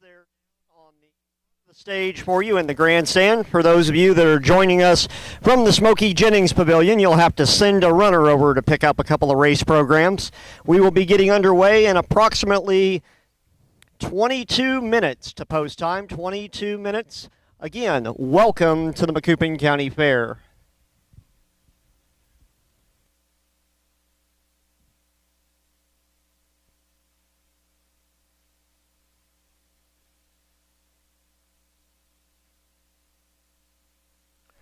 there on the stage for you in the grandstand. For those of you that are joining us from the Smokey Jennings Pavilion, you'll have to send a runner over to pick up a couple of race programs. We will be getting underway in approximately 22 minutes to post time, 22 minutes. Again, welcome to the Macoupin County Fair.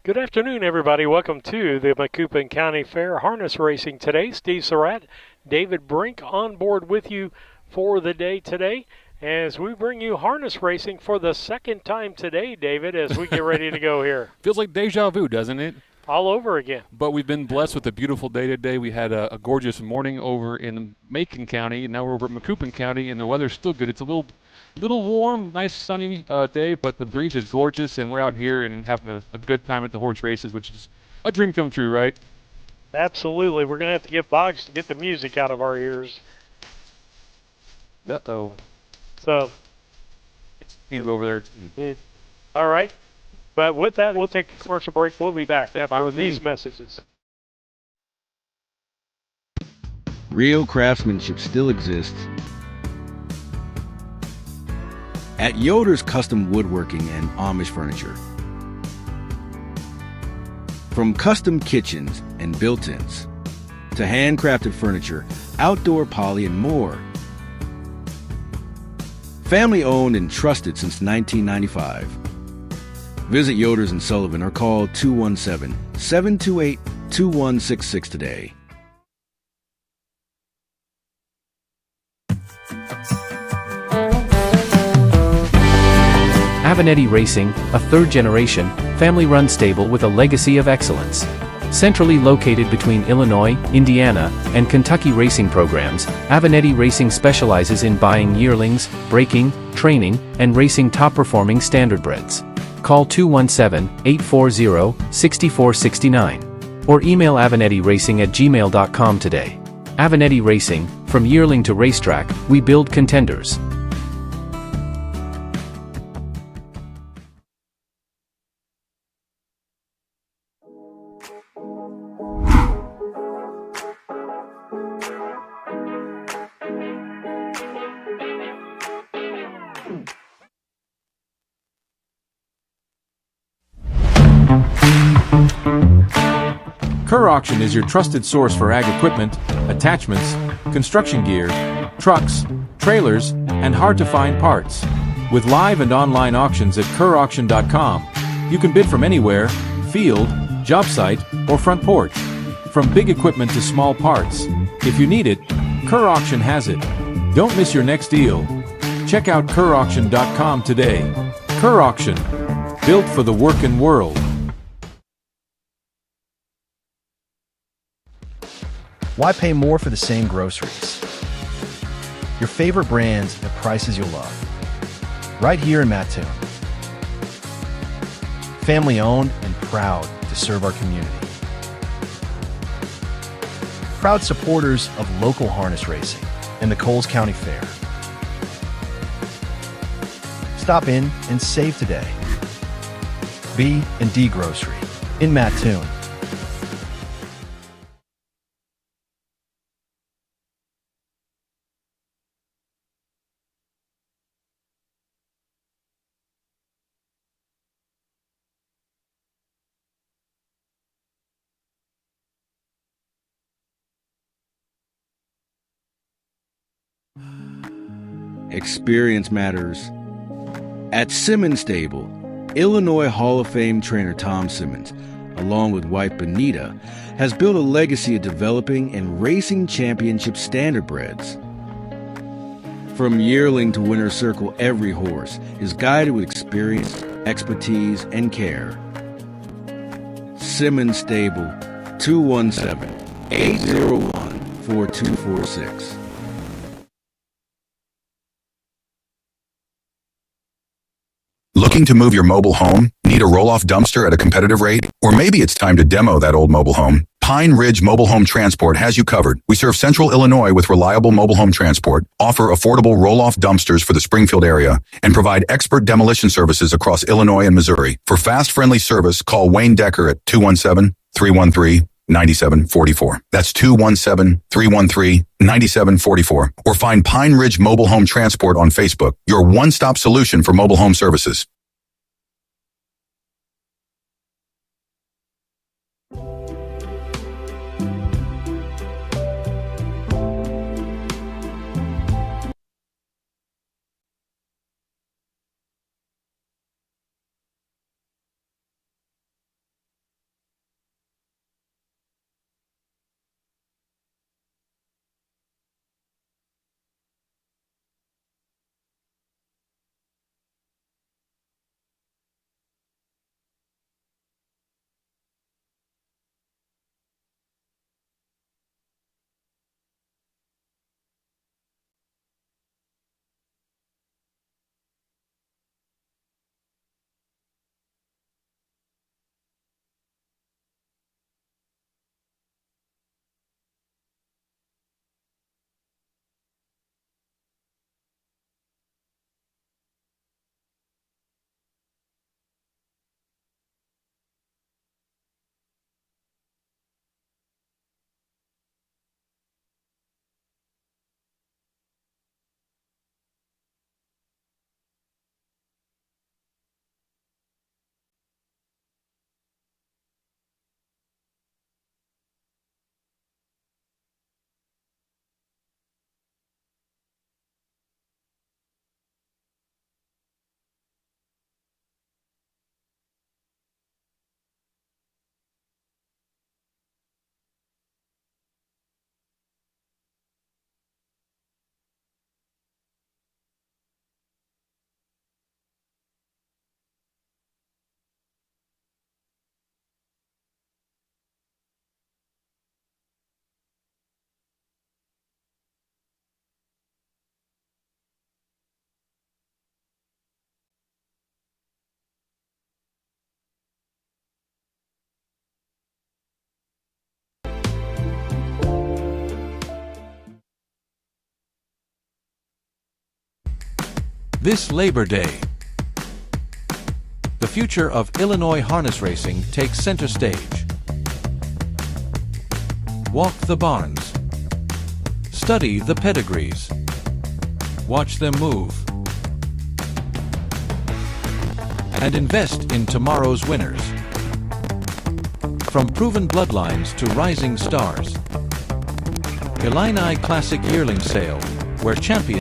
Good afternoon, everybody. Welcome to the Macoupin County Fair Harness Racing today. Steve Surratt, David Brink on board with you for the day today as we bring you harness racing for the second time today, David, as we get ready to go here. Feels like deja vu, doesn't it? All over again. But we've been blessed with a beautiful day today. We had a gorgeous morning over in Macon County, and now we're over at Macoupin County, and the weather's still good. It's a little warm, nice sunny day, but the breeze is gorgeous, and we're out here and having a good time at the horse races, which is a dream come true, right? Absolutely. We're going to have to get Boggs to get the music out of our ears. Uh-oh. So, He's over there. All right. But with that, we'll take a commercial break. We'll be back with these messages. Real craftsmanship still exists at Yoder's Custom Woodworking and Amish Furniture. From custom kitchens and built-ins to handcrafted furniture, outdoor poly, and more. Family owned and trusted since 1995. Visit Yoder's in Sullivan or call 217-728-2166 today. Avenatti Racing, a third-generation, family-run stable with a legacy of excellence. Centrally located between Illinois, Indiana, and Kentucky racing programs, Avenatti Racing specializes in buying yearlings, breaking, training, and racing top-performing standardbreds. Call 217-840-6469 or email avenattiracing@gmail.com today. Avenatti Racing, from yearling to racetrack, we build contenders. Kerr Auction is your trusted source for ag equipment, attachments, construction gear, trucks, trailers, and hard-to-find parts. With live and online auctions at kerrauction.com, you can bid from anywhere, field, job site, or front porch. From big equipment to small parts. If you need it, Kerr Auction has it. Don't miss your next deal. Check out kerrauction.com today. Kerr Auction, built for the working world. Why pay more for the same groceries? Your favorite brands at prices you'll love. Right here in Mattoon. Family owned and proud to serve our community. Proud supporters of local harness racing and the Coles County Fair. Stop in and save today. B&D Grocery in Mattoon. Experience matters. At Simmons Stable, Illinois Hall of Fame trainer Tom Simmons, along with wife Benita, has built a legacy of developing and racing championship standardbreds. From yearling to winner's circle, every horse is guided with experience, expertise, and care. Simmons Stable, 217-801-4246. Looking to move your mobile home? Need a roll-off dumpster at a competitive rate? Or maybe it's time to demo that old mobile home? Pine Ridge Mobile Home Transport has you covered. We serve Central Illinois with reliable mobile home transport, offer affordable roll-off dumpsters for the Springfield area, and provide expert demolition services across Illinois and Missouri. For fast, friendly service, call Wayne Decker at 217-313-9744. That's 217-313-9744. Or find Pine Ridge Mobile Home Transport on Facebook, your one-stop solution for mobile home services. This Labor Day, the future of Illinois harness racing takes center stage. Walk the barns. Study the pedigrees. Watch them move. And invest in tomorrow's winners. From proven bloodlines to rising stars. Illini Classic Yearling Sale, where champions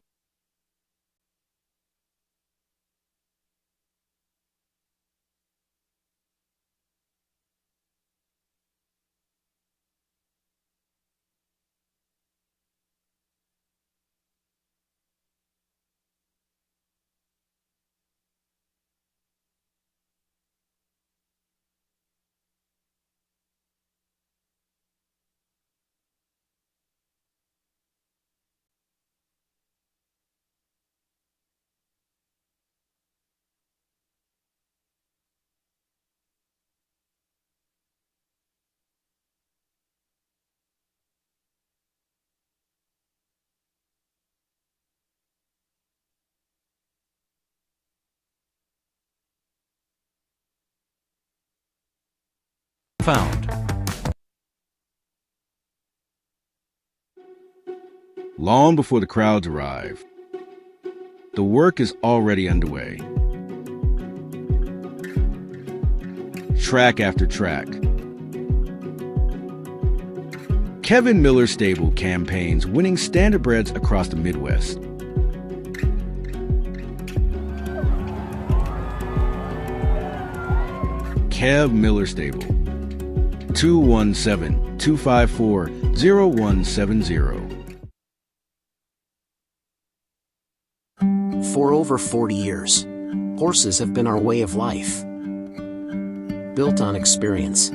found. Long before the crowds arrive, the work is already underway. Track after track. Kevin Miller's stable campaigns winning standardbreds across the Midwest. Kev Miller Stable. 217-254-0170. For over 40 years, horses have been our way of life. Built on experience,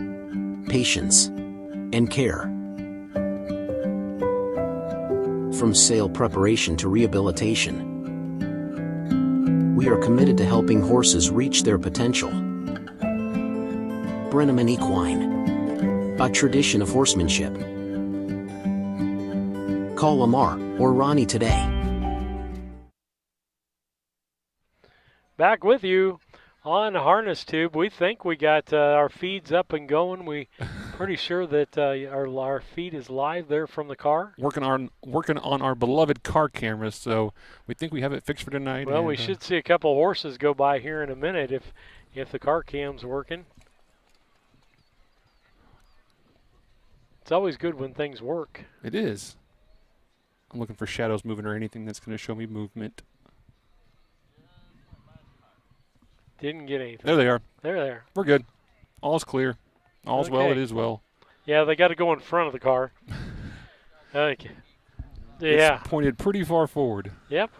patience, and care. From sale preparation to rehabilitation, we are committed to helping horses reach their potential. Brenneman Equine. a tradition of horsemanship. Call Lamar or Ronnie today. Back with you on Harness Tube. We think we got our feeds up and going. We pretty sure that our feed is live there from the car. Working on our beloved car cameras, so we think we have it fixed for tonight. Well, we should see a couple horses go by here in a minute if the car cam's working. It's always good when things work. It is. I'm looking for shadows moving or anything that's going to show me movement. Didn't get anything. There they are. There. We're good. All's clear. All's well. It is well. Yeah, they got to go in front of the car. Okay. Yeah. It's pointed pretty far forward. Yep.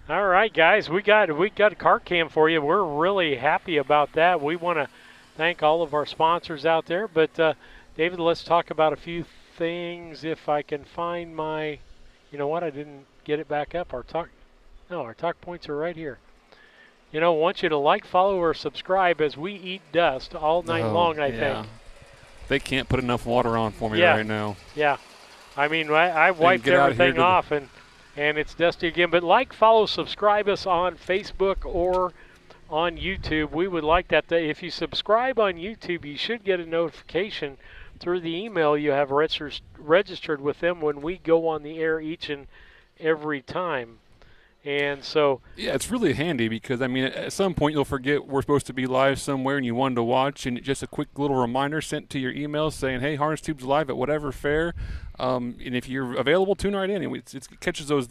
All right, guys. We got a car cam for you. We're really happy about that. We want to thank all of our sponsors out there. But David, let's talk about a few things. If I can find my, you know what? I didn't get it back up. Our talk points are right here. I want you to like, follow, or subscribe as we eat dust all night long, I think. They can't put enough water on for me right now. Yeah. I mean, I wiped everything off, and it's dusty again. But like, follow, subscribe us on Facebook or on YouTube. We would like that. If you subscribe on YouTube, you should get a notification through the email you have registered with them when we go on the air each and every time. And so, yeah, it's really handy because, I mean, at some point you'll forget we're supposed to be live somewhere and you wanted to watch, and just a quick little reminder sent to your email saying, hey, Harness Tube's live at whatever fair. And if you're available, tune right in. It catches those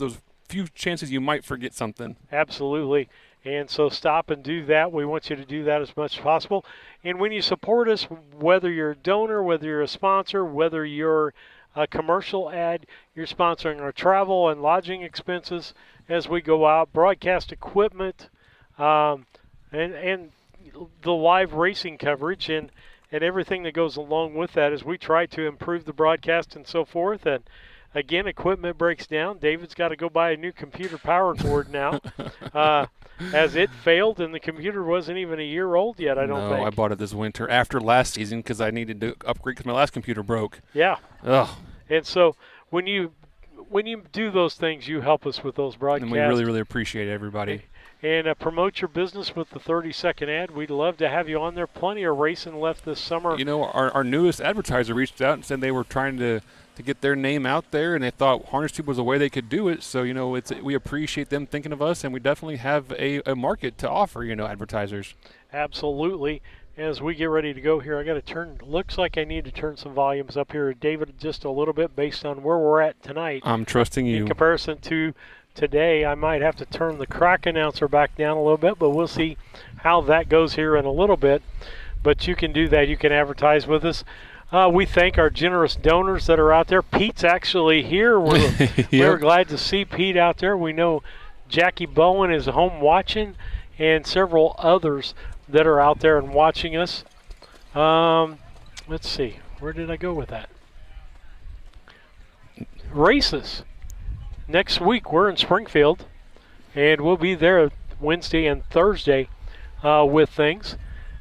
few chances you might forget something. Absolutely. And so stop and do that. We want you to do that as much as possible. And when you support us, whether you're a donor, whether you're a sponsor, whether you're a commercial ad, you're sponsoring our travel and lodging expenses as we go out, broadcast equipment, and the live racing coverage and everything that goes along with that as we try to improve the broadcast and so forth. And again, equipment breaks down. David's got to go buy a new computer-powered board now, as it failed, and the computer wasn't even a year old yet, I don't think. No, I bought it this winter after last season because I needed to upgrade because my last computer broke. Yeah. Ugh. And so when you do those things, you help us with those broadcasts. And we really, really appreciate everybody. And promote your business with the 30-second ad. We'd love to have you on there. Plenty of racing left this summer. Our newest advertiser reached out and said they were trying to get their name out there, and they thought Harness Tube was a way they could do it. So, we appreciate them thinking of us, and we definitely have a market to offer, advertisers. Absolutely. As we get ready to go here, looks like I need to turn some volumes up here, David, just a little bit based on where we're at tonight. I'm trusting you. In comparison to today, I might have to turn the crack announcer back down a little bit, but we'll see how that goes here in a little bit. But you can do that. You can advertise with us. We thank our generous donors that are out there. Pete's actually here. We're glad to see Pete out there. We know Jackie Bowen is home watching, and several others that are out there and watching us. Let's see. Where did I go with that? Races. Next week we're in Springfield, and we'll be there Wednesday and Thursday with things.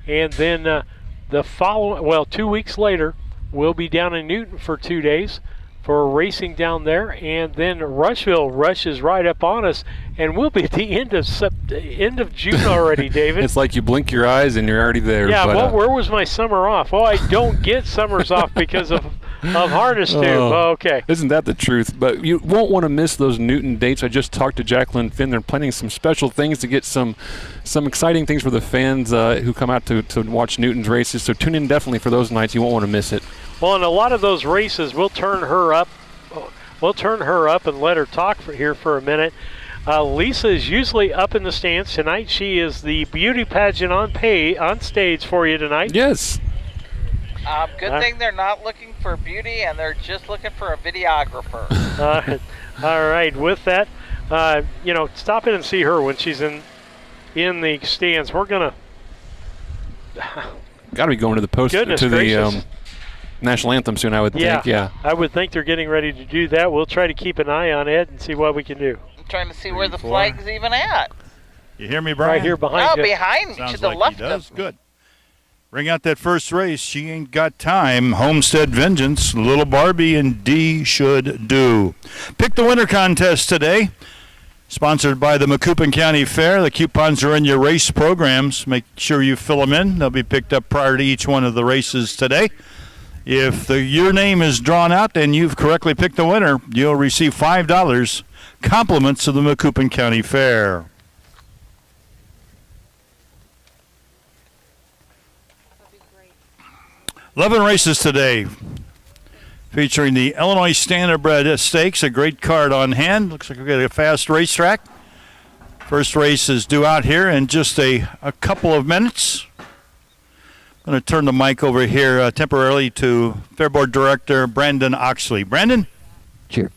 And then the following, 2 weeks later, we'll be down in Newton for 2 days for racing down there, and then Rushville rushes right up on us, and we'll be at the end of June already, David. It's like you blink your eyes and you're already there. Yeah, but, where was my summer off? Well, I don't get summers off because of Harness Tube. Okay. Isn't that the truth? But you won't want to miss those Newton dates. I just talked to Jacqueline Finn. They're planning some special things to get some exciting things for the fans who come out to watch Newton's races. So tune in definitely for those nights. You won't want to miss it. Well, in a lot of those races, we'll turn her up. And let her talk here for a minute. Lisa is usually up in the stands tonight. She is the beauty pageant on stage for you tonight. Yes. Good thing they're not looking for beauty, and they're just looking for a videographer. All right. With that, stop in and see her when she's in the stands. We're gonna. Got to be going to the post to the national anthem soon, I would think. Yeah. I would think they're getting ready to do that. We'll try to keep an eye on it and see what we can do. I'm trying to see where the flag's even at. You hear me, Brian? Right here behind you. Behind me, Sounds to the like left he does. of me. Good. Bring out that first race. She Ain't Got Time. Homestead Vengeance. Little Barbie and D Should Do. Pick the winner contest today. Sponsored by the Macoupin County Fair. The coupons are in your race programs. Make sure you fill them in. They'll be picked up prior to each one of the races today. If your name is drawn out and you've correctly picked the winner, you'll receive $5 compliments of the Macoupin County Fair. That'd be great. 11 races today, featuring the Illinois Standardbred Stakes, a great card on hand. Looks like we've got a fast racetrack. First race is due out here in just a couple of minutes. I'm going to turn the mic over here temporarily to Fair Board Director Brandon Oxley. Brandon? Cheers.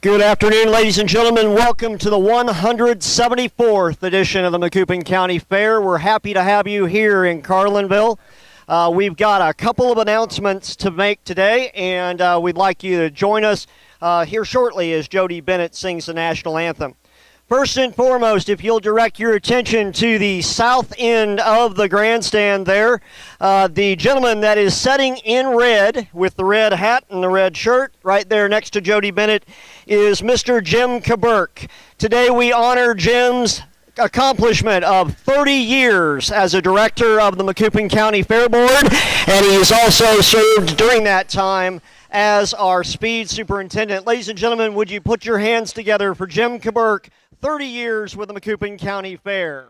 Good afternoon, ladies and gentlemen. Welcome to the 174th edition of the Macoupin County Fair. We're happy to have you here in Carlinville. We've got a couple of announcements to make today, and we'd like you to join us here shortly as Jody Bennett sings the national anthem. First and foremost, if you'll direct your attention to the south end of the grandstand there, the gentleman that is sitting in red with the red hat and the red shirt right there next to Jody Bennett is Mr. Jim Kaburk. Today we honor Jim's accomplishment of 30 years as a director of the Macoupin County Fair Board, and he has also served during that time as our speed superintendent. Ladies and gentlemen, would you put your hands together for Jim Kaburk, 30 years with the Macoupin County Fair.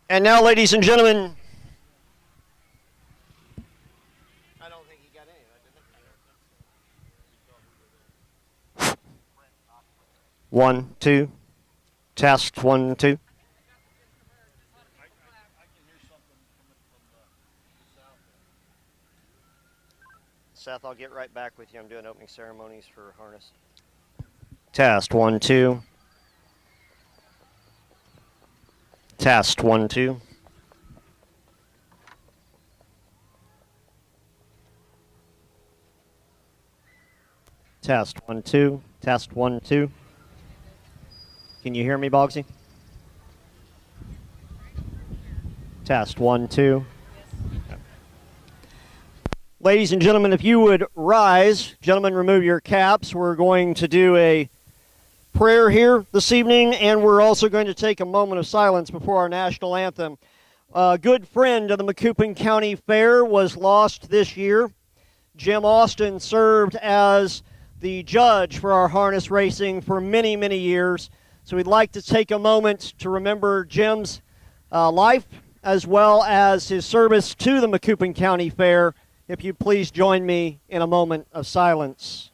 And now, ladies and gentlemen, 1, 2. Test 1, 2. Seth, I'll get right back with you. I'm doing opening ceremonies for harness. Test 1, 2. Test 1, 2. Test 1, 2. Test 1, 2. Can you hear me, Bogsy? Test 1, 2. Ladies and gentlemen, if you would rise, gentlemen, remove your caps. We're going to do a prayer here this evening, and we're also going to take a moment of silence before our national anthem. A good friend of the Macoupin County Fair was lost this year. Jim Austin served as the judge for our harness racing for many, many years. So we'd like to take a moment to remember Jim's life as well as his service to the Macoupin County Fair. If you please join me in a moment of silence.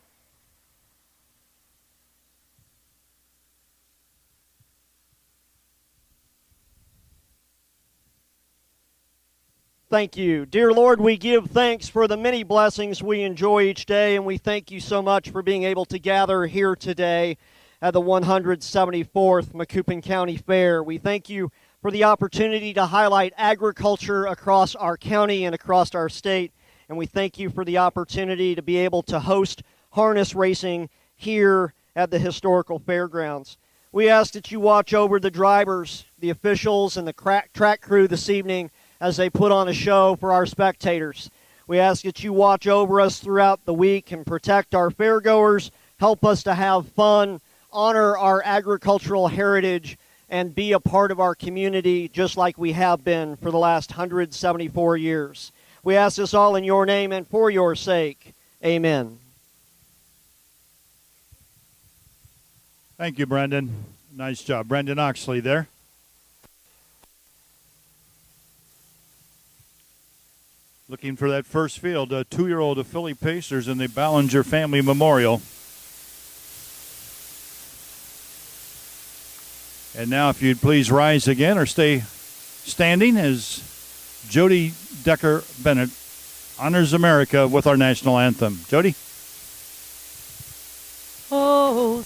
Thank you. Dear Lord, we give thanks for the many blessings we enjoy each day, and we thank you so much for being able to gather here today at the 174th Macoupin County Fair. We thank you for the opportunity to highlight agriculture across our county and across our state, and we thank you for the opportunity to be able to host harness racing here at the historical fairgrounds. We ask that you watch over the drivers, the officials, and the track crew this evening as they put on a show for our spectators. We ask that you watch over us throughout the week and protect our fairgoers, help us to have fun, honor our agricultural heritage, and be a part of our community just like we have been for the last 174 years. We ask this all in your name and for your sake. Amen. Thank you, Brendan. Nice job. Brendan Oxley there. Looking for that first field, a 2-year-old of Philly Pacers in the Ballinger Family Memorial. And now if you'd please rise again or stay standing as Jody Decker Bennett honors America with our national anthem. Jody? Oh,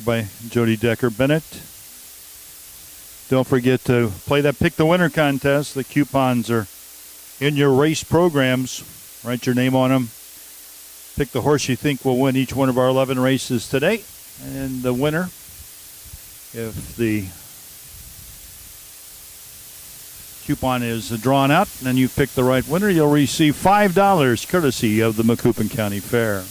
sponsored by Jody Decker Bennett. Don't forget to play that Pick the Winner contest. The coupons are in your race programs. Write your name on them. Pick the horse you think will win each one of our 11 races today. And the winner, if the coupon is drawn out and you pick the right winner, you'll receive $5 courtesy of the Macoupin County Fair.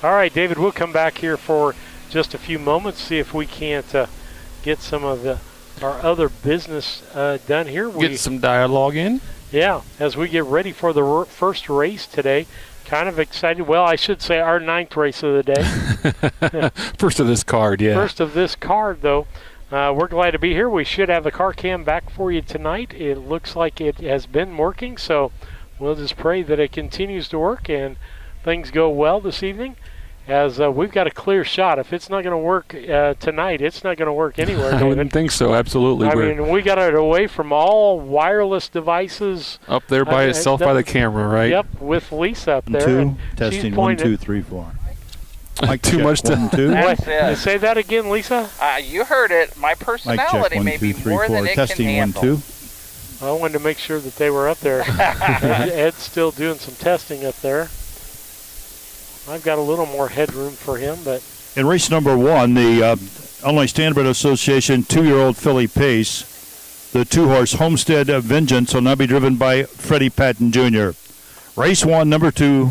All right, David, we'll come back here for just a few moments, see if we can't get some of our other business done here. Get some dialogue in. Yeah, as we get ready for the first race today. Kind of excited. Well, I should say our 9th race of the day. First of this card, yeah. First of this card, though. We're glad to be here. We should have the car cam back for you tonight. It looks like it has been working, so we'll just pray that it continues to work and things go well this evening, as we've got a clear shot. If it's not going to work tonight, it's not going to work anywhere, David. I wouldn't think so, absolutely. I mean, we got it away from all wireless devices. Up there by itself by the camera, right? Yep, with Lisa up there. Two, testing 1, 2, 3, 4. Like too much to 1, 2. That's it. Say that again, Lisa. You heard it. My personality Mic check, 1, may 2, be 3, more 4. than it Testing can 1, handle. 2. I wanted to make sure that they were up there. Ed's still doing some testing up there. I've got a little more headroom for him, but in race number 1, the Illinois Standardbred Association 2-year-old filly Pace, the 2-horse Homestead Vengeance will now be driven by Freddie Patton Jr. Race 1, number 2,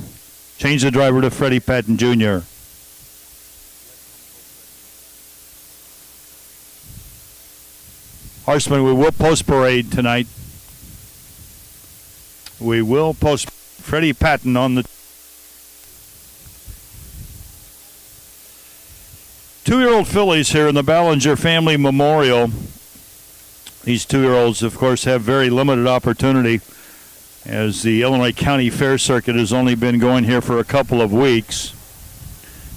change the driver to Freddie Patton Jr. Horsemen, we will post parade tonight. We will post Freddie Patton on the 2-year-old fillies here in the Ballinger Family Memorial. These 2-year-olds, of course, have very limited opportunity, as the Illinois County Fair Circuit has only been going here for a couple of weeks.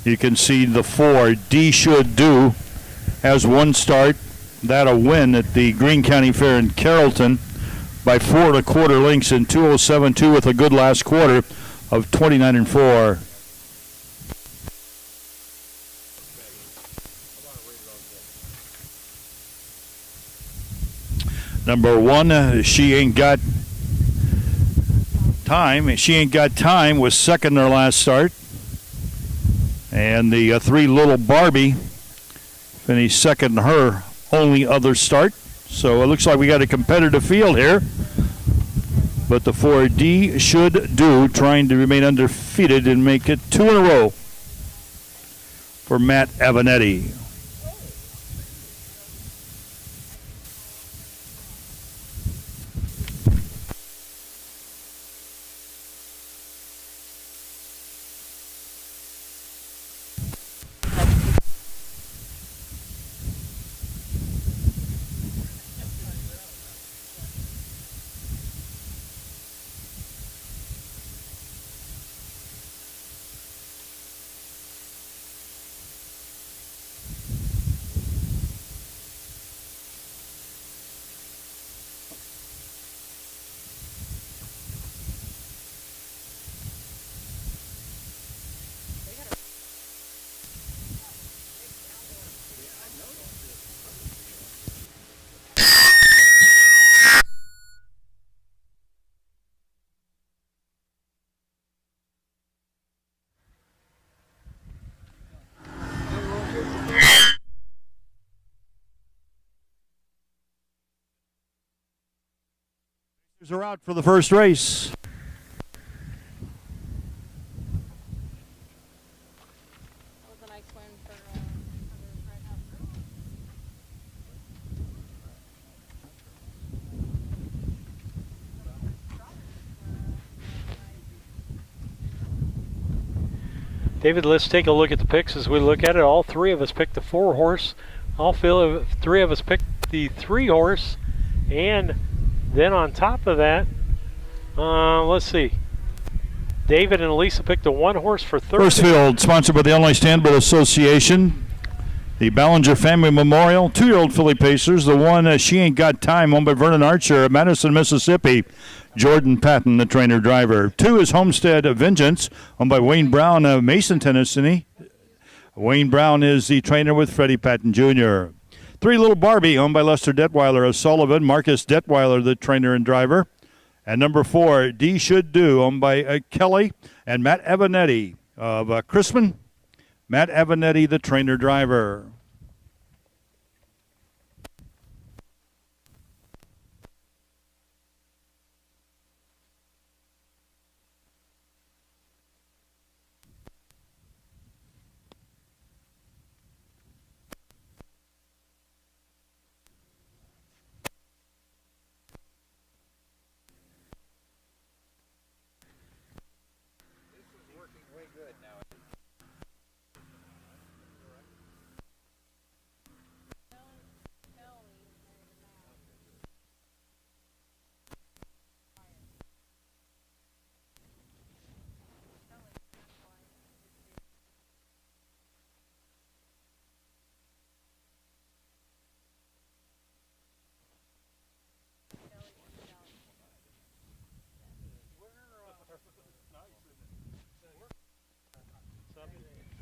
You can see the 4, D Should Do, has 1 start. That a win at the Greene County Fair in Carrollton by 4 1/4 lengths in 2:07.2 with a good last quarter of 29-4. Number 1, She Ain't Got Time. She Ain't Got Time was second in her last start. And the 3, Little Barbie, finished second in her only other start. So it looks like we got a competitive field here. But the 4, D Should Do, trying to remain undefeated and make it 2 in a row for Matt Avanetti. Are out for the first race. David, let's take a look at the picks as we look at it. All 3 of us picked the 4-horse. All 3 of us picked the 3-horse. And then on top of that, let's see. David and Lisa picked a 1-horse for third. First field, sponsored by the Illinois Standardbred Association. The Ballinger Family Memorial, 2-year-old filly pacers. The one, She Ain't Got Time, owned by Vernon Archer of Madison, Mississippi. Jordan Patton, the trainer driver. 2 is Homestead Vengeance, owned by Wayne Brown of Mason, Tennessee. Wayne Brown is the trainer with Freddie Patton Jr. 3, Little Barbie, owned by Lester Detweiler of Sullivan. Marcus Detweiler, the trainer and driver. And number 4, D Should Do, owned by Kelly and Matt Avanetti of Chrisman. Matt Avanetti, the trainer driver.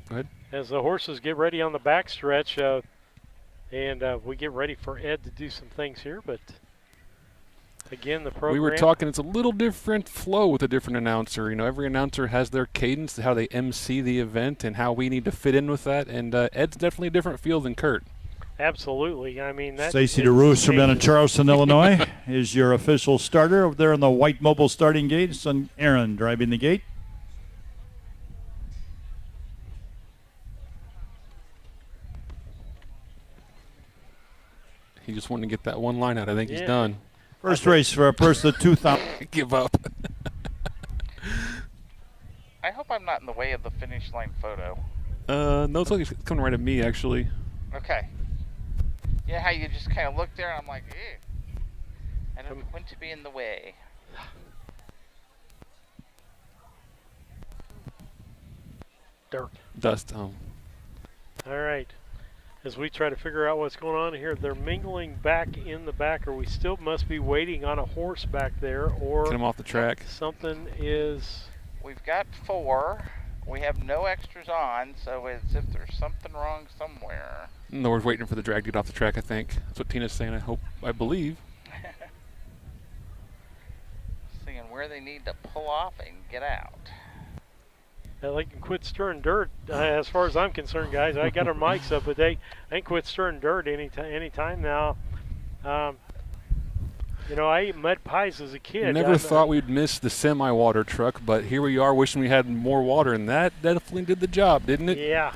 Go ahead. As the horses get ready on the backstretch, and we get ready for Ed to do some things here, but again, the program. We were talking, it's a little different flow with a different announcer. You know, every announcer has their cadence, how they MC the event, and how we need to fit in with that. And Ed's definitely a different feel than Kurt. Absolutely. I mean, that. Stacy DeRoos from down in Charleston, Illinois, is your official starter over there on the white mobile starting gate. Son Aaron driving the gate. He just wanted to get that one line out. I think he's done. First race for a purse of 2,000. Give up. I hope I'm not in the way of the finish line photo. No, it's like it's coming right at me, actually. Okay. Yeah, how you just kind of look there and I'm like, ew. I don't want to be in the way. Dirt. Dust. All right. As we try to figure out what's going on here, they're mingling back in the back, or we still must be waiting on a horse back there, or get him off the track. Something is. We've got 4. We have no extras on, so it's if there's something wrong somewhere. No, we're waiting for the drag to get off the track, I think. That's what Tina's saying, I believe. Seeing where they need to pull off and get out. They can quit stirring dirt, as far as I'm concerned, guys. I got our mics up, but they can quit stirring dirt anytime now. You know, I ate mud pies as a kid. Never thought we'd miss the semi-water truck, but here we are wishing we had more water, and that definitely did the job, didn't it? Yeah.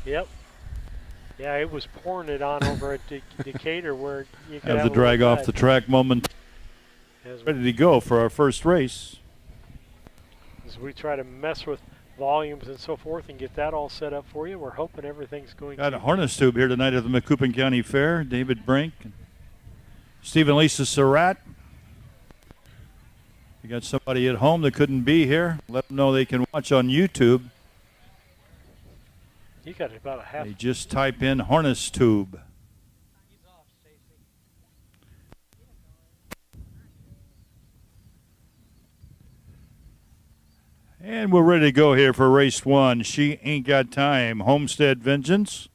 Yep. Yeah, it was pouring it on over at Decatur where you could have the drag off the track moment. Ready to go for our first race. As we try to mess with volumes and so forth and get that all set up for you, we're hoping everything's going Got a harness tube here tonight at the Macoupin County Fair. David Brink, Stephen Lisa Surratt. You got somebody at home that couldn't be here, let them know they can watch on YouTube. You got about a half. They just type in harness tube. And we're ready to go here for race 1. She Ain't Got Time. Homestead Vengeance.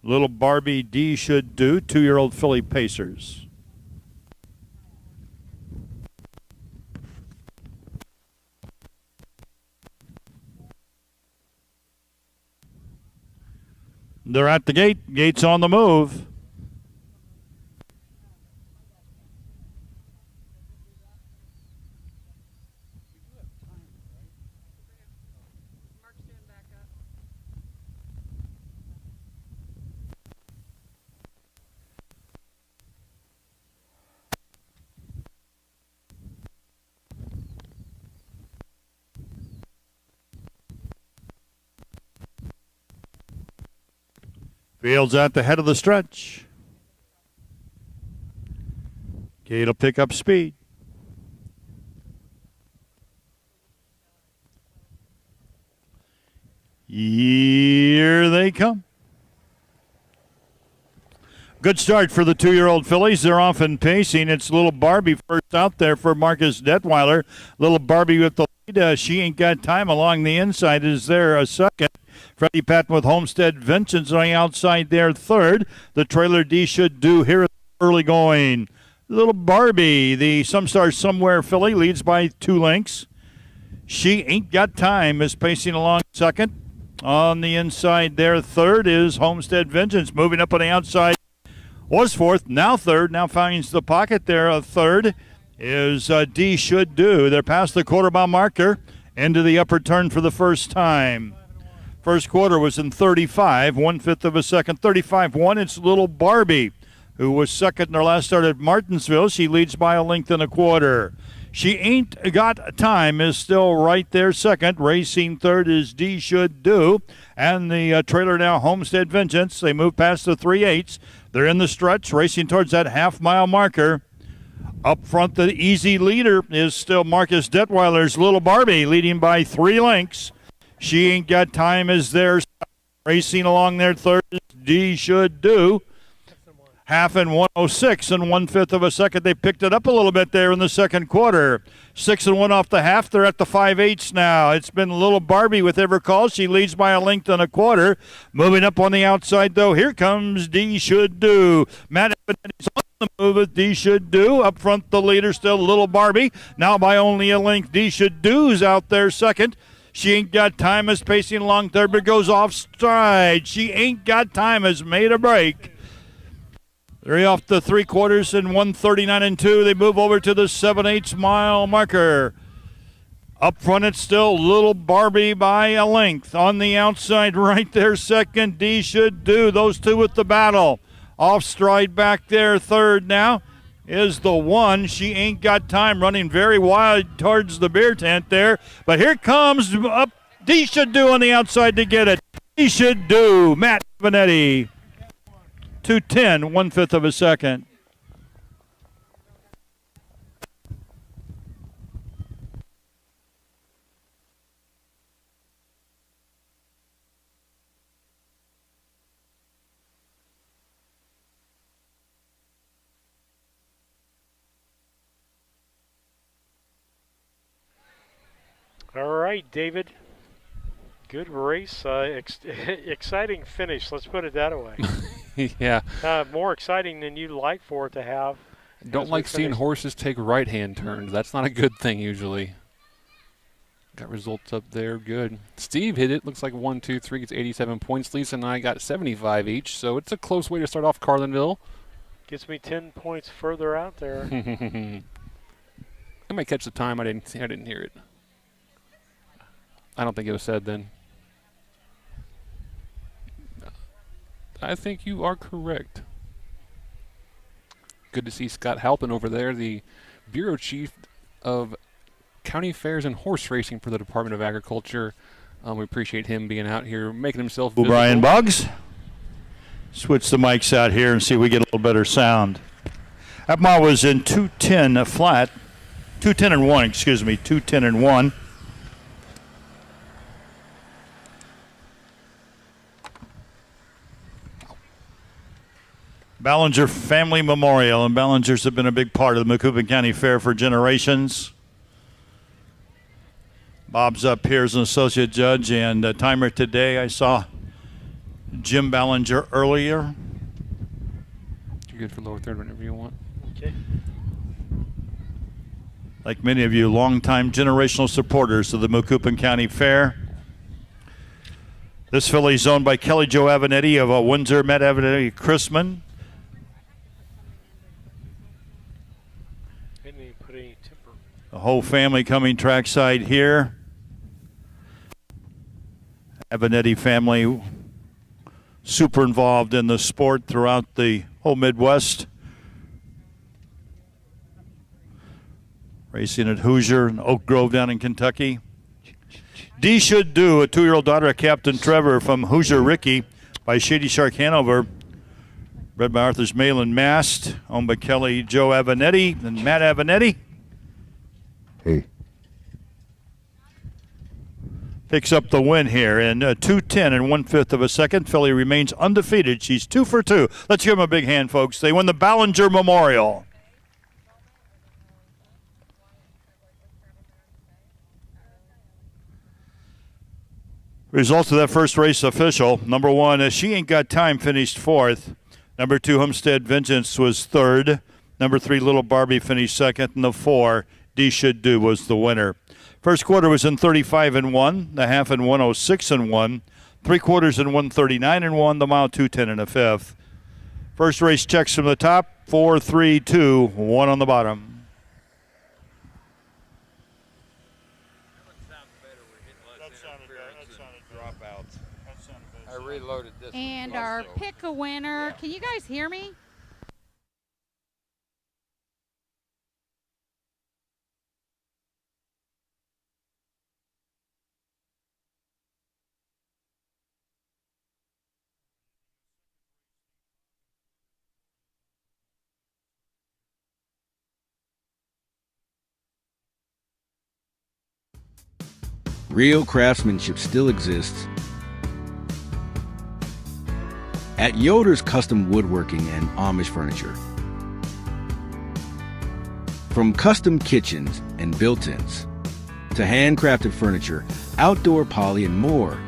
Little Barbie D Should Do. 2-year-old filly pacers. They're at the gate. Gate's on the move. Fields at the head of the stretch. Gate will pick up speed. Here they come. Good start for the 2-year-old fillies. They're off and pacing. It's Little Barbie first out there for Marcus Detweiler. Little Barbie with the lead. She Ain't Got Time along the inside is there a second. Freddie Patton with Homestead Vincent's on the outside there third. The trailer D Should Do here early going. Little Barbie, the Some Stars Somewhere filly, leads by 2 lengths. She Ain't Got Time is pacing along second. On the inside there third is Homestead Vengeance, moving up on the outside. Was fourth, now third, now finds the pocket there. A third is D Should Do. They're past the quarter-mile marker into the upper turn for the first time. First quarter was in 35, 1/5 of a second. 35-1, it's Little Barbie, who was second in her last start at Martinsville. She leads by a length and a quarter. She Ain't Got Time is still right there second. Racing third is D Should Do. And the trailer now, Homestead Vengeance. They move past the 3/8. They're in the stretch, racing towards that half-mile marker. Up front, the easy leader is still Marcus Detweiler's Little Barbie, leading by 3 lengths. She Ain't Got Time is there. Racing along there third is D Should Do. Half in 106 and 1/5 of a second. They picked it up a little bit there in the second quarter. 6 and 1 off the half. They're at the 5/8 now. It's been Little Barbie with every call. She leads by a length and a quarter. Moving up on the outside, though, here comes D Should Do. Matt Evanetti's on the move with D Should Do. Up front, the leader still Little Barbie. Now by only a length, D Should Do's out there second. She Ain't Got Time is pacing along third, but goes off stride. She Ain't Got Time has made a break. They're off the 3/4 and 1:39 and 2. They move over to the 7/8 mile marker. Up front, it's still Little Barbie by a length. On the outside, right there, second, D Should Do. Those two with the battle. Off stride back there, third now is the 1. She Ain't Got Time, running very wide towards the beer tent there. But here comes up D Should Do on the outside to get it. D Should Do, Matt Vanetti. 2:10, 1/5 of a second. All right, David. Good race. Exciting finish, let's put it that way. Yeah. More exciting than you'd like for it to have. Don't like seeing horses take right-hand turns. That's not a good thing usually. Got results up there. Good. Steve hit it. Looks like 1, 2, 3 gets 87 points. Lisa and I got 75 each, so it's a close way to start off Carlinville. Gets me 10 points further out there. I might catch the time. I didn't hear it. I don't think it was said then. I think you are correct. Good to see Scott Halpin over there, the Bureau Chief of County Fairs and Horse Racing for the Department of Agriculture. We appreciate him being out here, making himself visible. Brian Boggs. Switch the mics out here and see if we get a little better sound. That mile was in 2:10 flat. 2:10 and 1, excuse me, 2:10 and 1. Ballinger Family Memorial, and Ballingers have been a big part of the Macoupin County Fair for generations. Bob's up here as an associate judge and a timer today. I saw Jim Ballinger earlier. You're good for lower third whenever you want. Okay. Like many of you, longtime generational supporters of the Macoupin County Fair. This filly is owned by Kelly Jo Avenatti of Windsor, Matt Avenatti, Chrisman. The whole family coming trackside here. Avenatti family super involved in the sport throughout the whole Midwest. Racing at Hoosier and Oak Grove down in Kentucky. D Should Do, a 2-year-old daughter of Captain Trevor from Hoosier Ricky by Shady Shark Hanover. Bred by Arthur's Malin Mast, owned by Kelly Jo Avenatti and Matt Avenatti. Hey. picks up the win here in 2:10 and 1/5 of a second. Filly remains undefeated. She's 2 for 2. Let's give them a big hand, folks. They win the Ballinger Memorial. Results of that first race official. Number 1, She Ain't Got Time finished 4th. Number 2, Homestead Vengeance was 3rd. Number 3, Little Barbie finished 2nd. And the 4, D Should Do was the winner. First quarter was in 35 and 1, the half in 106 and 1, 3/4 in 139 and 1, the mile 2:10 and a 1/5. First race checks from the top, 4, 3, 2, 1 on the bottom. I reloaded this. And our pick a winner. Can you guys hear me? Real craftsmanship still exists at Yoder's Custom Woodworking and Amish Furniture. From custom kitchens and built-ins to handcrafted furniture, outdoor poly, and more.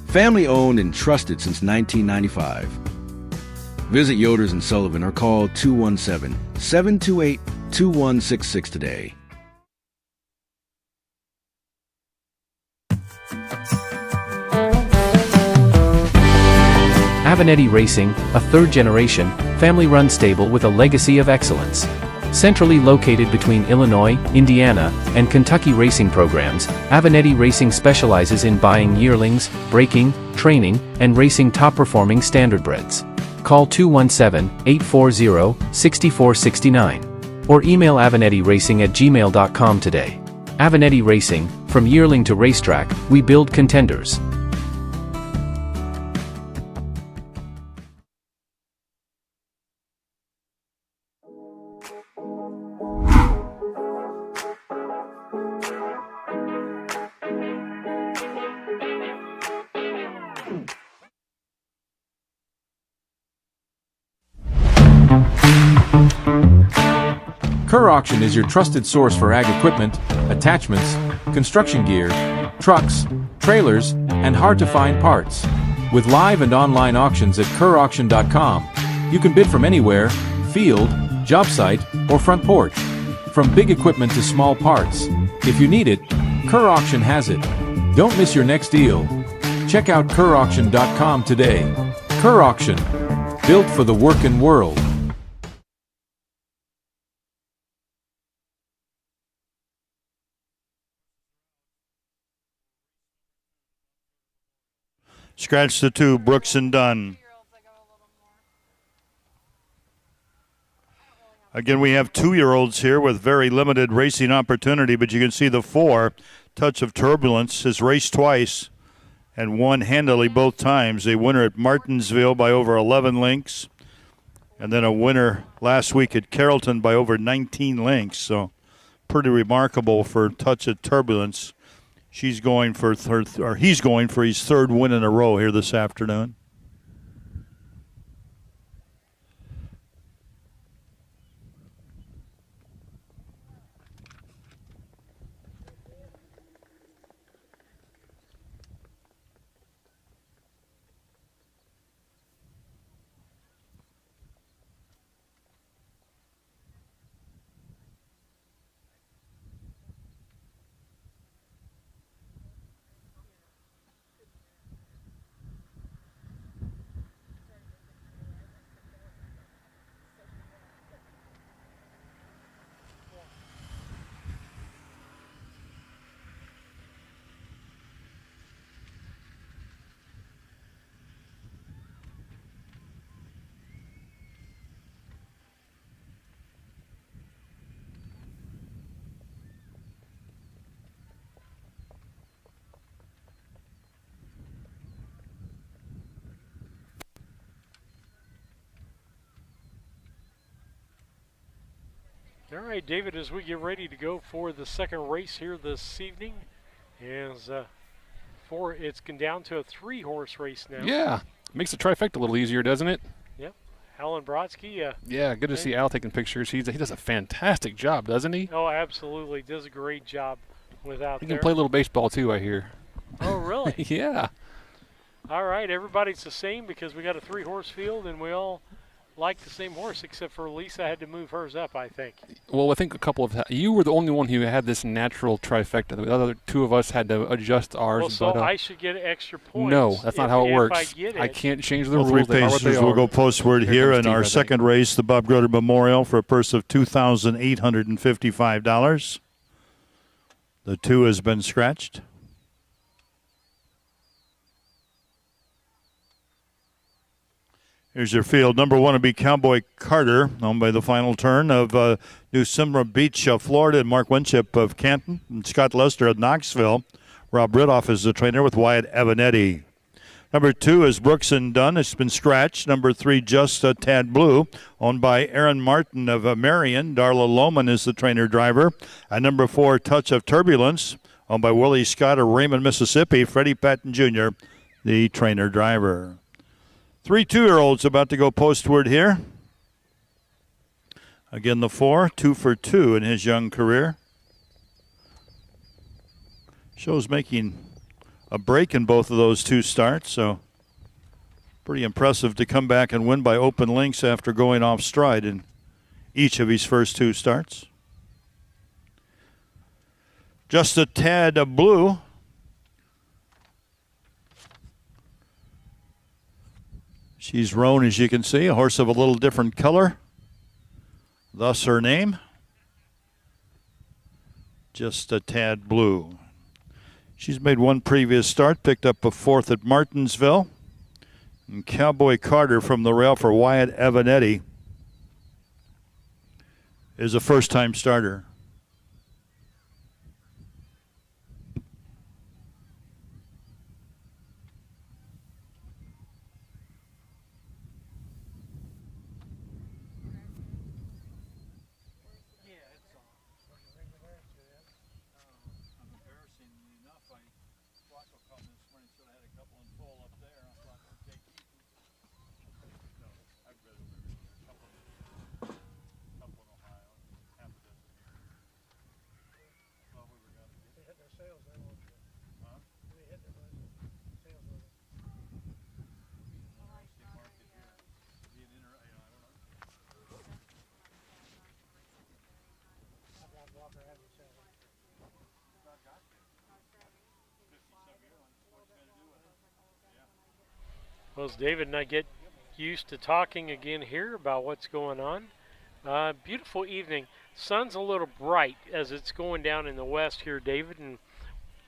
Family owned and trusted since 1995. Visit Yoder's in Sullivan or call 217-728-2166 today. Avenatti Racing, a third-generation, family-run stable with a legacy of excellence. Centrally located between Illinois, Indiana, and Kentucky racing programs, Avenatti Racing specializes in buying yearlings, breaking, training, and racing top-performing standardbreds. Call 217-840-6469 or email avanettiracing@gmail.com today. Avenatti Racing, from yearling to racetrack, we build contenders. Kerr Auction is your trusted source for ag equipment, attachments, construction gear, trucks, trailers, and hard-to-find parts. With live and online auctions at kerrauction.com, you can bid from anywhere, field, job site, or front porch. From big equipment to small parts. If you need it, Kerr Auction has it. Don't miss your next deal. Check out kerrauction.com today. Kerr Auction, built for the working world. Scratch the 2, Brooks and Dunn. Again, we have 2-year-olds here with very limited racing opportunity, but you can see the 4, Touch of Turbulence, has raced twice and won handily both times. A winner at Martinsville by over 11 lengths, and then a winner last week at Carrollton by over 19 lengths. So pretty remarkable for Touch of Turbulence. He's going for his 3rd win in a row here this afternoon. All right, David, as we get ready to go for the second race here this evening, As it's down to a 3-horse race now. Yeah, makes the trifecta a little easier, doesn't it? Yep. Alan Brodsky. Yeah, good to see Al taking pictures. He does a fantastic job, doesn't he? Oh, absolutely. Does a great job without He there. can play a little baseball too, I hear. Oh, really? Yeah. All right, everybody's the same because we got a 3-horse field and we all like the same horse, except for Lisa had to move hers up, I think. Well, I think you were the only one who had this natural trifecta. The other two of us had to adjust ours. Well, so I should get extra points. No, that's not how it works. I can't change the All rules. three pacers will go postward here in our second race, the Bob Groder Memorial, for a purse of $2,855. The 2 has been scratched. Here's your field. Number 1 will be Cowboy Carter, owned by the final turn of New Smyrna Beach, Florida, and Mark Winship of Canton, and Scott Lester of Knoxville. Rob Ridoff is the trainer with Wyatt Avanetti. Number 2 is Brooks and Dunn. It's been scratched. Number 3, Just a Tad Blue, owned by Aaron Martin of Marion. Darla Lohman is the trainer-driver. And number 4, Touch of Turbulence, owned by Willie Scott of Raymond, Mississippi. Freddie Patton Jr., the trainer-driver. 3 2-year-olds about to go postward here. Again, the 4, 2 for 2 in his young career. Shows making a break in both of those 2 starts, so pretty impressive to come back and win by open links after going off stride in each of his first 2 starts. Just a Tad of Blue. She's roan, as you can see, a horse of a little different color. Thus her name. Just a Tad Blue. She's made 1 previous start, picked up a 4th at Martinsville. And Cowboy Carter from the rail for Wyatt Avanetti is a first-time starter. Well, as David and I get used to talking again here about what's going on. Beautiful evening. Sun's a little bright as it's going down in the west here, David, and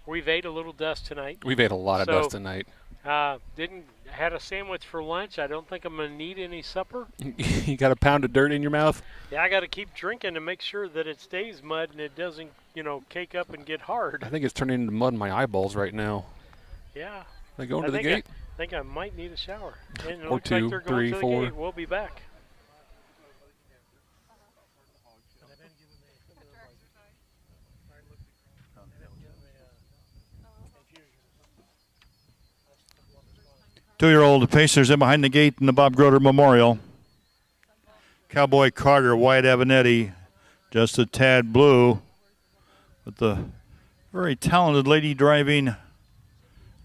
we've ate a little dust tonight. We've ate a lot of dust tonight. Had a sandwich for lunch. I don't think I'm going to need any supper. You got a pound of dirt in your mouth? Yeah, I got to keep drinking to make sure that it stays mud and it doesn't, cake up and get hard. I think it's turning into mud in my eyeballs right now. Yeah. They going to the gate? I think I might need a shower. And it or looks 2, like they're going 3, to the 4. gate. We'll be back. Two-year-old Pacers in behind the gate in the Bob Groder Memorial. Cowboy Carter, Wyatt Avanetti, Just a Tad Blue, with the very talented lady driving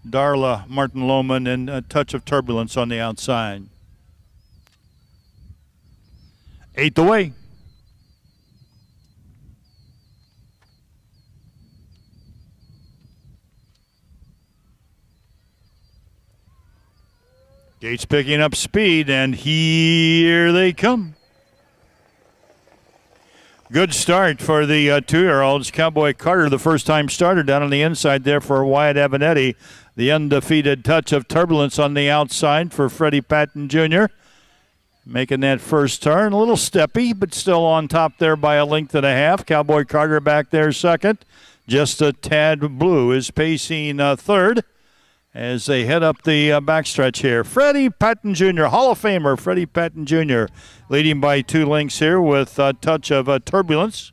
Darla Martin Lohman and a Touch of Turbulence on the outside. 8th away. Gates picking up speed, and here they come. Good start for the 2-year-olds. Cowboy Carter, the first-time starter down on the inside there for Wyatt Avanetti. The undefeated Touch of Turbulence on the outside for Freddie Patton Jr. Making that first turn. A little steppy, but still on top there by a length and a half. Cowboy Carter back there second. Just a Tad Blue is pacing third as they head up the backstretch here. Freddie Patton Jr., Hall of Famer Freddie Patton Jr., leading by 2 lengths here with a Touch of Turbulence.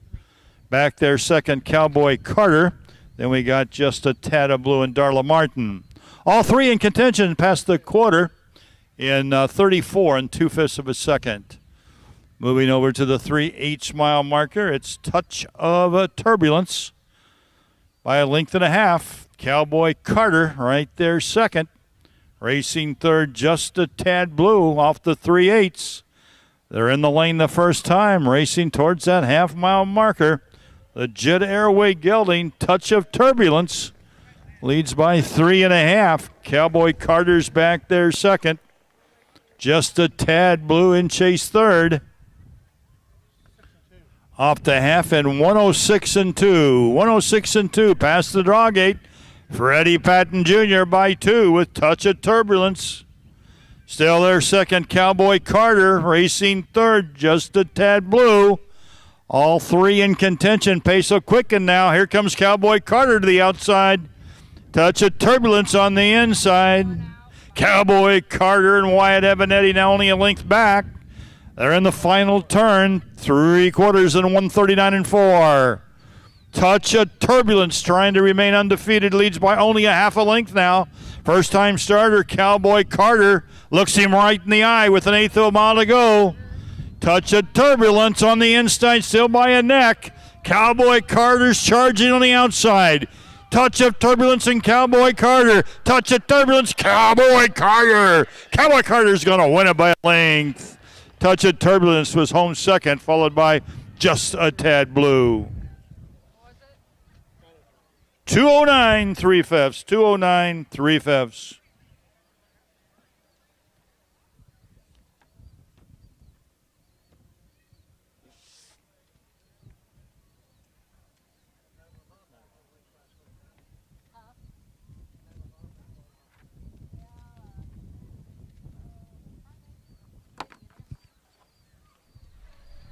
Back there second, Cowboy Carter. Then we got Just a Tad of Blue and Darla Martin. All three in contention past the quarter in 34 2/5 of a second. Moving over to the 3/8 mile marker, it's Touch of Turbulence by a length and a half. Cowboy Carter right there second. Racing third, Just a Tad Blue off the 3/8. They're in the lane the first time, racing towards that half-mile marker. The Jet Airway gelding, Touch of Turbulence, leads by 3.5. Cowboy Carter's back there second. Just a Tad Blue in chase third. Off the half and 106 2. 106 2 past the draw gate. Freddie Patton Jr. by 2 with Touch of Turbulence. Still there second, Cowboy Carter. Racing third, Just a Tad Blue. All three in contention. Pace will quicken now. Here comes Cowboy Carter to the outside. Touch of Turbulence on the inside. Cowboy Carter and Wyatt Evanetti now only a length back. They're in the final turn. 3/4 and 139 4. Touch of Turbulence trying to remain undefeated, leads by only a half a length now. First time starter, Cowboy Carter, looks him right in the eye with an eighth of a mile to go. Touch of Turbulence on the inside, still by a neck. Cowboy Carter's charging on the outside. Touch of Turbulence and Cowboy Carter. Touch of Turbulence, Cowboy Carter. Cowboy Carter's going to win it by a length. Touch of Turbulence was home second, followed by Just a Tad Blue. 209 3/5. 209 3/5.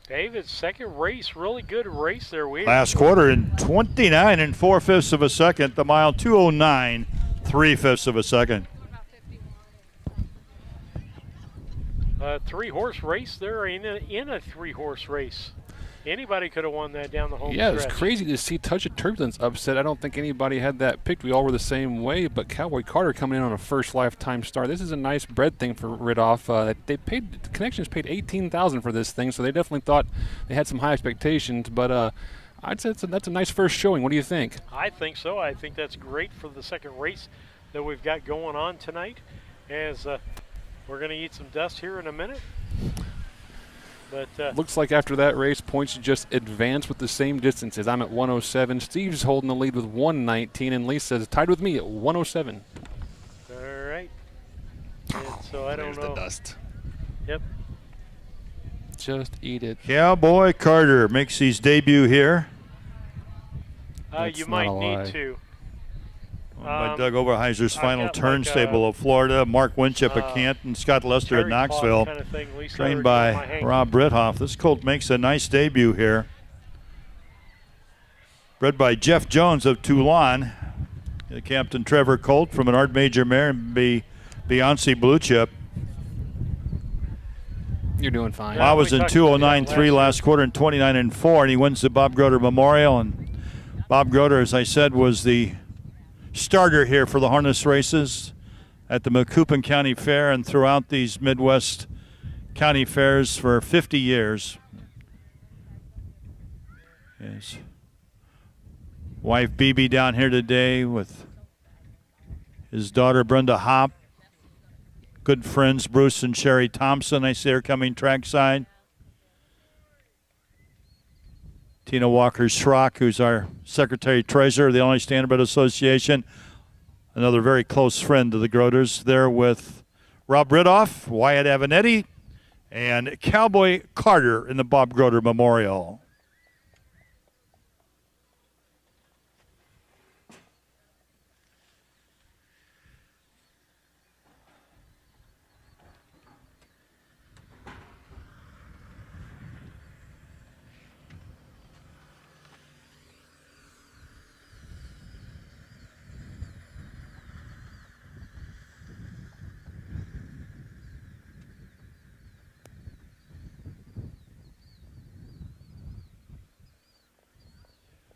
David's second race, really good race there. Last quarter in 29 4/5 of a second. The mile 209 3/5 of a second. Three-horse race there in a three-horse race. Anybody could have won that down the home Yeah, stretch. it's crazy to see Touch of Turbulence upset. I don't think anybody had that picked. We all were the same way, but Cowboy Carter coming in on a first lifetime star. This is a nice bread thing for Ridoff. The Connections paid $18,000 for this thing, so they definitely thought they had some high expectations, but I'd say that's a nice first showing. What do you think? I think so. I think that's great for the second race that we've got going on tonight, as we're going to eat some dust here in a minute. But looks like after that race, points just advance with the same distances. I'm at 107. Steve's holding the lead with 119, and Lisa's tied with me at 107. All right. And so I don't know. There's the dust. Yep. Just eat it. Cowboy Carter makes his debut here. You might need to. By Doug Oberheiser's final got turnstable of Florida. Mark Winchip at Canton, Scott Lester at Knoxville. Kind of thing, Trained by Rob Brithoff. This colt makes a nice debut here. Bred by Jeff Jones of Toulon. Captain Trevor Colt from an Art Major mare and Beyonce Blue Chip. You're doing fine. I was in 209.3 last quarter and 29-4, and he wins the Bob Groder Memorial. And Bob Groder, as I said, was the starter here for the harness races at the Macoupin County Fair and throughout these Midwest county fairs for 50 years. His wife Bibi down here today with his daughter Brenda Hopp. Good friends Bruce and Sherry Thompson, I see her coming trackside. Tina Walker-Schrock, who's our Secretary-Treasurer of the Illinois Standardbred Association, another very close friend of the Groders, there with Rob Ridoff, Wyatt Avanetti, and Cowboy Carter in the Bob Groder Memorial.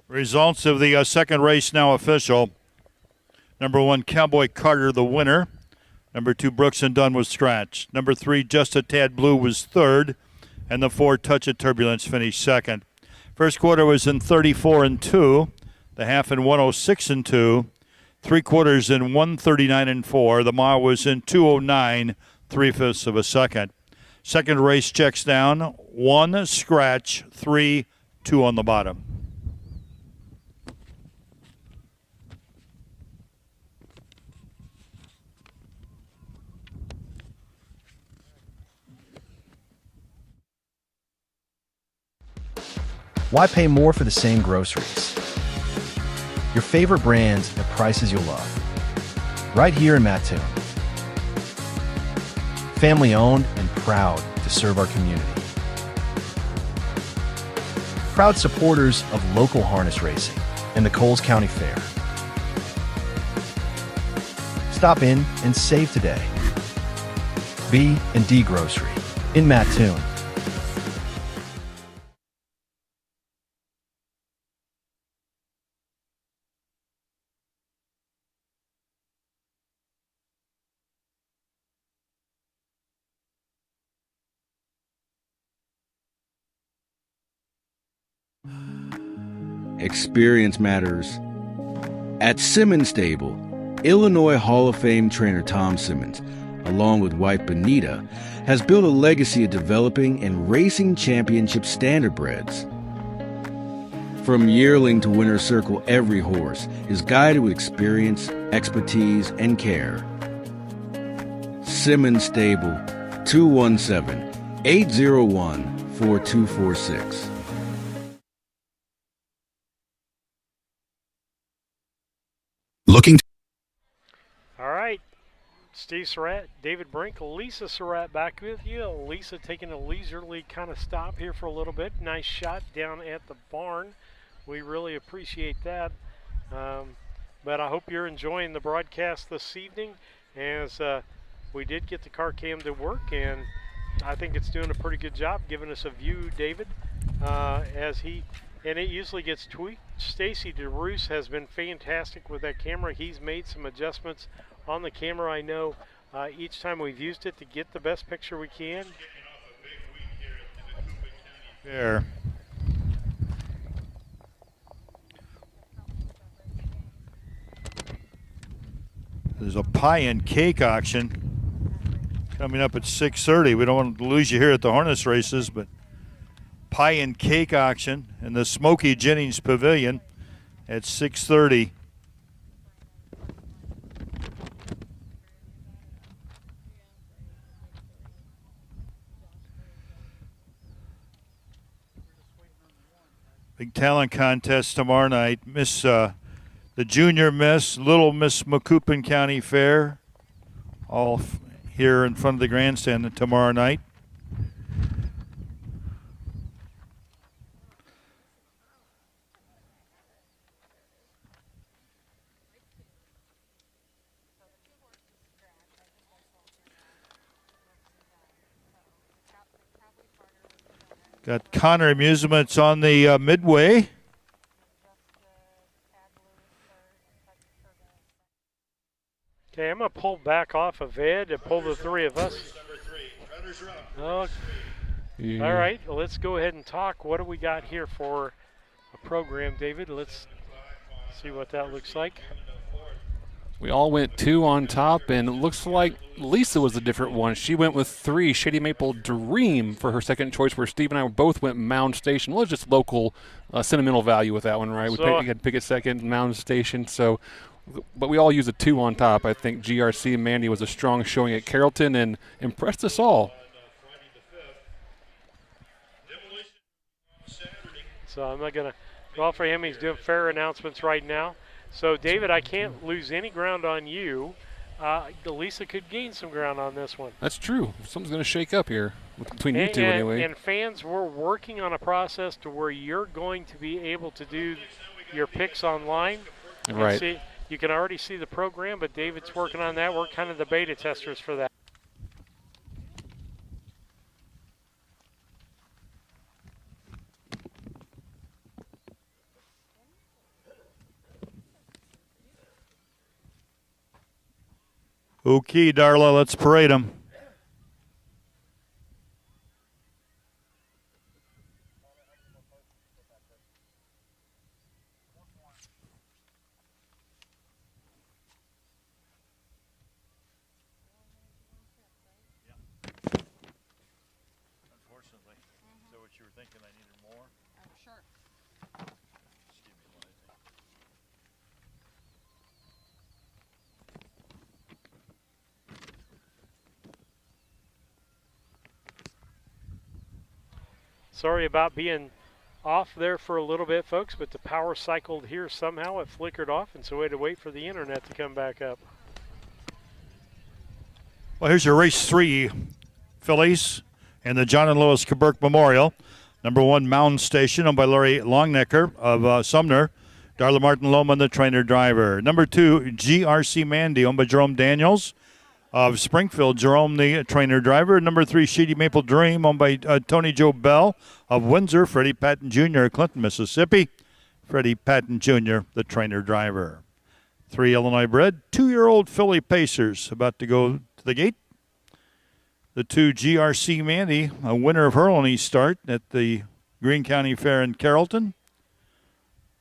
Results of the second race now official. Number 1, Cowboy Carter, the winner. Number 2, Brooks and Dunn was scratched. Number 3, Just a Tad Blue was third. And the 4, Touch of Turbulence finished second. First quarter was in 34-2. The half in 106-2. 3 quarters in 139-4. The mile was in 209, 3/5 of a second. Second race checks down. 1 scratch, 3, 2 on the bottom. Why pay more for the same groceries? Your favorite brands at prices you'll love. Right here in Mattoon. Family owned and proud to serve our community. Proud supporters of local harness racing and the Coles County Fair. Stop in and save today. B&D Grocery in Mattoon. Experience matters. At Simmons Stable, Illinois Hall of Fame trainer Tom Simmons, along with wife Benita, has built a legacy of developing and racing championship standardbreds. From yearling to winner's circle, every horse is guided with experience, expertise, and care. Simmons Stable, 217-801-4246. Looking All right. Steve Surratt, David Brink, Lisa Surratt back with you. Lisa taking a leisurely kind of stop here for a little bit. Nice shot down at the barn. We really appreciate that. But I hope you're enjoying the broadcast this evening, as we did get the car cam to work, and I think it's doing a pretty good job giving us a view, David, and it usually gets tweaked. Stacy DeRoos has been fantastic with that camera. He's made some adjustments on the camera, I know, each time we've used it to get the best picture we can. There. There's a pie and cake auction coming up at 6:30. We don't want to lose you here at the harness races, but pie and cake auction in the Smoky Jennings Pavilion at 6:30. Big talent contest tomorrow night. The Junior Miss, Little Miss Macoupin County Fair, all here in front of the grandstand tomorrow night. Got Connor Amusements on the midway. Okay, I'm going to pull back off of Ed and pull the three of us. Oh, Yeah. all right, well, let's go ahead and talk. What do we got here for a program, David? Let's see what that looks like. We all went 2 on top, and it looks like Lisa was a different one. She went with 3, Shady Maple Dream for her second choice, where Steve and I both went Mound Station. Well, it's just local sentimental value with that one, right? We had to pick a second, Mound Station. So, but we all used a 2 on top. I think GRC and Mandy was a strong showing at Carrollton and impressed us all. So I'm not going to go for him. He's doing fair announcements right now. So, David, I can't lose any ground on you. Lisa could gain some ground on this one. That's true. Something's going to shake up here between you two anyway. And fans, we're working on a process to where you're going to be able to do your picks online. Right. See, you can already see the program, but David's working on that. We're kind of the beta testers for that. Okay, Darla, let's parade them. Unfortunately. Is that what you were thinking? I needed more? Sure. Sorry about being off there for a little bit, folks, but the power cycled here somehow. It flickered off, and so we had to wait for the internet to come back up. Well, here's your race 3 fillies and the John and Lois Burke Memorial. Number 1, Mound Station, owned by Larry Longnecker of Sumner. Darla Martin Lohman, the trainer-driver. Number 2, GRC Mandy, owned by Jerome Daniels of Springfield. Jerome, the trainer-driver. Number 3, Shady Maple Dream, owned by Tony Joe Bell of Windsor. Freddie Patton Jr. of Clinton, Mississippi. Freddie Patton Jr., the trainer-driver. 3 Illinois bred, 2-year-old filly Pacers about to go to the gate. The 2 GRC Mandy, a winner of her only start at the Greene County Fair in Carrollton.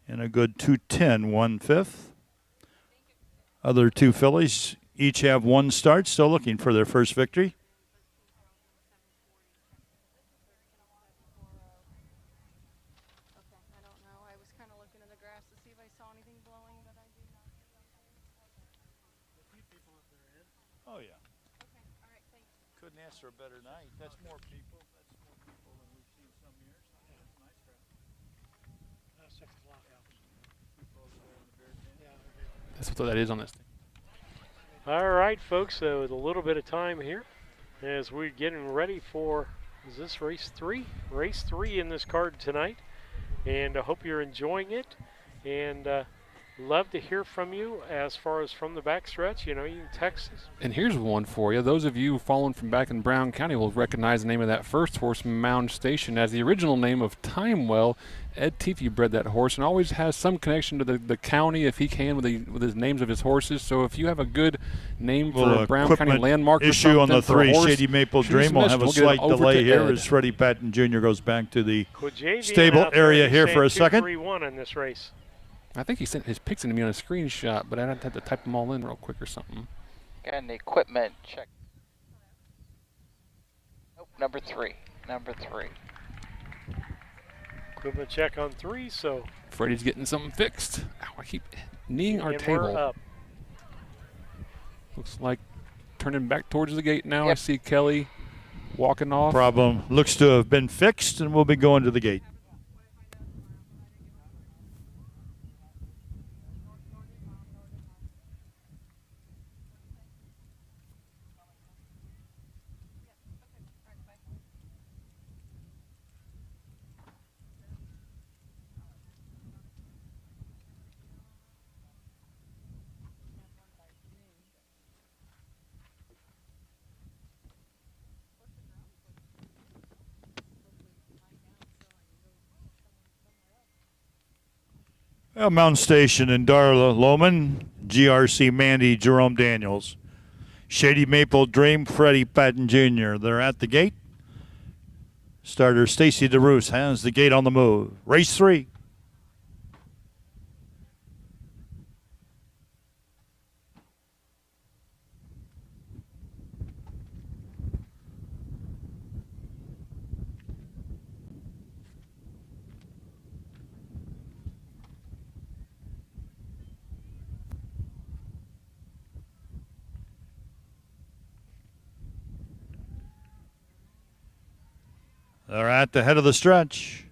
And a good 2:10, 1/5. Other 2 fillies each have 1 start, still looking for their first victory. Oh, yeah. Couldn't ask for a better night. That's more people. That's more people than we've seen some years. Nice crowd. 6 o'clock hours. People over there in the bear tent. Yeah. That's what that is on this thing. All right, folks, so with a little bit of time here as we're getting ready for, is this race 3? Race 3 in this card tonight. And I hope you're enjoying it. And love to hear from you as far as from the backstretch. You know, you can text us. And here's one for you. Those of you following from back in Brown County will recognize the name of that first horse, Mound Station, as the original name of Timewell. Ed Teefy bred that horse and always has some connection to the county if he can with his names of his horses. So if you have a good name for a Brown County landmark or issue on the 3, horse, Shady Maple Dream will have a slight delay here as Freddie Patton Jr. goes back to the stable area here for a second. 3-1 in this race. I think he sent his picks into me on a screenshot, but I'd have to type them all in real quick or something. And the equipment check. Nope, number 3. Number 3. Equipment check on 3, so. Freddie's getting something fixed. Ow, I keep kneeing our and table. We're up. Looks like turning back towards the gate now. Yep. I see Kelly walking off. Problem looks to have been fixed, and we'll be going to the gate. Well, Mound Station and Darla Lohman, GRC Mandy, Jerome Daniels. Shady Maple Dream, Freddie Patton Jr. They're at the gate. Starter Stacy DeRoos has the gate on the move. Race 3. They're at the head of the stretch.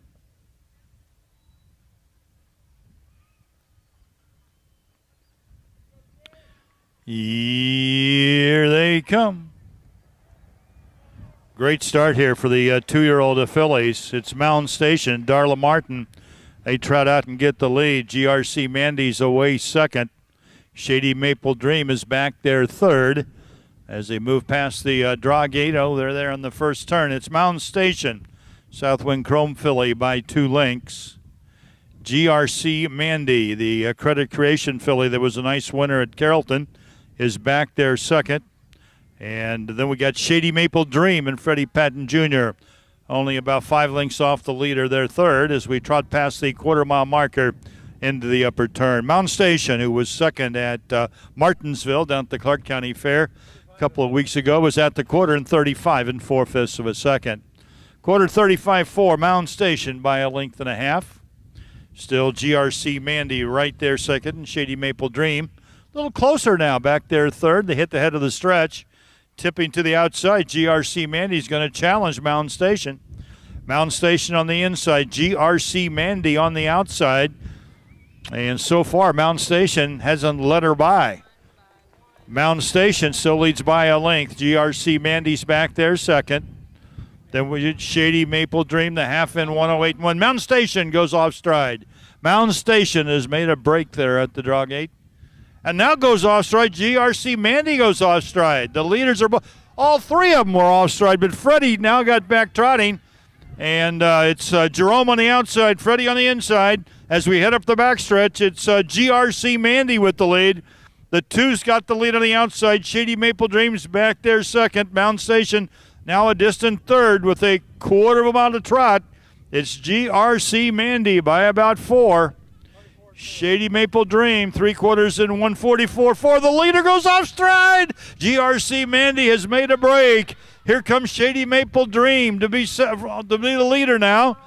Here they come. Great start here for the 2-year-old fillies. It's Mound Station, Darla Martin. They trot out and get the lead. GRC Mandy's away second. Shady Maple Dream is back there third. As they move past the draw gate, they're there on the first turn. It's Mound Station, Southwind Chrome filly by 2 lengths. GRC Mandy, the Credit Creation filly that was a nice winner at Carrollton, is back there second. And then we got Shady Maple Dream and Freddie Patton Jr. only about 5 lengths off the leader. They're third as we trot past the quarter-mile marker into the upper turn. Mountain Station, who was second at Martinsville down at the Clark County Fair a couple of weeks ago, was at the quarter in 35 4/5 of a second. Quarter 35-4, Mountain Station by a length and a half. Still GRC Mandy right there second, and Shady Maple Dream a little closer now, back there third. They hit the head of the stretch. Tipping to the outside, GRC Mandy's going to challenge Mountain Station. Mountain Station on the inside, GRC Mandy on the outside. And so far, Mountain Station hasn't let her by. Mountain Station still leads by a length. GRC Mandy's back there second. Then we did Shady Maple Dream, the half in 108.1. Mountain Station goes off stride. Mountain Station has made a break there at the draw gate. And now goes off stride. GRC Mandy goes off stride. The leaders are all three of them were off stride, but Freddie now got back trotting. And it's Jerome on the outside, Freddie on the inside. As we head up the backstretch, it's GRC Mandy with the lead. The two's got the lead on the outside. Shady Maple Dreams back there second. Mountain Station now a distant third with a quarter of a mile to trot. It's GRC Mandy by about 4. Shady Maple Dream, 3/4 in 144.4. The leader goes off stride. GRC Mandy has made a break. Here comes Shady Maple Dream to be the leader now.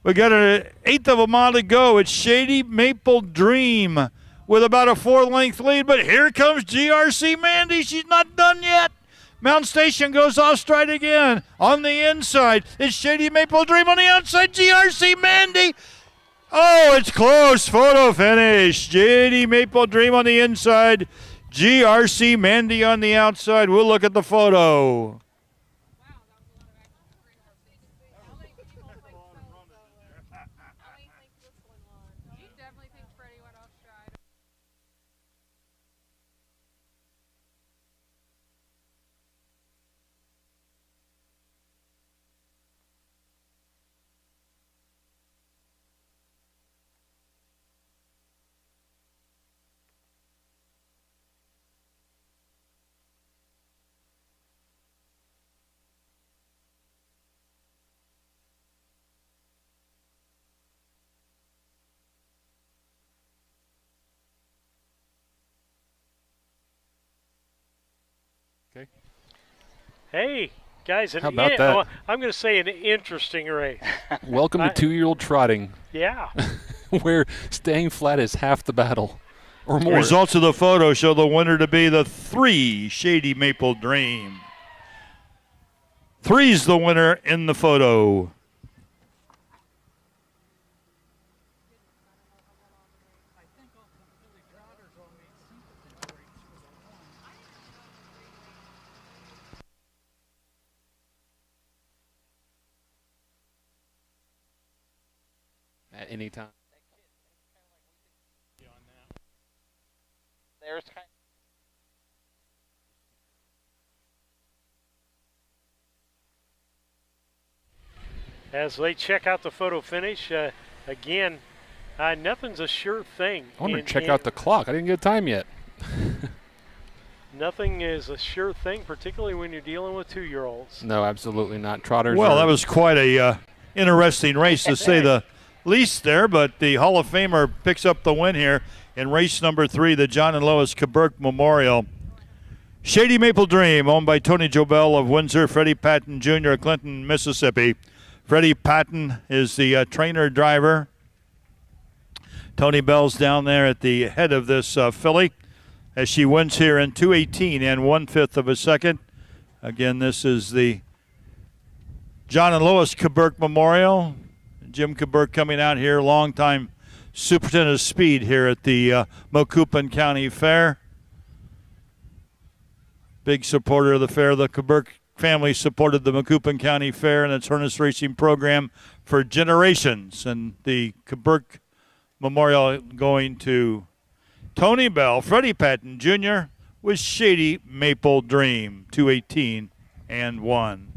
We got an 1/8 of a mile to go. It's Shady Maple Dream with about a 4-length lead, but here comes GRC Mandy. She's not done yet. Mountain Station goes off stride again. On the inside, it's Shady Maple Dream. On the outside, GRC Mandy. Oh, it's close. Photo finish. Shady Maple Dream on the inside. GRC Mandy on the outside. We'll look at the photo. Hey, guys, How about that? I'm going to say an interesting race. Welcome to two-year-old trotting. Yeah. Where staying flat is half the battle, or more. Results of the photo show the winner to be the 3 Shady Maple Dream. 3's the winner in the photo. At any time. There's kind As they check out the photo finish, again, nothing's a sure thing. I want to check out the clock. I didn't get time yet. Nothing is a sure thing, particularly when you're dealing with 2-year-olds. No, absolutely not. Trotters. Well, that was quite a interesting race to say the least there, but the Hall of Famer picks up the win here in race number 3, the John and Lois Kaburk Memorial. Shady Maple Dream, owned by Tony Jobell of Windsor, Freddie Patton Jr. of Clinton, Mississippi. Freddie Patton is the trainer driver. Tony Bell's down there at the head of this filly as she wins here in 2:18 and 1/5 of a second. Again, this is the John and Lois Kaburk Memorial. Jim Kaburk coming out here, longtime superintendent of speed here at the Macoupin County Fair. Big supporter of the fair. The Kaburk family supported the Macoupin County Fair and its harness racing program for generations. And the Kaburk Memorial going to Tony Bell, Freddie Patton Jr. with Shady Maple Dream, 2:18 and 1.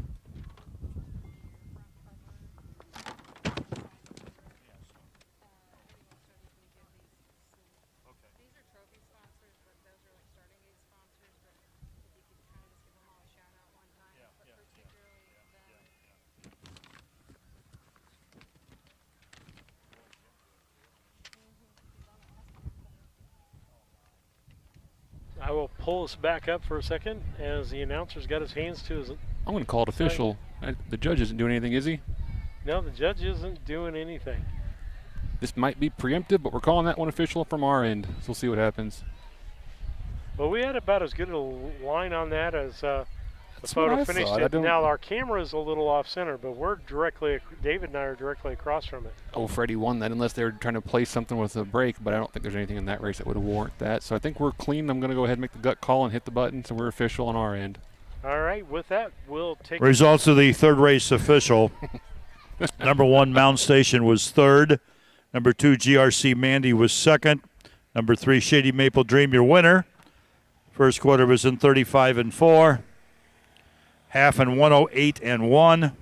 I will pull us back up for a second as the announcer's got his hands to his. I'm going to call it official. The judge isn't doing anything, is he? No, the judge isn't doing anything. This might be preemptive, but we're calling that one official from our end. So we'll see what happens. Well, we had about as good a line on that as the That's photo what I finished thought. it. Now our camera's a little off center, but we're directly, David and I are directly across from it. Oh, Freddie won that unless they were trying to play something with a break, but I don't think there's anything in that race that would warrant that. So I think we're clean. I'm going to go ahead and make the gut call and hit the button, so we're official on our end. All right, with that, we'll take Results of the third race official. Number 1, Mound Station was third. Number 2, GRC Mandy was second. Number 3, Shady Maple Dream, your winner. First quarter was in 35-4. Half in 108-1.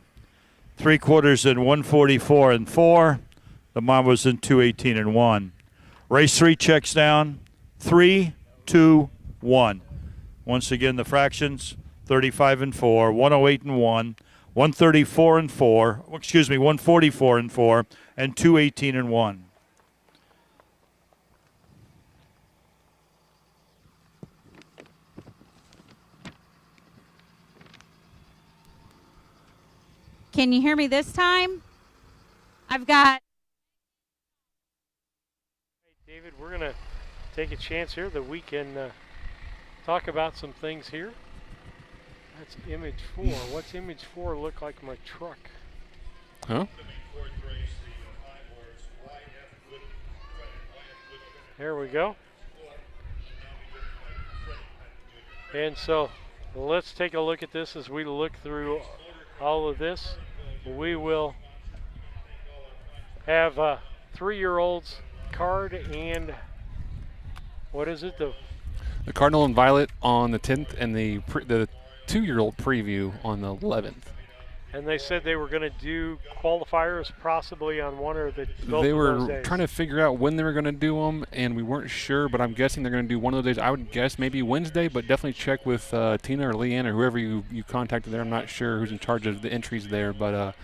3 quarters in 144-4. The mile was in 218-1. Race 3 checks down. 3, 2, 1. Once again, the fractions: 35-4, 108-1, 134-4. Excuse me, 144-4, and 218-1. Can you hear me this time? I've got. Hey, David, we're going to take a chance here that we can talk about some things here. That's image 4. What's image 4 look like my truck? Huh? There we go. And so let's take a look at this as we look through all of this. We will have 3-year-olds card and what is it? The Cardinal and Violet on the 10th and the 2-year-old preview on the 11th. And they said they were going to do qualifiers possibly on one or the both They of those were days. trying to figure out when they were going to do them, and we weren't sure, but I'm guessing they're going to do one of those days. I would guess maybe Wednesday, but definitely check with Tina or Leanne or whoever you contacted there. I'm not sure who's in charge of the entries there, but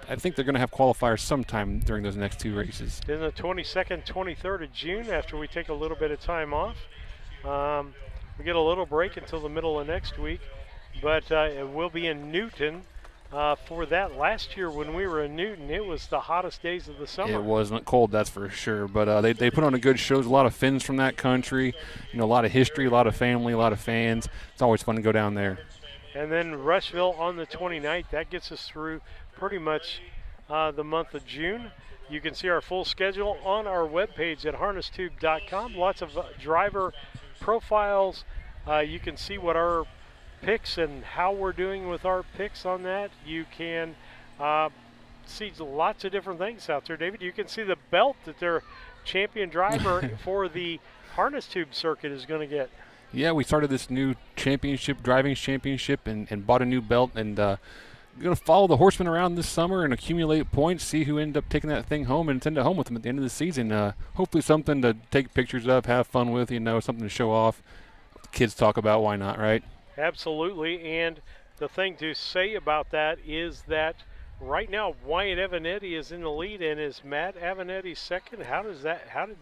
I think they're going to have qualifiers sometime during those next 2 races. Then the 22nd, 23rd of June, after we take a little bit of time off. We get a little break until the middle of next week, but it will be in Newton. For that last year when we were in Newton, it was the hottest days of the summer. It wasn't cold, that's for sure. But they put on a good show. There's a lot of Finns from that country, a lot of history, a lot of family, a lot of fans. It's always fun to go down there. And then Rushville on the 29th. That gets us through pretty much the month of June. You can see our full schedule on our webpage at harnesstube.com. Lots of driver profiles. You can see what our picks and how we're doing with our picks on that. You can see lots of different things out there. David, you can see the belt that their champion driver for the harness tube circuit is going to get. Yeah, we started this new championship, driving championship, and bought a new belt, and going to follow the horsemen around this summer and accumulate points, see who ended up taking that thing home and send it home with them at the end of the season. Hopefully something to take pictures of, have fun with, something to show off. Kids talk about, why not, right? Absolutely, and the thing to say about that is that right now Wyatt Avenatti is in the lead, and is Matt Avenatti second? How did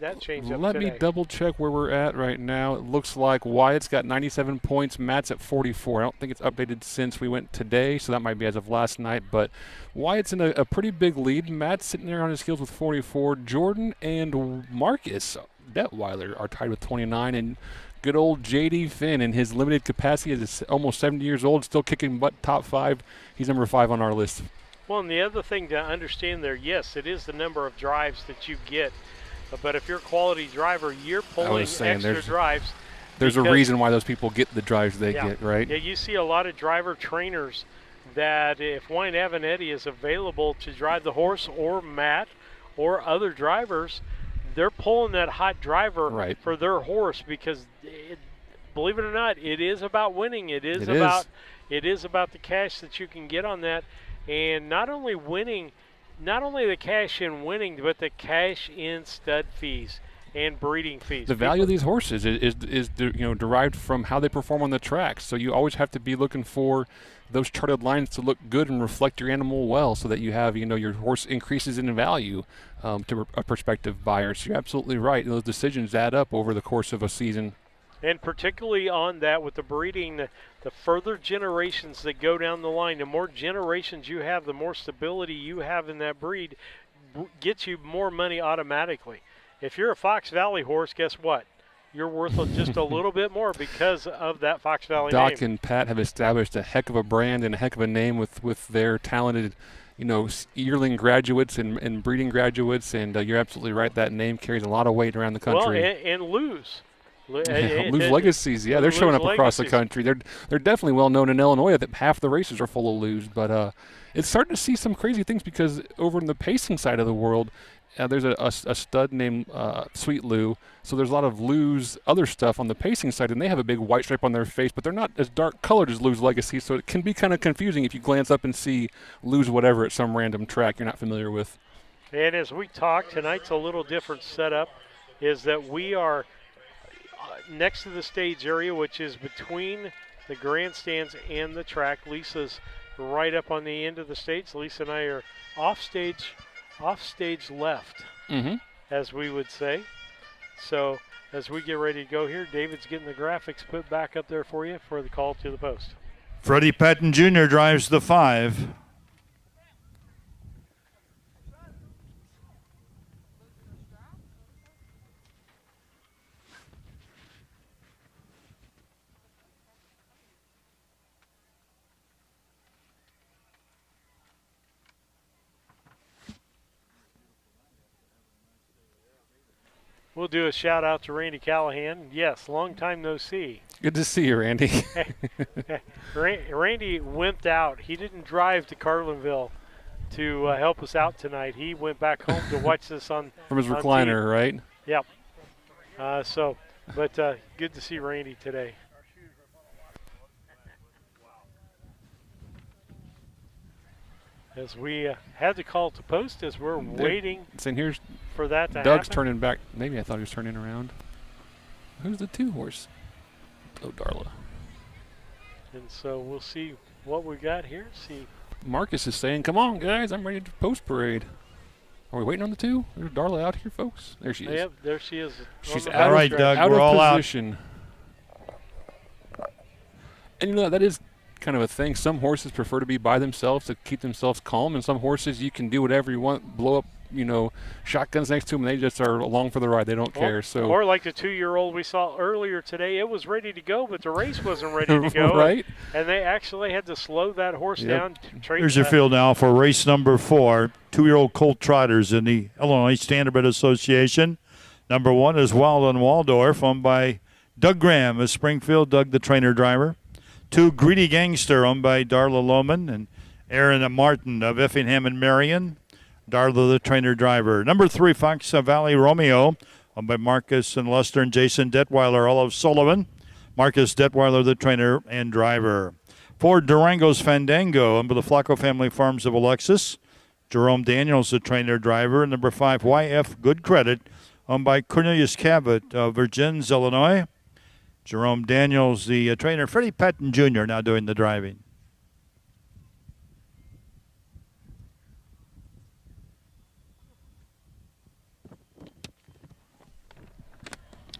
that change up Let today? me double check where we're at right now. It looks like Wyatt's got 97 points, Matt's at 44. I don't think it's updated since we went today, so that might be as of last night, but Wyatt's in a pretty big lead. Matt's sitting there on his heels with 44. Jordan and Marcus Detweiler are tied with 29, and good old J.D. Finn in his limited capacity as almost 70 years old, still kicking butt, top 5. He's number 5 on our list. Well, and the other thing to understand there, yes, it is the number of drives that you get, but if you're a quality driver, you're pulling extra drives. There's a reason why those people get the drives they get, right? Yeah, you see a lot of driver trainers that if Wayne Avenatti is available to drive the horse, or Matt or other drivers, they're pulling that hot driver for their horse, because believe it or not, it is about winning. It is about the cash that you can get on that, and not only the cash in winning, but the cash in stud fees and breeding fees. The value of these horses is derived from how they perform on the track. So you always have to be looking for those charted lines to look good and reflect your animal well, so that you have your horse increases in value to a prospective buyer. So you're absolutely right. Those decisions add up over the course of a season. And particularly on that with the breeding, the further generations that go down the line, the more generations you have, the more stability you have in that breed, gets you more money automatically. If you're a Fox Valley horse, guess what? You're worth just a little bit more because of that Fox Valley Doc name. and Pat have established a heck of a brand and a heck of a name with their talented, yearling graduates and breeding graduates, and you're absolutely right. That name carries a lot of weight around the country. Well, and lose. Lose legacies, yeah, they're showing up across the country. They're definitely well known in Illinois. That half the races are full of Lose, but it's starting to see some crazy things because over in the pacing side of the world, there's a stud named Sweet Lou. So there's a lot of Lou's other stuff on the pacing side, and they have a big white stripe on their face, but they're not as dark colored as Lou's Legacy. So it can be kind of confusing if you glance up and see Lou's whatever at some random track you're not familiar with. And as we talk, tonight's a little different setup. Is that we are next to the stage area, which is between the grandstands and the track. Lisa's right up on the end of the stage. Lisa and I are off stage left, as we would say. So as we get ready to go here, David's getting the graphics put back up there for you for the call to the post. Freddie Patton Jr. drives the 5. We'll do a shout out to Randy Callahan. Yes, long time no see. Good to see you, Randy. Randy wimped out. He didn't drive to Carlinville to help us out tonight. He went back home to watch this on from his on recliner, TV. right? Yep. But good to see Randy today. As we had to call to post as we're waiting here's for that to Doug's happen. turning back. Maybe I thought he was turning around. Who's the 2 horse? Oh, Darla. And so we'll see what we got here. See. Marcus is saying, come on, guys, I'm ready to post parade. Are we waiting on the 2? There's Darla out here, folks. There she is. Yep, there she is. She's out all right, Doug, out we're of all position. And that is kind of a thing. Some horses prefer to be by themselves to keep themselves calm, and some horses you can do whatever you want, blow up, shotguns next to them, and they just are along for the ride. They don't care. So, or like the 2-year-old we saw earlier today, it was ready to go, but the race wasn't ready to go. Right. And they actually had to slow that horse down. Here's your field now for race number 4. 2-year-old colt trotters in the Illinois Standardbred Association. Number 1 is Wild and Waldorf, owned by Doug Graham of Springfield, Doug the trainer driver. 2, Greedy Gangster, owned by Darla Lohman and Aaron Martin of Effingham and Marion. Darla, the trainer driver. Number 3, Fox Valley Romeo, owned by Marcus and Luster and Jason Detweiler, Olive Sullivan. Marcus Detweiler, the trainer and driver. 4, Durango's Fandango, owned by the Flacco Family Farms of Alexis. Jerome Daniels, the trainer driver. And number 5, YF Good Credit, owned by Cornelius Cabot of Virgins, Illinois. Jerome Daniels, the trainer. Freddie Patton Jr. now doing the driving.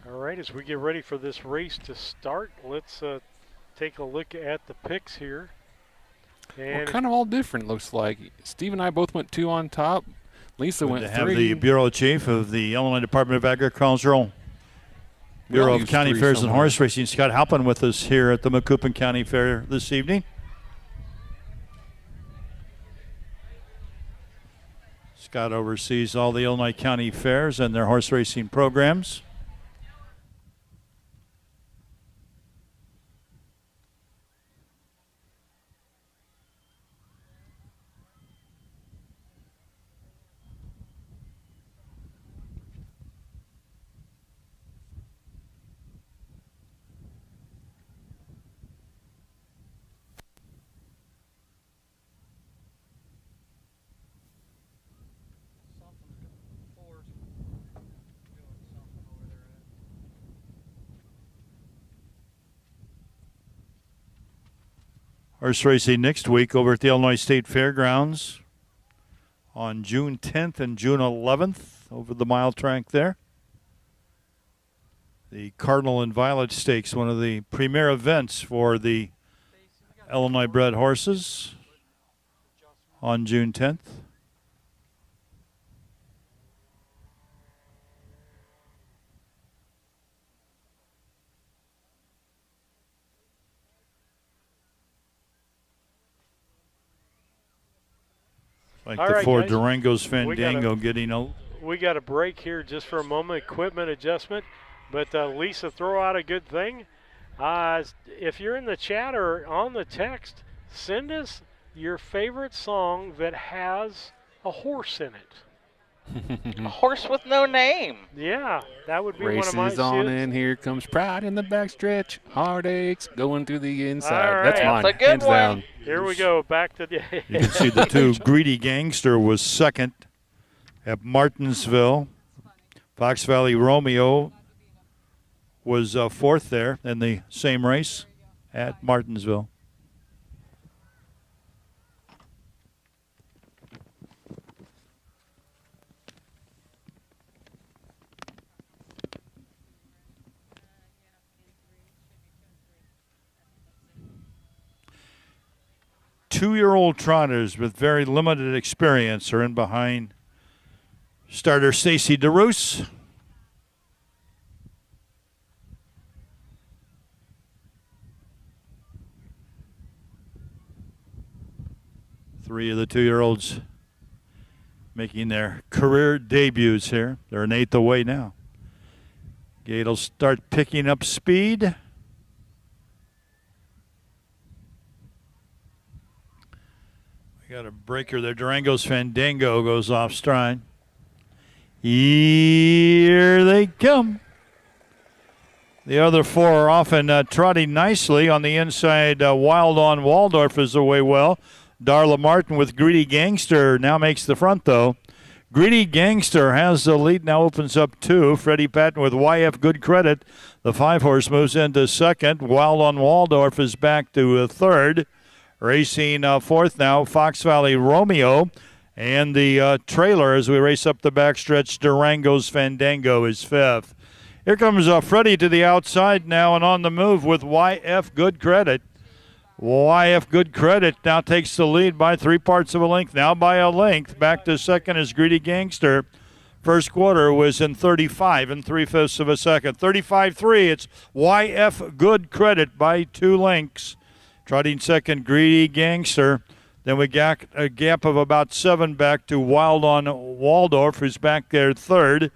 All right, as we get ready for this race to start, let's take a look at the picks here. And we're kind of all different, looks like. Steve and I both went 2 on top. Lisa went 3. Have the Bureau Chief of the Illinois Department of Agricultural Bureau of County Fairs and Horse Racing, Scott Halpin, with us here at the Macoupin County Fair this evening. Scott oversees all the Illinois County Fairs and their horse racing programs. Horse racing next week over at the Illinois State Fairgrounds on June 10th and June 11th over the mile track there. The Cardinal and Violet Stakes, one of the premier events for the Illinois bred horses on June 10th. Like All the right, Ford guys. Durango's Fandango getting old. We got a break here just for a moment, equipment adjustment. But Lisa, throw out a good thing. If you're in the chat or on the text, send us your favorite song that has a horse in it. A horse with no name. Yeah, that would be Races one of my on, and here comes pride in the backstretch. Heartaches going through the inside. All right. That's mine. That's a good Hands one. down. Here we go, back to the. You can see the two. Greedy Gangster was second at Martinsville. Fox Valley Romeo was fourth there in the same race at Martinsville. Two-year-old trotters with very limited experience are in behind starter Stacy DeRoos. Three of the two-year-olds making their career debuts here. They're an eighth away now. Gate will start picking up speed. We got a breaker there. Durango's Fandango goes off stride. Here they come. The other four are often trotting nicely on the inside. Wild on Waldorf is away well. Darla Martin with Greedy Gangster now makes the front, though. Greedy Gangster has the lead, now opens up two. Freddie Patton with YF Good Credit. The 5-horse moves into second. Wild on Waldorf is back to third. Racing fourth now, Fox Valley Romeo. And the trailer as we race up the backstretch, Durango's Fandango is fifth. Here comes Freddie to the outside now and on the move with YF Good Credit. YF Good Credit now takes the lead by 3/4 of a length, now by a length. Back to second is Greedy Gangster. First quarter was in 35 3/5 of a second. 35-3, it's YF Good Credit by 2 lengths. Trotting second, Greedy Gangster. Then we got a gap of about 7 back to Wild on Waldorf, who's back there third.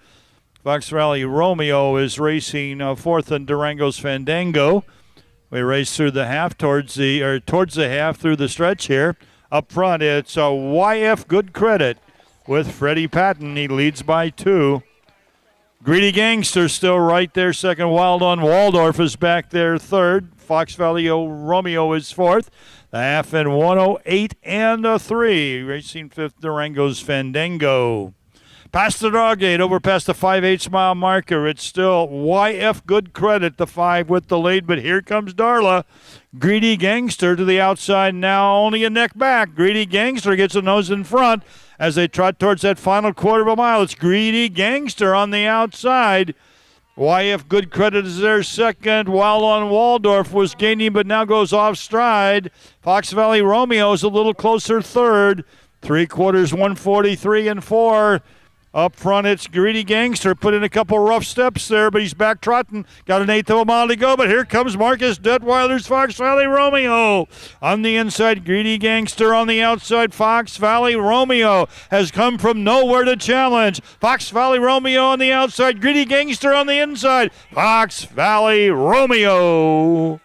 Fox Valley Romeo is racing fourth in Durango's Fandango. We race through the half towards the half through the stretch here. Up front, it's a YF Good Credit with Freddie Patton. He leads by 2. Greedy Gangster still right there second. Wild on Waldorf is back there third. Fox Valley Romeo is fourth. The half in 108 and a 3. Racing fifth, Durango's Fandango. Past the dog gate, over past the 5/8 mile marker. It's still YF Good Credit, the 5 with the lead, but here comes Darla. Greedy Gangster to the outside now, only a neck back. Greedy Gangster gets a nose in front as they trot towards that final quarter of a mile. It's Greedy Gangster on the outside. YF Good Credit is there second. Wild on Waldorf was gaining, but now goes off stride. Fox Valley Romeo is a little closer third. 3/4, 143 and 4. Up front, it's Greedy Gangster. Put in a couple rough steps there, but he's back trotting. Got an eighth of a mile to go, but here comes Marcus Detweiler's Fox Valley Romeo. On the inside, Greedy Gangster. On the outside, Fox Valley Romeo has come from nowhere to challenge. Fox Valley Romeo on the outside, Greedy Gangster on the inside. Fox Valley Romeo.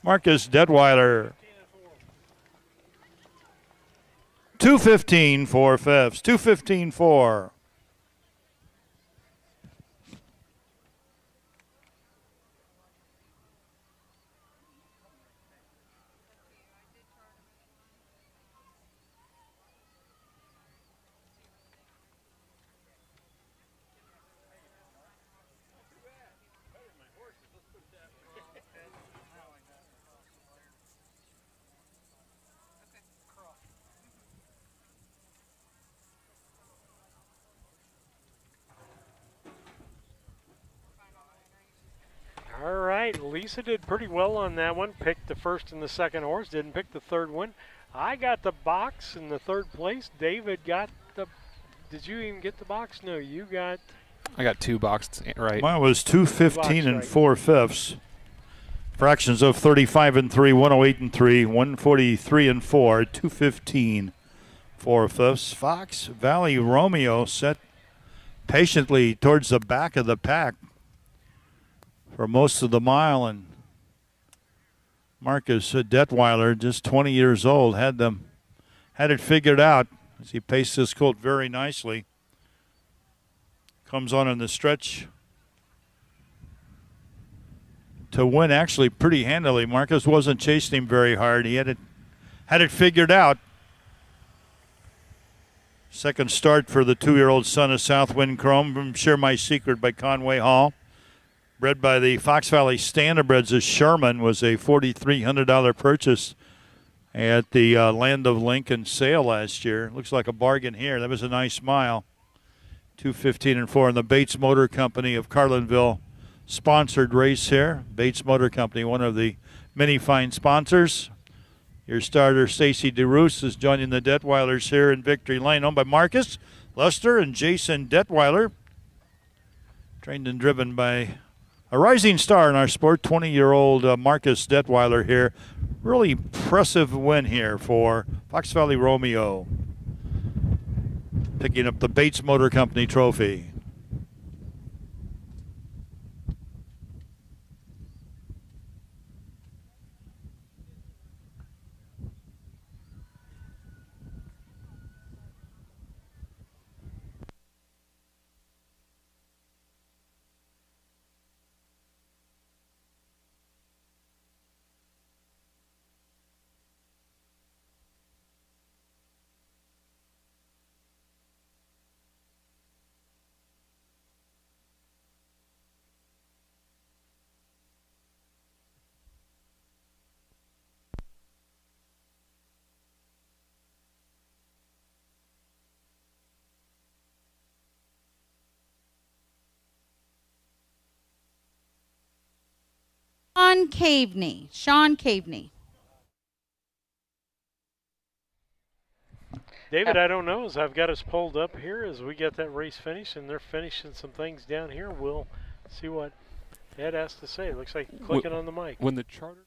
Marcus Detweiler. 2:15 for fifths. 2:15-4. Lisa did pretty well on that one. Picked the first and the second horse. Didn't pick the third one. I got the box in the third place. David got the. Did you even get the box? No, you got. I got 2 boxed right. Mine was 215 and right. 4/5. Fractions of 35 and 3, 108 and 3, 143 and 4, 215, 4/5. Fox Valley Romeo set patiently towards the back of the pack for most of the mile, and Marcus Detweiler, just 20 years old, had it figured out as he paced this colt very nicely. Comes on in the stretch to win actually pretty handily. Marcus wasn't chasing him very hard. He had it figured out. Second start for the 2-year-old son of Southwind Chrome from Share My Secret by Conway Hall. Bred by the Fox Valley Standardbreds of Sherman, was a $4,300 purchase at the Land of Lincoln sale last year. Looks like a bargain here. That was a nice mile. 215 and 4. And the Bates Motor Company of Carlinville sponsored race here. Bates Motor Company, one of the many fine sponsors. Your starter, Stacy DeRoos, is joining the Detweilers here in Victory Lane, owned by Marcus Luster and Jason Detweiler. Trained and driven by a rising star in our sport, 20-year-old Marcus Detweiler here. Really impressive win here for Fox Valley Romeo, picking up the Bates Motor Company trophy. Sean Caveney. David, I don't know, as I've got us pulled up here as we get that race finished, and they're finishing some things down here. We'll see what Ed has to say. It looks like clicking on the mic. When the charter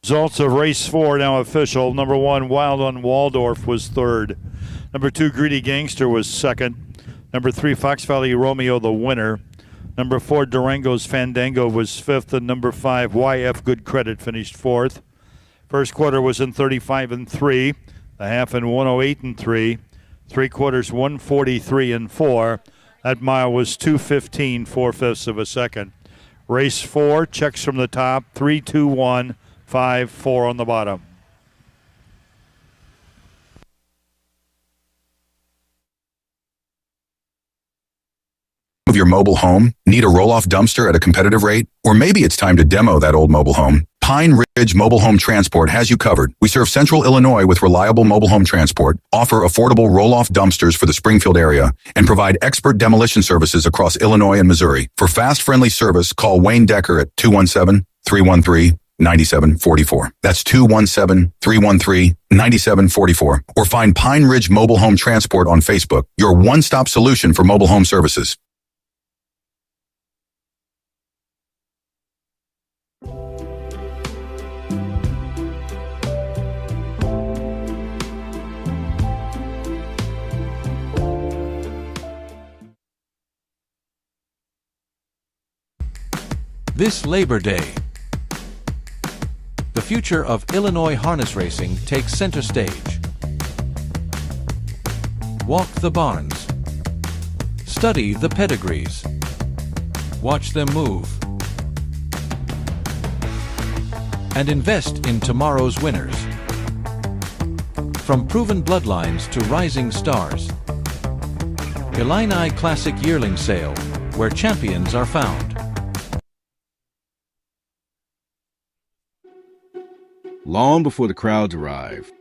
Results of race 4 now official. Number 1, Wild on Waldorf, was third. Number 2, Greedy Gangster, was second. Number 3, Fox Valley Romeo, the winner. Number 4, Durango's Fandango, was fifth. And number 5, YF Good Credit, finished fourth. First quarter was in 35 and 3. The half in 108 and 3. 3 quarters 143 and 4. That mile was 2:15 4/5 of a second. Race 4, checks from the top, 3, 2, 1, 5, 4 on the bottom. Of your mobile home? Need a roll-off dumpster at a competitive rate? Or maybe it's time to demo that old mobile home. Pine Ridge Mobile Home Transport has you covered. We serve Central Illinois with reliable mobile home transport, offer affordable roll-off dumpsters for the Springfield area, and provide expert demolition services across Illinois and Missouri. For fast, friendly service, call Wayne Decker at 217-313-9744. That's 217-313-9744. Or find Pine Ridge Mobile Home Transport on Facebook, your one-stop solution for mobile home services. This Labor Day, the future of Illinois harness racing takes center stage. Walk the barns. Study the pedigrees. Watch them move. And invest in tomorrow's winners. From proven bloodlines to rising stars. Illini Classic Yearling Sale, where champions are found. Long before the crowds arrive,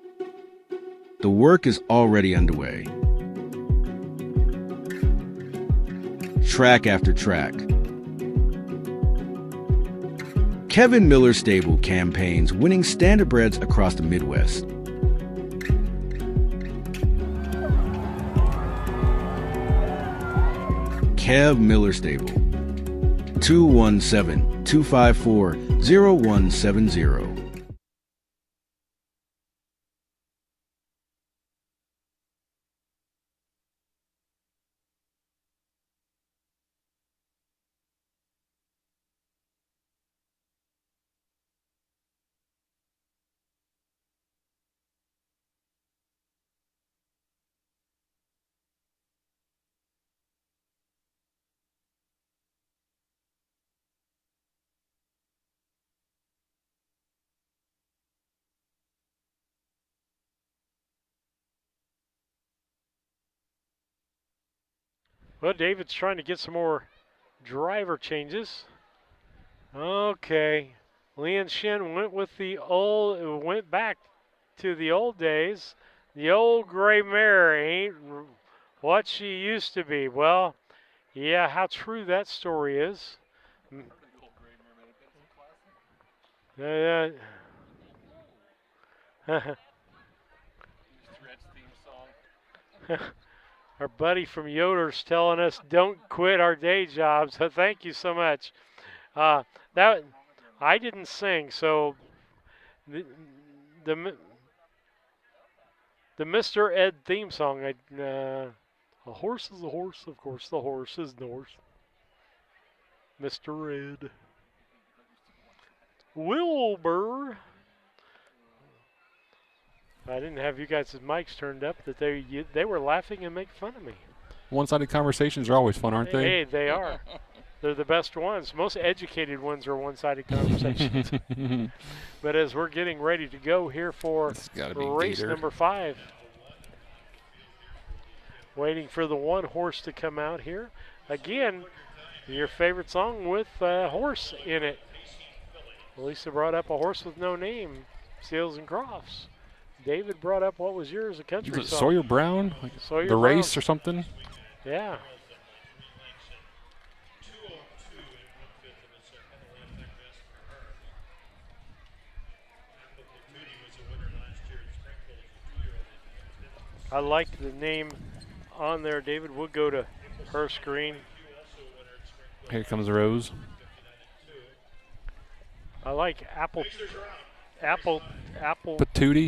the work is already underway. Track after track, Kevin Miller Stable campaigns winning standardbreds across the Midwest. Kev Miller Stable, 217-254-0170. Well, David's trying to get some more driver changes. Okay. Lian Shin went back to the old days. The old gray mare ain't what she used to be. Well, yeah, how true that story is. Uh, Our buddy from Yoder's telling us don't quit our day jobs. So thank you so much. That I didn't sing, so the Mr. Ed theme song. A horse is a horse, of course. The horse is North. Mr. Ed. Wilbur. I didn't have you guys' mics turned up. That they were laughing and making fun of me. One-sided conversations are always fun, aren't they? Hey, they are. They're the best ones. Most educated ones are one-sided conversations. But as we're getting ready to go here for race number 5, waiting for the one horse to come out here. Again, your favorite song with a horse in it. Lisa brought up A Horse with No Name, Seals and Crofts. David brought up, what was yours, a country song? Sawyer Brown? Like Sawyer the Brown. Race or something? Yeah. I liked the name on there. David would go to her screen. Here comes Rose. I like Apple Patootie.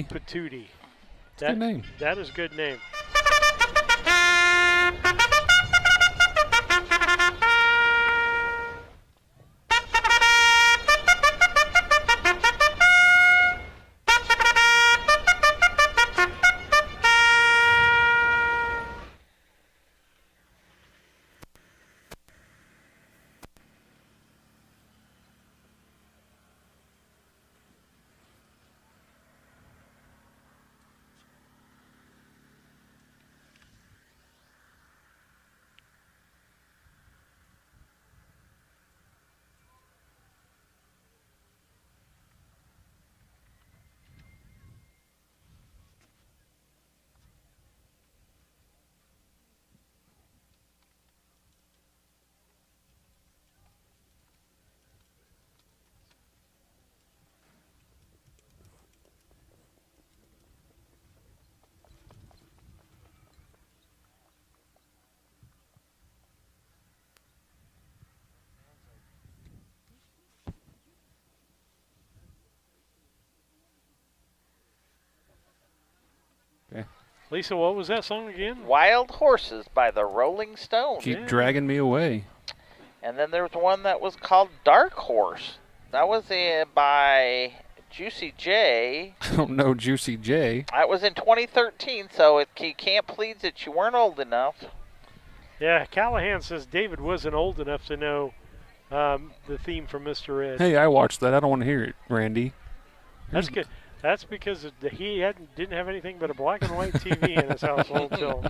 Patootie. Good name. That is a good name. Lisa, what was that song again? Wild Horses by the Rolling Stones. Keep dragging me away. And then there was one that was called Dark Horse. That was by Juicy J. I don't know Juicy J. That was in 2013, so you can't plead that you weren't old enough. Yeah, Callahan says David wasn't old enough to know the theme from Mr. Ed. Hey, I watched that. I don't want to hear it, Randy. That's good. That's because he didn't have anything but a black and white TV in his household till,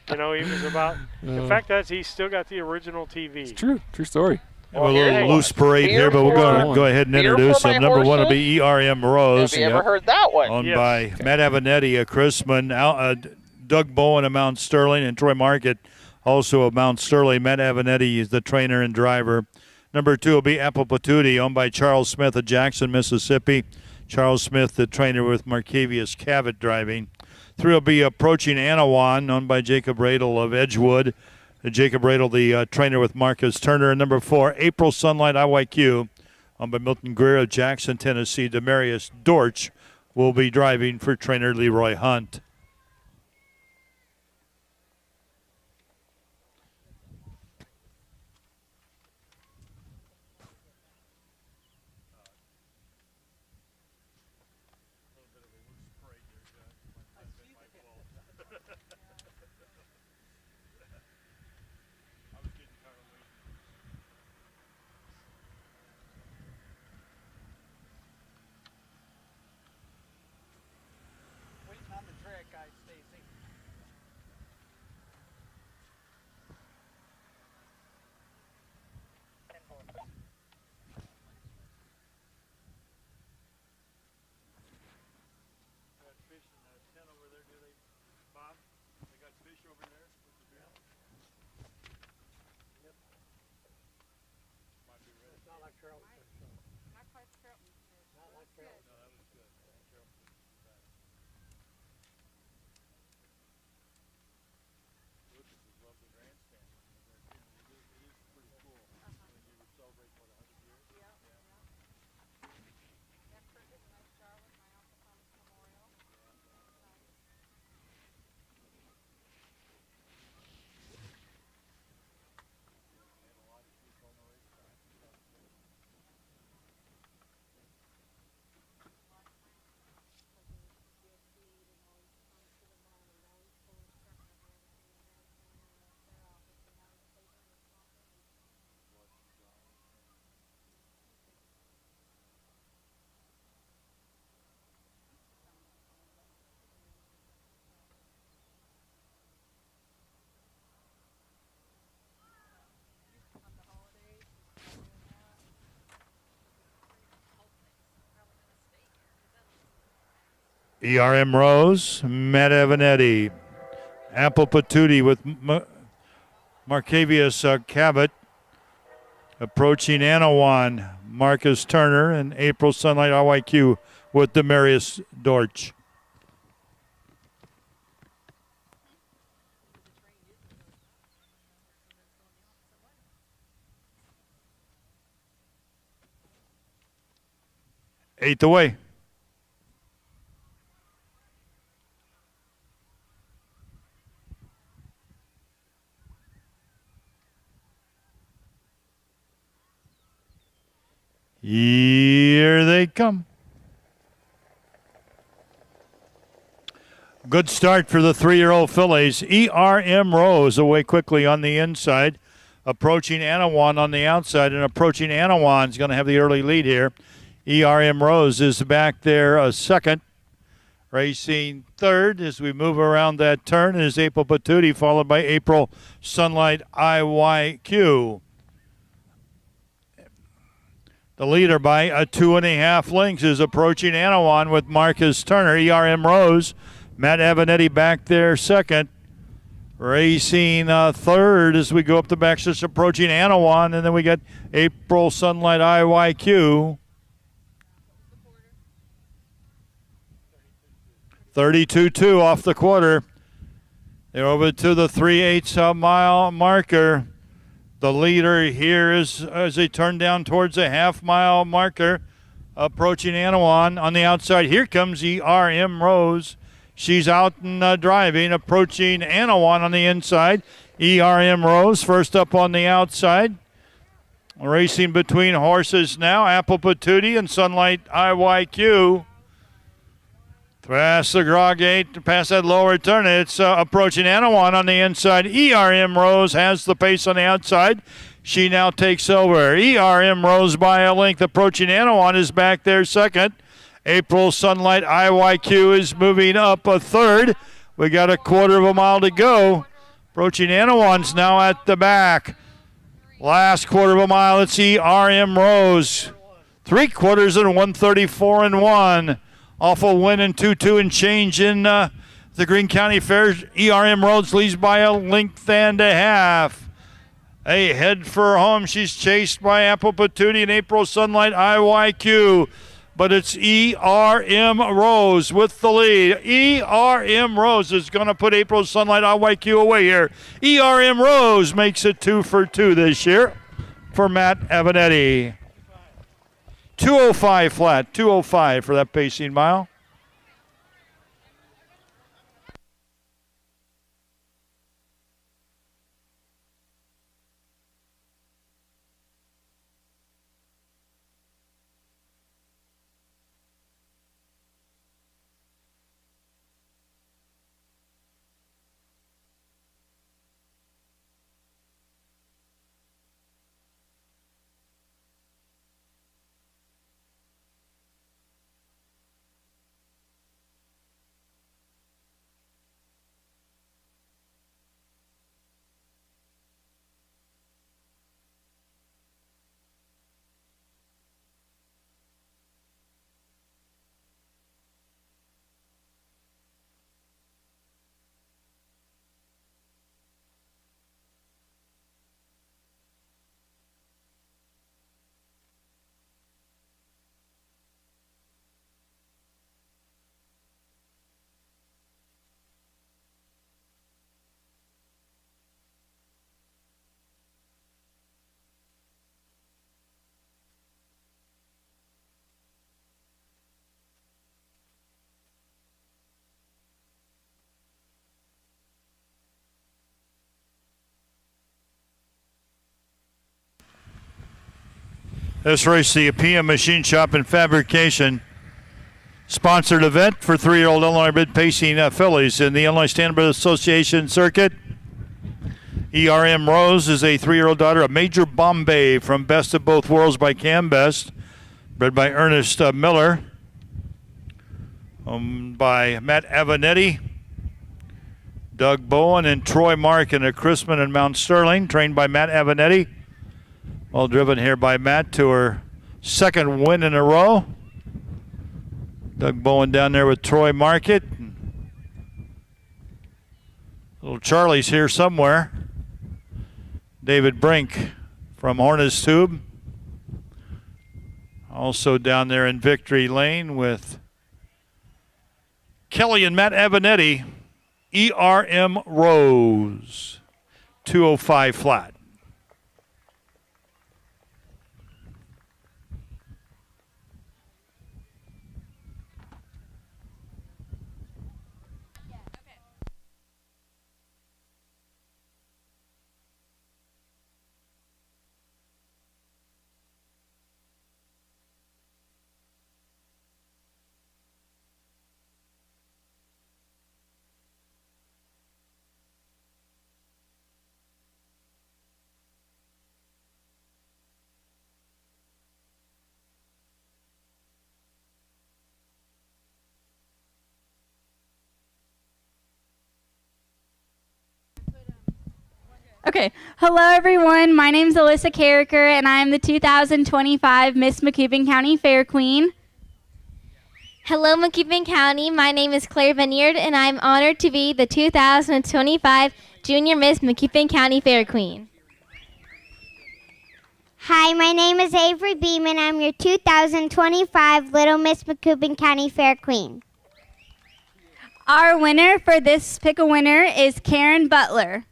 he was about. In fact, he's still got the original TV. It's true. True story. Well, a little loose parade here, but we're going to go ahead and introduce them. Number 1 will be ERM Rose. Have you ever heard that one? Owned by Matt Avenatti, a Chrisman, Doug Bowen of Mount Sterling, and Troy Market, also of Mount Sterling. Matt Avenatti is the trainer and driver. Number 2 will be Apple Patootie, owned by Charles Smith of Jackson, Mississippi. Charles Smith, the trainer with Marcavius Cavett driving. 3 will be Approaching Anawan, owned by Jacob Radel of Edgewood. Jacob Radel, the trainer with Marcus Turner. And number 4, April Sunlight IYQ, owned by Milton Greer of Jackson, Tennessee. Demarius Dortch will be driving for trainer Leroy Hunt. ERM Rose, Matt Avanetti. Apple Patootie with Marcavius Cavett. Approaching Anawan, Marcus Turner. And April Sunlight IYQ with Demarius Dortch. Eighth away. Here they come. Good start for the 3-year-old fillies. ERM Rose away quickly on the inside. Approaching Anawan on the outside, and Approaching Anawan's going to have the early lead here. ERM Rose is back there second. Racing third as we move around that turn is April Patootie, followed by April Sunlight IYQ. The leader by 2.5 lengths is Approaching Anawan with Marcus Turner. ERM Rose, Matt Avanetti back there second. Racing third as we go up the backstretch, Approaching Anawan, and then we got April Sunlight IYQ. 32-2 off the quarter. They're over to the 3/8 mile marker. The leader here is as they turn down towards the half-mile marker. Approaching Anawan on the outside. Here comes ERM Rose. She's out and driving. Approaching Anawan on the inside. ERM Rose first up on the outside. Racing between horses now. Apple Patootie and Sunlight IYQ. Past the Grog Gate, past that lower turn, it's Approaching Anawan on the inside. ERM Rose has the pace on the outside. She now takes over. ERM Rose by a length. Approaching Anawan is back there second. April Sunlight IYQ is moving up a third. We got a 1/4 mile to go. Approaching Anawan's now at the back. Last 1/4 mile, it's ERM Rose. 3/4 and 134 and 1. Awful win in 2-2 and change in the Greene County Fair. ERM Rose leads by a length and a half. A head for home. She's chased by Apple Patootie and April Sunlight IYQ. But it's ERM Rose with the lead. ERM Rose is going to put April Sunlight IYQ away here. ERM Rose makes it 2 for 2 this year for Matt Avanetti. 205 flat, 205 for that pacing mile. This race, the PM Machine Shop and Fabrication, sponsored event for 3-year-old Illinois bred pacing fillies in the Illinois Standardbred Association circuit. ERM Rose is a 3-year-old daughter of Major Bombay from Best of Both Worlds by Cam Best, bred by Ernest Miller, by Matt Avanetti, Doug Bowen, and Troy Markin at Chrisman and Mount Sterling, trained by Matt Avanetti. Well driven here by Matt to her second win in a row. Doug Bowen down there with Troy Market. Little Charlie's here somewhere. David Brink from Horner's Tube. Also down there in Victory Lane with Kelly and Matt Avanetti. ERM Rose. 205 flat. Okay. Hello, everyone. My name is Alyssa Carricker, and I am the 2025 Miss Macoupin County Fair Queen. Hello, Macoupin County. My name is Claire Vineyard, and I'm honored to be the 2025 Junior Miss Macoupin County Fair Queen. Hi, my name is Avery Beeman. I'm your 2025 Little Miss Macoupin County Fair Queen. Our winner for this pick-a-winner is Karen Butler.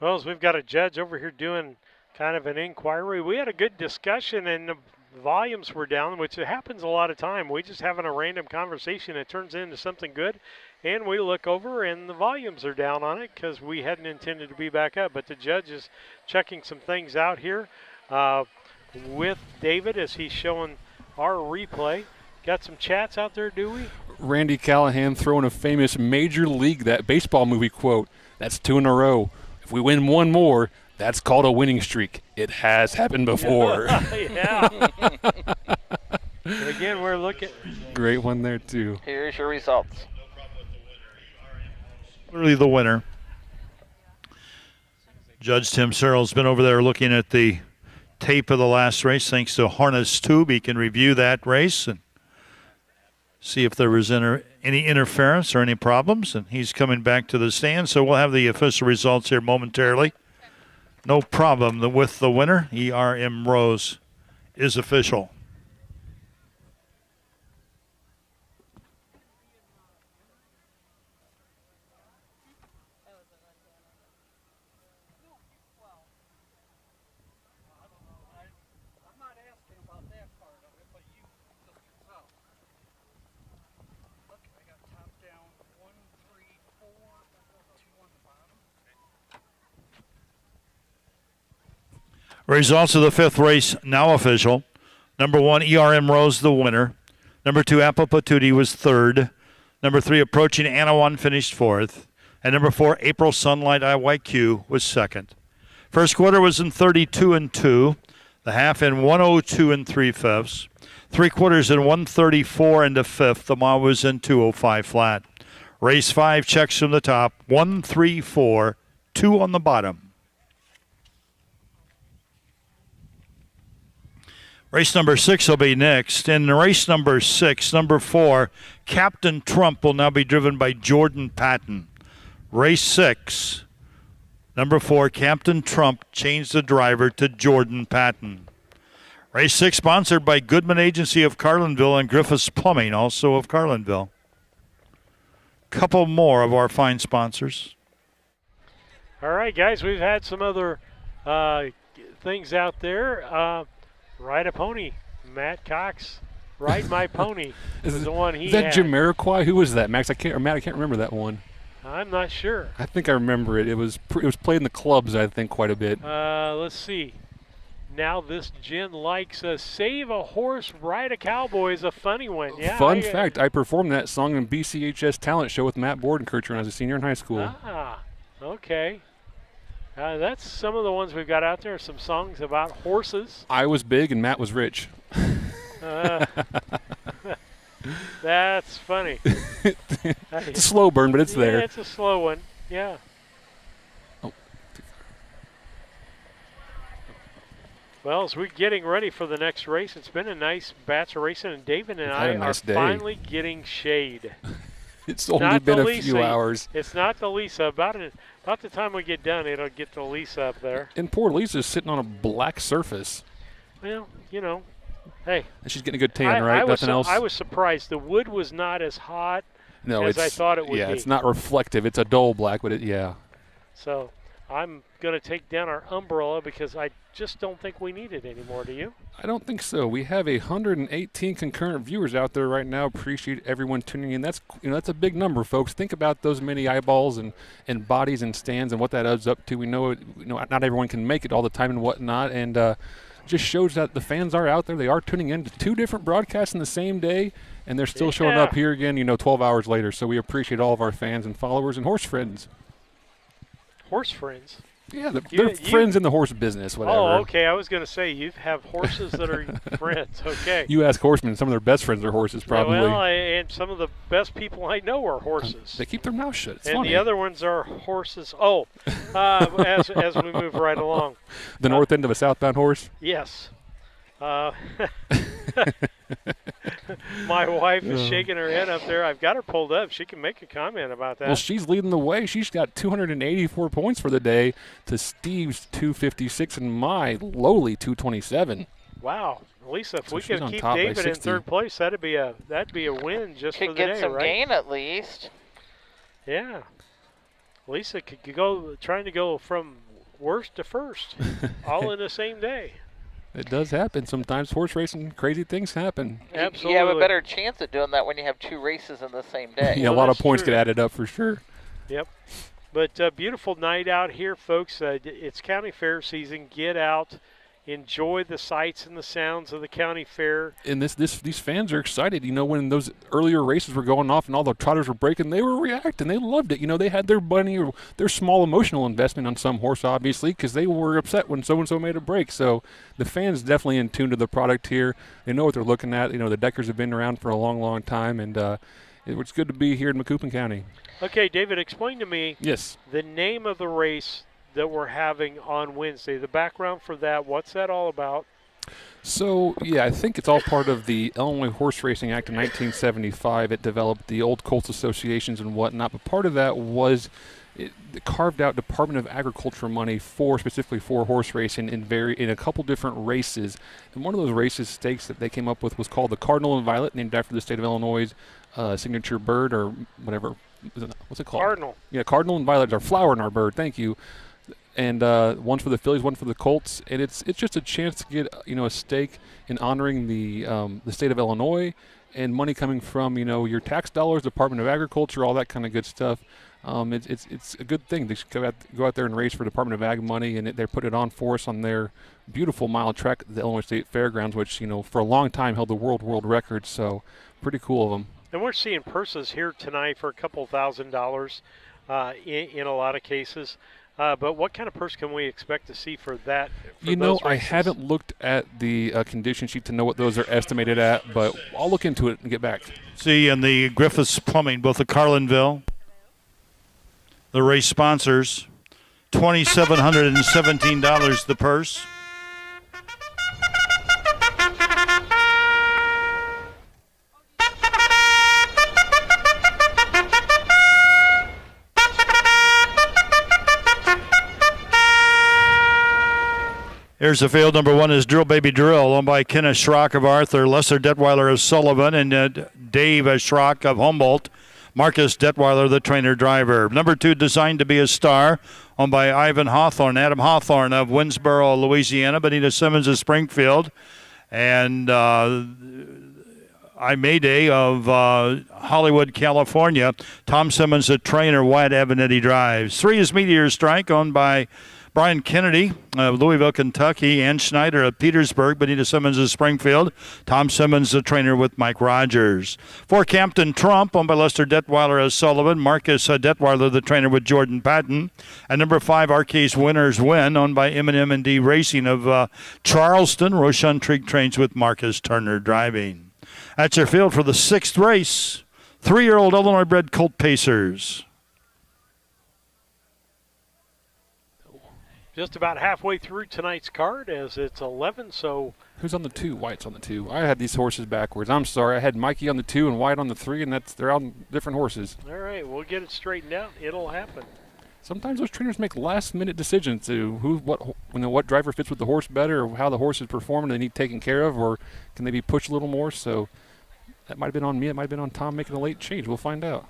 Well, as we've got a judge over here doing kind of an inquiry, we had a good discussion and the volumes were down, which happens a lot of time. We just having a random conversation, it turns into something good, and we look over and the volumes are down on it because we hadn't intended to be back up. But the judge is checking some things out here with David as he's showing our replay. Got some chats out there, do we? Randy Callahan throwing a famous Major League, that baseball movie quote, "That's 2 in a row. If we win one more, that's called a winning streak. It has happened before." Yeah. Again, we're looking. Great one there, too. Here's your results. Literally the winner. Judge Tim Searle's been over there looking at the tape of the last race. Thanks to Harness Tube, he can review that race. And see if there was any interference or any problems, and he's coming back to the stand. So we'll have the official results here momentarily. No problem with the winner. ERM Rose is official. Results of the fifth race now official. Number 1, ERM Rose, the winner. Number 2, Apple Patootie was third. Number 3, Approaching Anawan finished fourth. And number 4, April Sunlight IYQ was second. First quarter was in 32 and 2. The half in 102 and 3/5. 3 quarters in 134 and a fifth. The mile was in 205 flat. Race 5 checks from the top. 1, 3, 4, 2 on the bottom. Race number 6 will be next. In race number 6, number 4, Captain Trump will now be driven by Jordan Patton. Race 6, number 4, Captain Trump changed the driver to Jordan Patton. Race 6 sponsored by Goodman Agency of Carlinville and Griffiths Plumbing, also of Carlinville. Couple more of our fine sponsors. All right, guys, we've had some other things out there. Ride a Pony, Matt Cox. Ride My Pony is the one he Is that had. Jamiroquai? Who was that, Max? Matt, I can't remember that one. I'm not sure. I think I remember it. It was played in the clubs, I think, quite a bit. Let's see. Now this Jen likes Save a Horse, Ride a Cowboy is a funny one. Yeah. Fun fact, I performed that song in BCHS Talent Show with Matt Bordenkircher when I was a senior in high school. Ah, okay. That's some of the ones we've got out there, some songs about horses. I was big and Matt was rich. That's funny. It's a slow burn, but it's there. Yeah, it's a slow one. Yeah. Oh. Well, as we're getting ready for the next race, it's been a nice batch of racing, and David and I are finally getting shade. It's only been a few hours. It's not the Lisa. About the time we get done, it'll get the Lisa up there. And poor Lisa's sitting on a black surface. Well, you know, hey. And she's getting a good tan, right? Nothing else? I was surprised. The wood was not as hot as I thought it would be. Yeah, it's not reflective. It's a dull black, but yeah. So I'm going to take down our umbrella because I just don't think we need it anymore. Do you? I don't think so. We have 118 concurrent viewers out there right now. Appreciate everyone tuning in. That's that's a big number, folks. Think about those many eyeballs and bodies and stands and what that adds up to. We know not everyone can make it all the time and whatnot, and just shows that the fans are out there. They are tuning in to 2 different broadcasts in the same day, and they're still showing up here again, 12 hours later. So we appreciate all of our fans and followers and horse friends. Horse friends? Yeah, they're friends in the horse business, whatever. Oh, okay. I was going to say, you have horses that are friends. Okay. You ask horsemen, some of their best friends are horses, probably. Well, and some of the best people I know are horses. They keep their mouth shut. It's and funny. The other ones are horses. Oh, as we move right along. The north end of a southbound horse? Yes. My wife is shaking her head up there. I've got her pulled up. She can make a comment about that. Well, she's leading the way. She's got 284 points for the day to Steve's 256 and my lowly 227. Wow, Lisa, if we could keep top David in third place, that'd be a win just for the day, right? Could get some gain at least. Yeah, Lisa could go trying to go from worst to first, all in the same day. It does happen sometimes. Horse racing, crazy things happen. Absolutely. You have a better chance at doing that when you have 2 races in the same day. Yeah, a lot of points get added up for sure. Yep. But beautiful night out here, folks. It's county fair season. Get out. Enjoy the sights and the sounds of the county fair. And these fans are excited. When those earlier races were going off and all the trotters were breaking, they were reacting. They loved it. They had their money or their small emotional investment on some horse, obviously, because they were upset when so-and-so made a break. So the fans definitely in tune to the product here. They know what they're looking at. The Deckers have been around for a long, long time, and it's good to be here in Macoupin County. Okay, David, explain to me the name of the race that we're having on Wednesday. The background for that, what's that all about? So, yeah, I think it's all part of the Illinois Horse Racing Act of 1975. It developed the old Colts associations and whatnot, but part of that was it carved out Department of Agriculture money specifically for horse racing in a couple different races. And one of those races stakes that they came up with was called the Cardinal and Violet, named after the state of Illinois' signature bird or whatever. What's it called? Cardinal. Yeah, Cardinal and Violet are flower in our bird. Thank you. And one for the Phillies, one for the Colts, and it's just a chance to get a stake in honoring the state of Illinois, and money coming from your tax dollars, Department of Agriculture, all that kind of good stuff. It's a good thing to go out there and race for Department of Ag money, and they're putting it on for us on their beautiful mile track at the Illinois State Fairgrounds, which for a long time held the world record. So pretty cool of them. And we're seeing purses here tonight for a couple $1,000 in a lot of cases. But what kind of purse can we expect to see for that? I haven't looked at the condition sheet to know what those are estimated at, but I'll look into it and get back. See, and the Griffiths Plumbing, both the Carlinville, the race sponsors, $2,717 the purse. Here's the field. Number 1 is Drill Baby Drill, owned by Kenneth Schrock of Arthur, Lesser Detweiler of Sullivan, and Dave Schrock of Humboldt. Marcus Detweiler, the trainer-driver. Number 2, Designed to be a Star, owned by Ivan Hawthorne, Adam Hawthorne of Winsboro, Louisiana, Benita Simmons of Springfield, and I Mayday of Hollywood, California. Tom Simmons, the trainer, Wyatt Avenatti drives. 3 is Meteor Strike, owned by Brian Kennedy of Louisville, Kentucky, Ann Schneider of Petersburg, Benita Simmons of Springfield, Tom Simmons, the trainer with Mike Rogers. 4, Campton Trump, owned by Lester Detweiler of Sullivan, Marcus Detweiler, the trainer with Jordan Patton. And number 5, Arcase Winners Win, owned by M&D Racing of Charleston, Roshan Trigg trains with Marcus Turner driving. That's your field for the 6th race. 3-year-old Illinois-bred Colt Pacers. Just about halfway through tonight's card as it's 11, so... Who's on the 2? White's on the 2. I had these horses backwards. I'm sorry. I had Mikey on the 2 and White on the 3, and they're on different horses. All right, we'll get it straightened out. It'll happen. Sometimes those trainers make last-minute decisions to what driver fits with the horse better, or how the horse is performing, they need taken care of, or can they be pushed a little more. So that might have been on me. It might have been on Tom making a late change. We'll find out.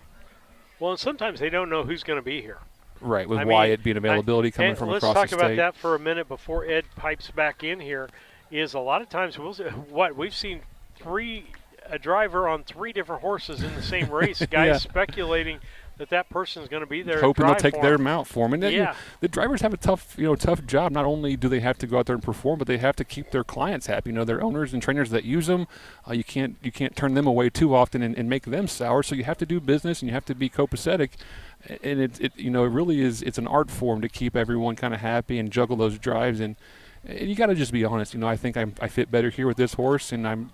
Well, and sometimes they don't know who's going to be here. Right, with Wyatt being availability coming from across the state. Let's talk about that for a minute before Ed pipes back in here. Is a lot of times we've seen a driver on 3 different horses in the same race. Guys speculating that person is going to be there. Hoping they'll take their mount for them. And the drivers have a tough job. Not only do they have to go out there and perform, but they have to keep their clients happy. Their owners and trainers that use them. You can't turn them away too often and make them sour. So you have to do business and you have to be copacetic. And it really is. It's an art form to keep everyone kind of happy and juggle those drives. And you got to just be honest. I think I fit better here with this horse, and I'm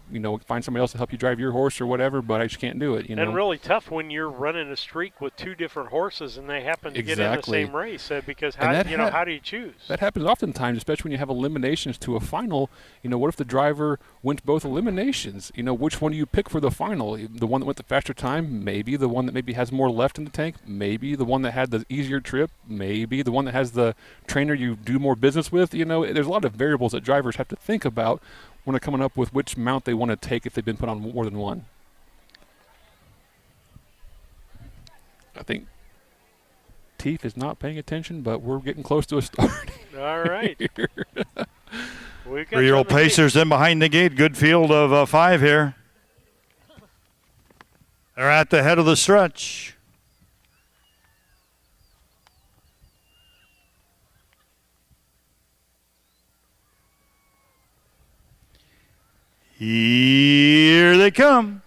find somebody else to help you drive your horse or whatever. But I just can't do it. And really tough when you're running a streak with 2 different horses and they happen to get in the same race. Because how do you choose? That happens oftentimes, especially when you have eliminations to a final. What if the driver went both eliminations? Which one do you pick for the final? The one that went the faster time? Maybe the one that maybe has more left in the tank? Maybe the one that had the easier trip? Maybe the one that has the trainer you do more business with? There's a lot of variables that drivers have to think about when they're coming up with which mount they want to take if they've been put on more than one. I think Teeth is not paying attention, but we're getting close to a start. All right. 3-year-old Pacers in behind the gate. Good field of 5 here. They're at the head of the stretch. Here they come.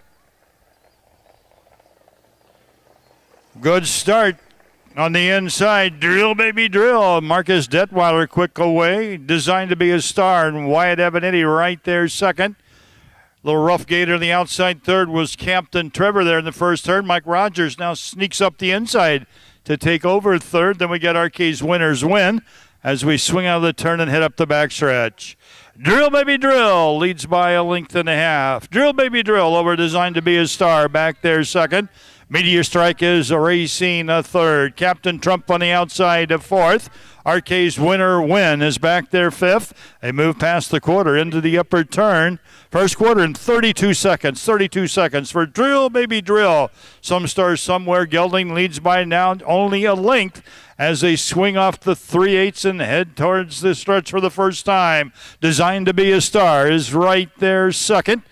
Good start on the inside. Drill, baby, drill. Marcus Detweiler quick away. Designed to be a Star. And Wyatt Avenatti right there second. Little rough gator on the outside. Third was Campton Trevor there in the first turn. Mike Rogers now sneaks up the inside to take over third. Then we get Arcase Winners Win as we swing out of the turn and head up the backstretch. Drill Baby Drill leads by a length and a half. Drill Baby Drill over Designed to Be a Star back there second. Meteor Strike is racing a third. Captain Trump on the outside of fourth. RK's Winner Win is back there fifth. They move past the quarter into the upper turn. First quarter in 32 seconds. 32 seconds for Drill Baby Drill. Some Stars Somewhere gelding leads by now only a length as they swing off the 3/8 and head towards the stretch for the first time. Designed to Be a Star is right there second.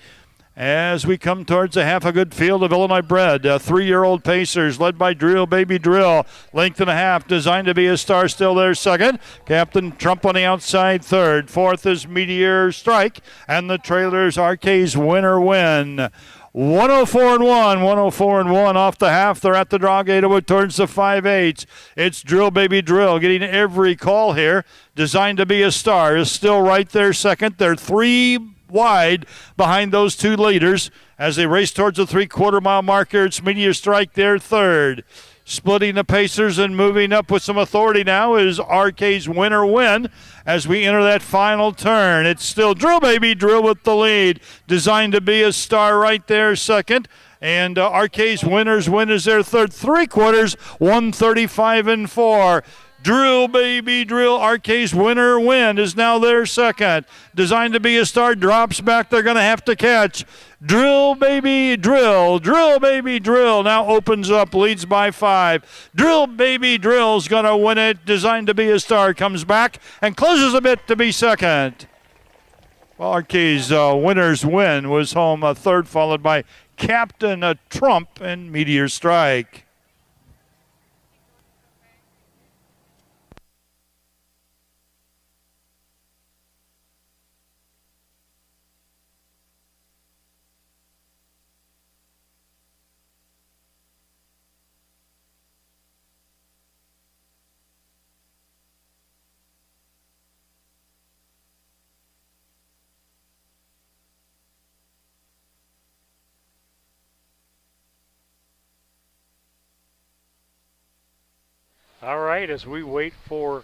As we come towards a half a good field of Illinois bred, 3-year-old pacers led by Drill Baby Drill. Length and a half, Designed to Be a Star still there second. Captain Trump on the outside third. Fourth is Meteor Strike. And the trailers RK's Winner Win. 104-1, 104-1 off the half. They're at the draw gate towards the 5/8. It's Drill Baby Drill getting every call here. Designed to Be a Star is still right there second. They're 3 wide behind those two leaders as they race towards the 3/4 mile marker. It's Meteor Strike there third. Splitting the pacers and moving up with some authority now is RK's Winner Win as we enter that final turn. It's still Drill Baby Drill with the lead. Designed to Be a Star right there second. And RK's Winner's Win is their third. 3/4, 135-4. Drill Baby Drill, RK's Winner Win is now their second. Designed to Be a Star drops back. They're going to have to catch. Drill Baby Drill, Drill Baby Drill now opens up, leads by 5. Drill Baby Drill's going to win it. Designed to Be a Star comes back and closes a bit to be second. Well, RK's Winner's Win was home third, followed by Captain Trump and Meteor Strike. All right, as we wait for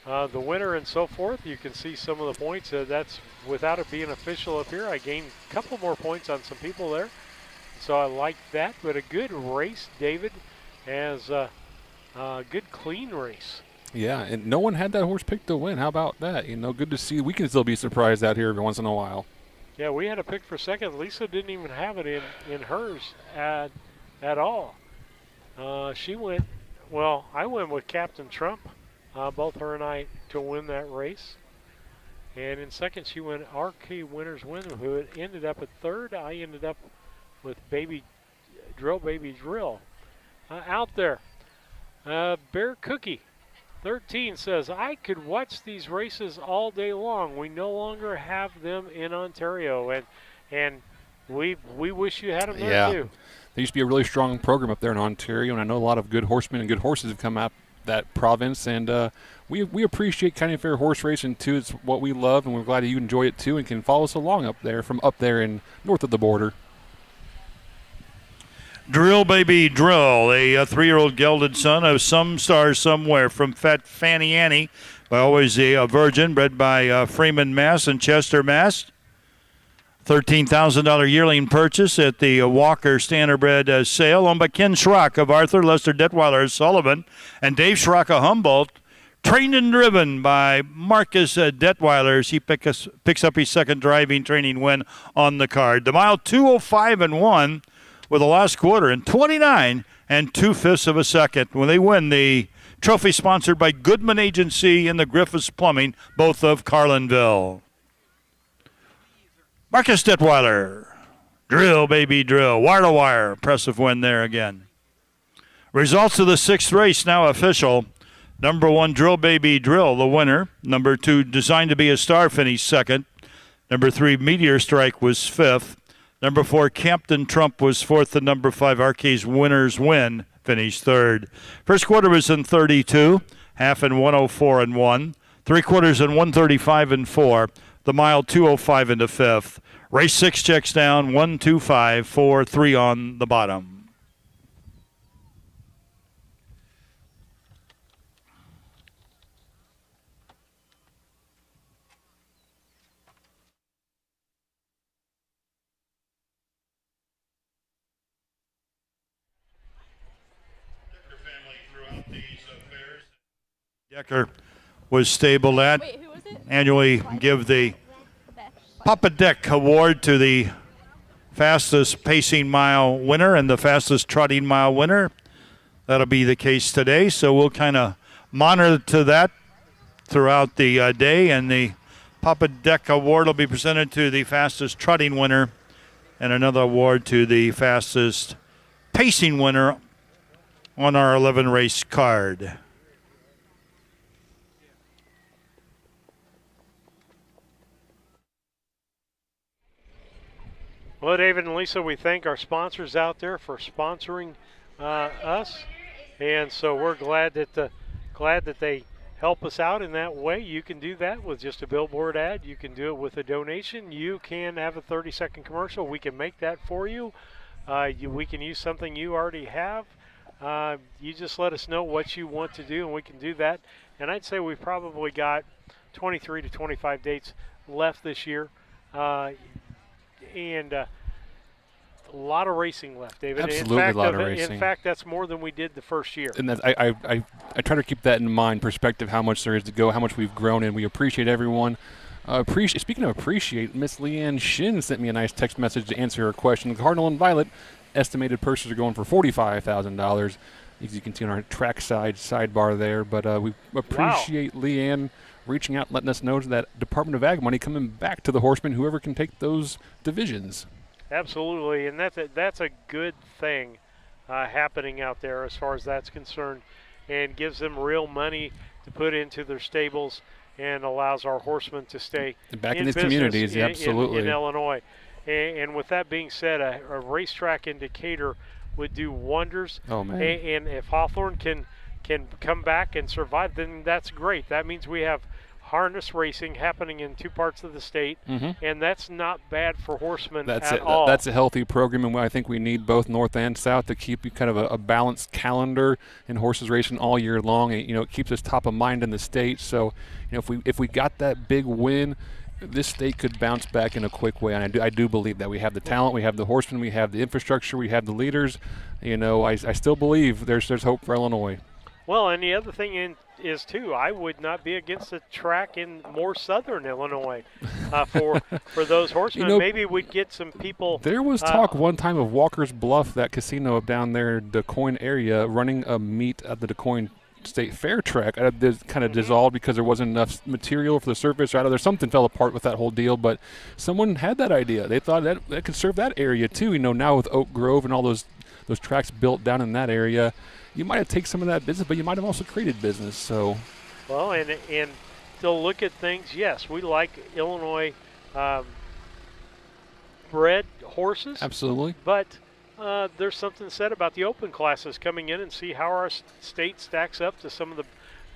the winner and so forth, you can see some of the points. That's without it being official up here. I gained a couple more points on some people there, so I like that. But a good race, David, as a good clean race. Yeah, and no one had that horse picked to win. How about that? You know, good to see. We can still be surprised out here every once in a while. Yeah, we had a pick for second. Lisa didn't even have it in hers at all. She went. Well, I went with Captain Trump, both her and I, to win that race. And in second, she went RK Winner's Win, who ended up at third. I ended up with Drill Baby Drill. Out there, Bear Cookie 13 says, I could watch these races all day long. We no longer have them in Ontario, and we wish you had them there too. There used to be a really strong program up there in Ontario, and I know a lot of good horsemen and good horses have come out that province, and we appreciate County Fair horse racing too. It's what we love, and we're glad that you enjoy it too and can follow us along up there from up there in north of the border. Drill Baby Drill, a 3-year-old gelded son of Some Stars Somewhere from Fat Fanny Annie, always a virgin, bred by Freeman, Mass. and Chester, Mass. $13,000 yearling purchase at the Walker Standardbred sale owned by Ken Schrock of Arthur, Lester Detweiler of Sullivan, and Dave Schrock of Humboldt. Trained and driven by Marcus Detweiler as he picks up his second driving training win on the card. The mile 205-1 with a last quarter in 29 2/5 of a second when they win the trophy sponsored by Goodman Agency and the Griffiths Plumbing, both of Carlinville. Marcus Detweiler, Drill Baby Drill, wire to wire, impressive win there again. Results of the 6th race now official. Number 1, Drill Baby Drill, the winner. Number 2, Designed to Be a Star, finished second. Number 3, Meteor Strike was 5th. Number 4, Captain Trump was 4th. And number 5, RK's Winner's Win, finished 3rd. First quarter was in 32, half in 104-1, 3/4 in 135-4. The mile 205 into 5th. Race 6 checks down, 1, 2, 5, 4, 3 on the bottom. Decker was stabled at. Wait, who was it? Annually give the Papa Deck Award to the fastest pacing mile winner and the fastest trotting mile winner. That'll be the case today, so we'll kind of monitor that throughout the day, and the Papa Deck Award will be presented to the fastest trotting winner and another award to the fastest pacing winner on our 11 race card. Well, David and Lisa, we thank our sponsors out there for sponsoring us, and so we're glad that they help us out in that way. You can do that with just a billboard ad. You can do it with a donation. You can have a 30-second commercial. We can make that for you. We can use something you already have. You just let us know what you want to do, and we can do that. And I'd say we've probably got 23 to 25 dates left this year. And a lot of racing left, David. Absolutely, a lot of racing. In fact, that's more than we did the first year. And I try to keep that in mind, perspective, how much there is to go, how much we've grown, and we appreciate everyone. Speaking of appreciate, Miss Leanne Shin sent me a nice text message to answer her question. Cardinal and Violet estimated purses are going for $45,000, as you can see on our track sidebar there. But we appreciate Leanne reaching out, letting us know that Department of Ag money coming back to the horsemen, whoever can take those divisions. Absolutely, and that's a good thing happening out there as far as that's concerned, and gives them real money to put into their stables and allows our horsemen to stay back in these communities. Absolutely, in Illinois. And with that being said, a racetrack in Decatur would do wonders. Oh man! And if Hawthorne can come back and survive, then that's great. That means we have harness racing happening in two parts of the state, and that's not bad for horsemen at all. That's a healthy program, and I think we need both north and south to keep kind of a balanced calendar in horses racing all year long. And, it keeps us top of mind in the state. So, if we got that big win, this state could bounce back in a quick way, and I do believe that we have the talent, we have the horsemen, we have the infrastructure, we have the leaders. I still believe there's hope for Illinois. Well, and the other thing is, too, I would not be against a track in more southern Illinois for those horsemen. Maybe we'd get some people. There was talk one time of Walker's Bluff, that casino up down there, DeCoin area, running a meet at the DeCoin State Fair track. It kind of dissolved because there wasn't enough material for the surface. Or something fell apart with that whole deal, but someone had that idea. They thought that could serve that area, too. Now with Oak Grove and all those tracks built down in that area, you might have taken some of that business, but you might have also created business. So, well, and to look at things, yes, we like Illinois bred horses. Absolutely. But there's something said about the open classes coming in and see how our state stacks up to some of the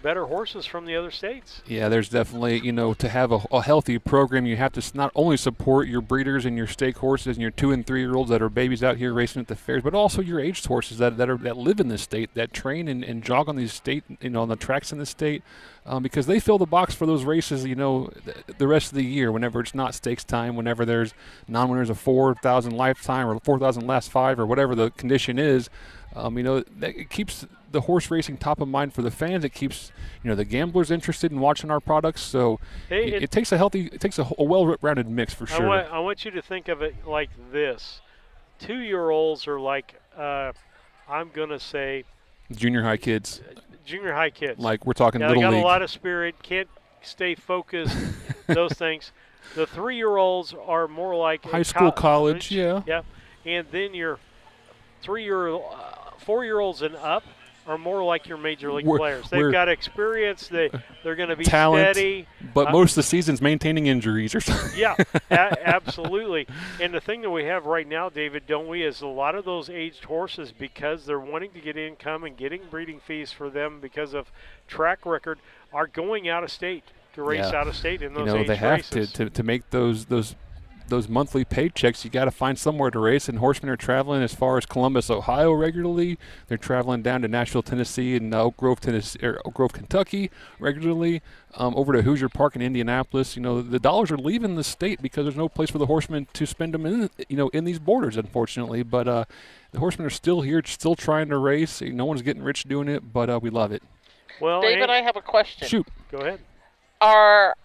better horses from the other states. Yeah, there's definitely, to have a healthy program, you have to not only support your breeders and your stake horses and your 2- and 3-year-olds that are babies out here racing at the fairs, but also your aged horses that live in this state, that train and jog on these state, on the tracks in the state, because they fill the box for those races, the rest of the year, whenever it's not stakes time, whenever there's non-winners of 4,000 lifetime or 4,000 last 5 or whatever the condition is. It keeps the horse racing top of mind for the fans. It keeps the gamblers interested in watching our products. So it takes a well-rounded mix for sure. I want you to think of it like this: 2-year-olds are like I'm gonna say junior high kids. Junior high kids. Like we're talking little league. They got league. a lot of spirit. Can't stay focused. Those things. The 3-year-olds are more like high school, college. Yeah. Yeah, and then your 4-year-olds and up are more like your major league players. They've got experience. They're going to be talent, steady. But most of the season's maintaining injuries or something. Yeah, absolutely. And the thing that we have right now, David, don't we, is a lot of those aged horses, because they're wanting to get income and getting breeding fees for them because of track record, are going out of state to race out of state in those aged they have races. to make those monthly paychecks. You got to find somewhere to race, and horsemen are traveling as far as Columbus, Ohio regularly. They're traveling down to Nashville, Tennessee, and Oak Grove, Kentucky regularly, over to Hoosier Park in Indianapolis. The dollars are leaving the state because there's no place for the horsemen to spend them in these borders, unfortunately. But the horsemen are still here, still trying to race. No one's getting rich doing it, but we love it. Well, David, I have a question. Shoot. Go ahead. Are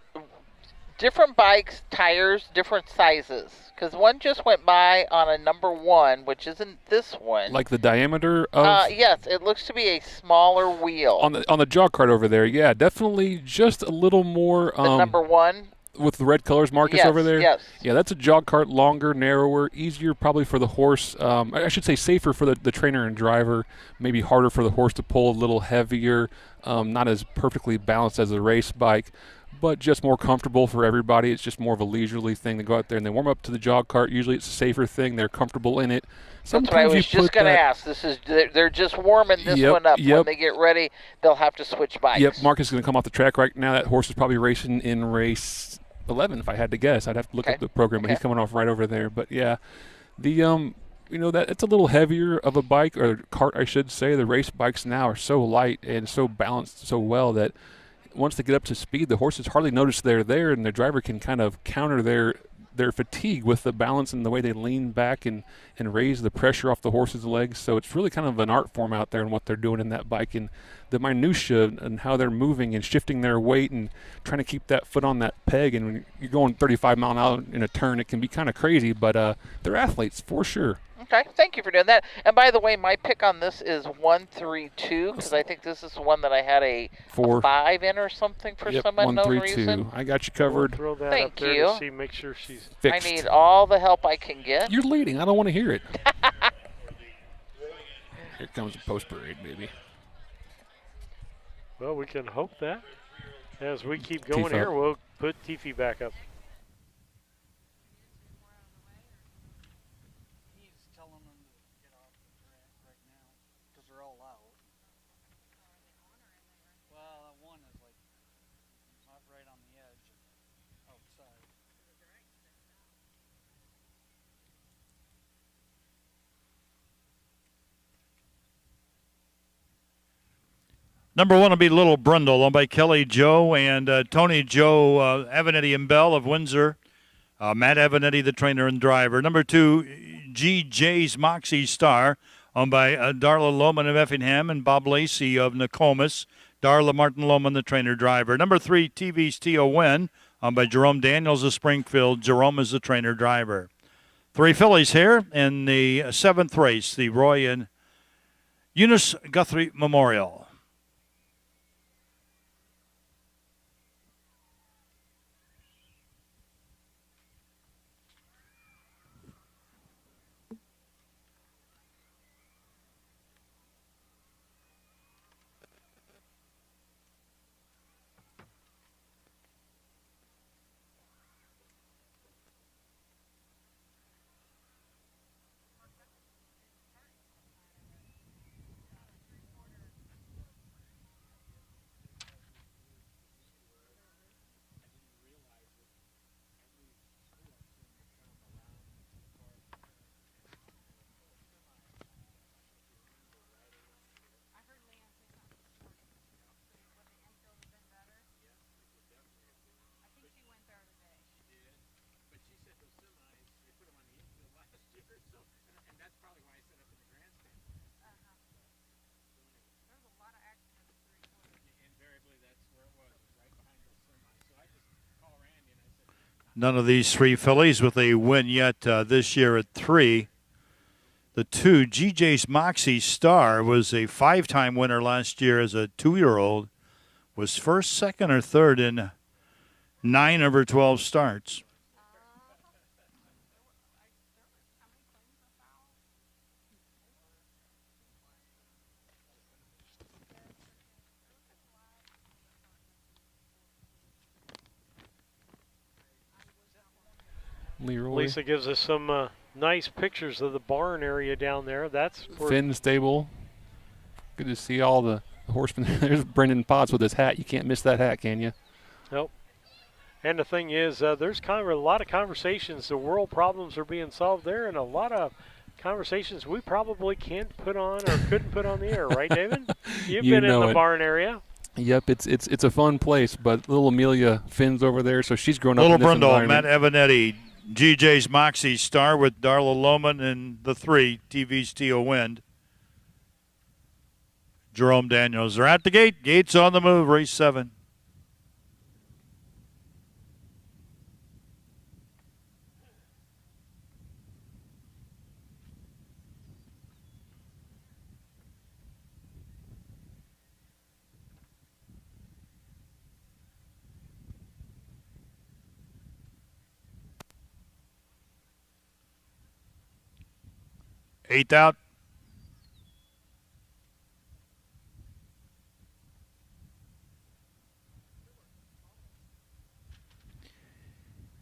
different bikes, tires, different sizes? Because one just went by on a number 1, which isn't this one. Like the diameter of? Yes, it looks to be a smaller wheel. On the jog cart over there, yeah, definitely just a little more. The number 1? With the red colors, Marcus, yes, over there? Yes. Yeah, that's a jog cart, longer, narrower, easier probably for the horse. I should say safer for the trainer and driver, maybe harder for the horse to pull, a little heavier, not as perfectly balanced as a race bike, but just more comfortable for everybody. It's just more of a leisurely thing to go out there and they warm up to the jog cart. Usually it's a safer thing. They're comfortable in it. That's what I was just going to ask. They're just warming this one up. When they get ready, they'll have to switch bikes. Yep, Marcus is going to come off the track right now. That horse is probably racing in race 11, if I had to guess. I'd have to look up the program, but he's coming off right over there. But yeah, the that it's a little heavier of a bike, or cart, I should say. The race bikes now are so light and so balanced so well that once they get up to speed, the horses hardly notice they're there, and the driver can kind of counter their fatigue with the balance and the way they lean back and raise the pressure off the horse's legs. So it's really kind of an art form out there in what they're doing in that bike, and the minutia and how they're moving and shifting their weight and trying to keep that foot on that peg. And when you're going 35 mile an hour in a turn, it can be kind of crazy, but they're athletes for sure. Okay, thank you for doing that. And by the way, my pick on this is 132, because I think this is the one that I had a 5 in or something for some unknown reason. I got you covered. We'll throw that Thank up there you. to see, make sure she's fixed. I need all the help I can get. You're leading. I don't want to hear it. Here comes the post parade, baby. Well, we can hope that. As we keep going Tifa. here, we'll put Tiffy back up. Number 1 will be Little Brundle, owned by Kelly Joe and Tony Joe Avenatti and Bell of Windsor. Matt Avenatti, the trainer and driver. Number 2, GJ's Moxie Star, owned by Darla Lohman of Effingham and Bob Lacey of Nokomis. Darla Martin Lohman, the trainer-driver. Number 3, TV's T.O. Wynn, owned by Jerome Daniels of Springfield. Jerome is the trainer-driver. 3 fillies here in the 7th race, the Roy and Eunice Guthrie Memorial. None of these 3 fillies with a win yet this year at 3. The 2, GJ's Moxie Star, was a 5-time winner last year as a 2-year-old. Was first, second, or third in 9 of her 12 starts. Leroy. Lisa gives us some nice pictures of the barn area down there. That's Finn stable. Good to see all the horsemen. There's Brendan Potts with his hat. You can't miss that hat, can you? Nope. And the thing is, there's kind of a lot of conversations. The world problems are being solved there, and a lot of conversations we probably can't put on or couldn't put on the air, right, David? You've been in the barn area. Yep, it's a fun place, but little Amelia Finn's over there, so she's grown up in this Little Brundle, environment. Matt Avenatti, GJ's Moxie Star with Darla Lohman and the 3, TV's Tio Wind. Jerome Daniels. They're at the gate. Gates on the move. Race 7. Eighth out.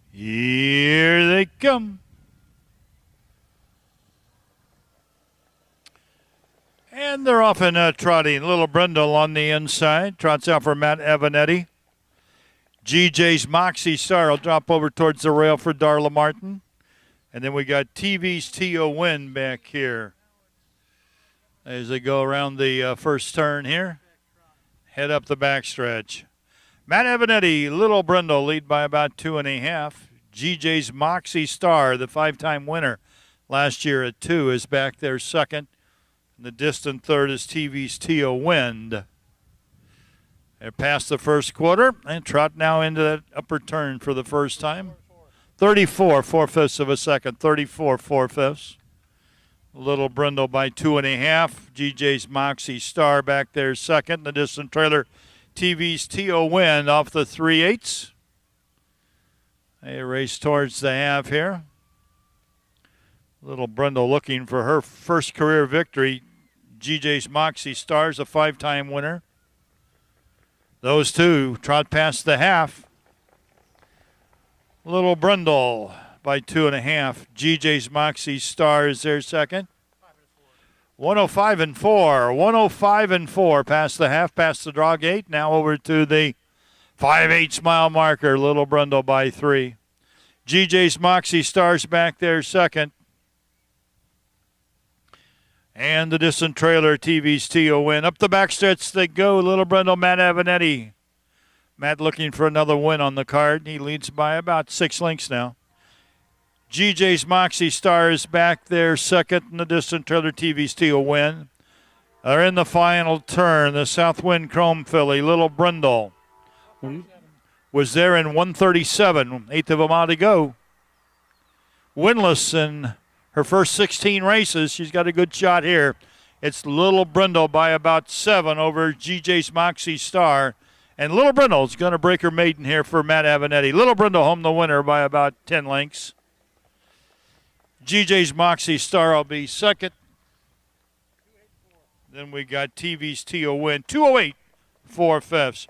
Here they come. And they're off and trotting. Little Brindle on the inside. Trots out for Matt Avanetti. GJ's Moxie Star will drop over towards the rail for Darla Martin. And then we got TV's T.O. Win back here as they go around the first turn here. Head up the backstretch. Matt Avanetti, Little Brindle lead by about 2.5. GJ's Moxie Star, the 5-time winner last year at 2, is back there second. And the distant third is TV's T.O. Wind. They're past the first quarter and trot now into that upper turn for the first time. 34 4/5 of a second. 34 4/5. Little Brindle by 2.5. GJ's Moxie Star back there second. The distant trailer, TV's T.O. Wind off the 3/8. They race towards the half here. Little Brindle looking for her first career victory. GJ's Moxie Star's a 5-time winner. Those two trot past the half. Little Brindle by 2.5. GJ's Moxie Star is their second. 105 and 4. 105 and 4 past the half, past the draw gate. Now over to the 5/8 mile marker. Little Brindle by 3. GJ's Moxie Star's back there second. And the distant trailer, TV's T.O. Win. Up the backstretch they go. Little Brindle, Matt Avanetti. Matt looking for another win on the card. He leads by about 6 lengths now. GJ's Moxie Star is back there second in the distant trailer, TV's T.O. Win. They're in the final turn. The Southwind Chrome filly, Little Brindle, was there in 137. 1/8 of a mile to go. Winless in her first 16 races. She's got a good shot here. It's Little Brindle by about 7 over GJ's Moxie Star. And Little Brindle's going to break her maiden here for Matt Avanetti. Little Brindle home the winner by about 10 lengths. GJ's Moxie Star will be second. Then we got TV's T.O. Win. 208 4/5.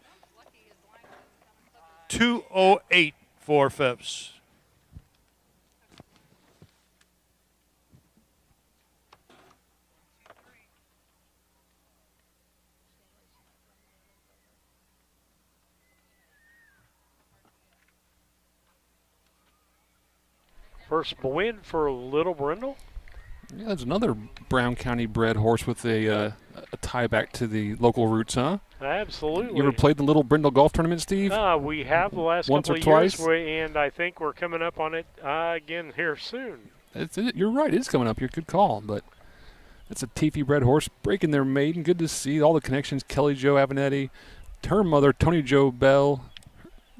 208 4/5. First win for Little Brindle. Yeah, that's another Brown County bred horse with a tie back to the local roots, huh? Absolutely. You ever played the Little Brindle golf tournament, Steve? We have the last Once couple or of twice? years, and I think we're coming up on it again here soon. You're right. It is coming up. You're a good call, but it's a Teefy bred horse breaking their maiden. Good to see all the connections. Kelly Jo Avanetti, her mother Tony Jo Bell,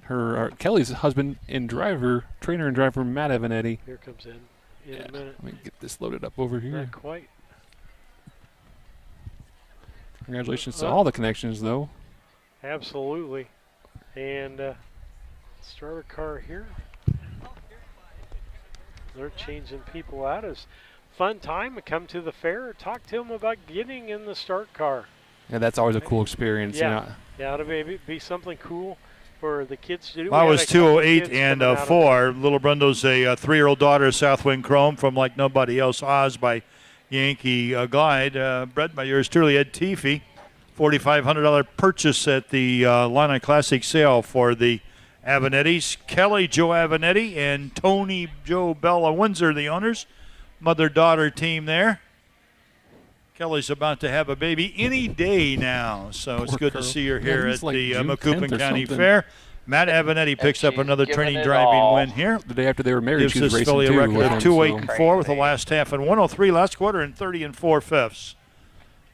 her Kelly's husband and driver, trainer and driver Matt Avanetti. Here comes in a minute. Let me get this loaded up over here. Not quite. Congratulations to all the connections, though. Absolutely. And starter car here. They're changing people out. It's fun time to come to the fair. Talk to them about getting in the start car. Yeah, that's always a cool experience. Yeah, yeah, it'll be something cool for the kids to do. I was 208 and 4. Little Brindle's a 3-year-old daughter of Southwind Chrome from like nobody else. Oz by Yankee Glide, bred by yours truly, Ed Teefy. $4,500 purchase at the Illini Classic sale for the Avanettis. Kelly Jo Avanetti and Tony Jo Bella Windsor, the owners. Mother-daughter team there. Kelly's about to have a baby any day now, so it's good to see her here at the Macoupin County Fair. Matt Avanetti picks up another training driving win here. The day after they were married, she was gives this racing filly a too. record of 2-8 and 4 with the last half in 103 last quarter and 30 and 4/5.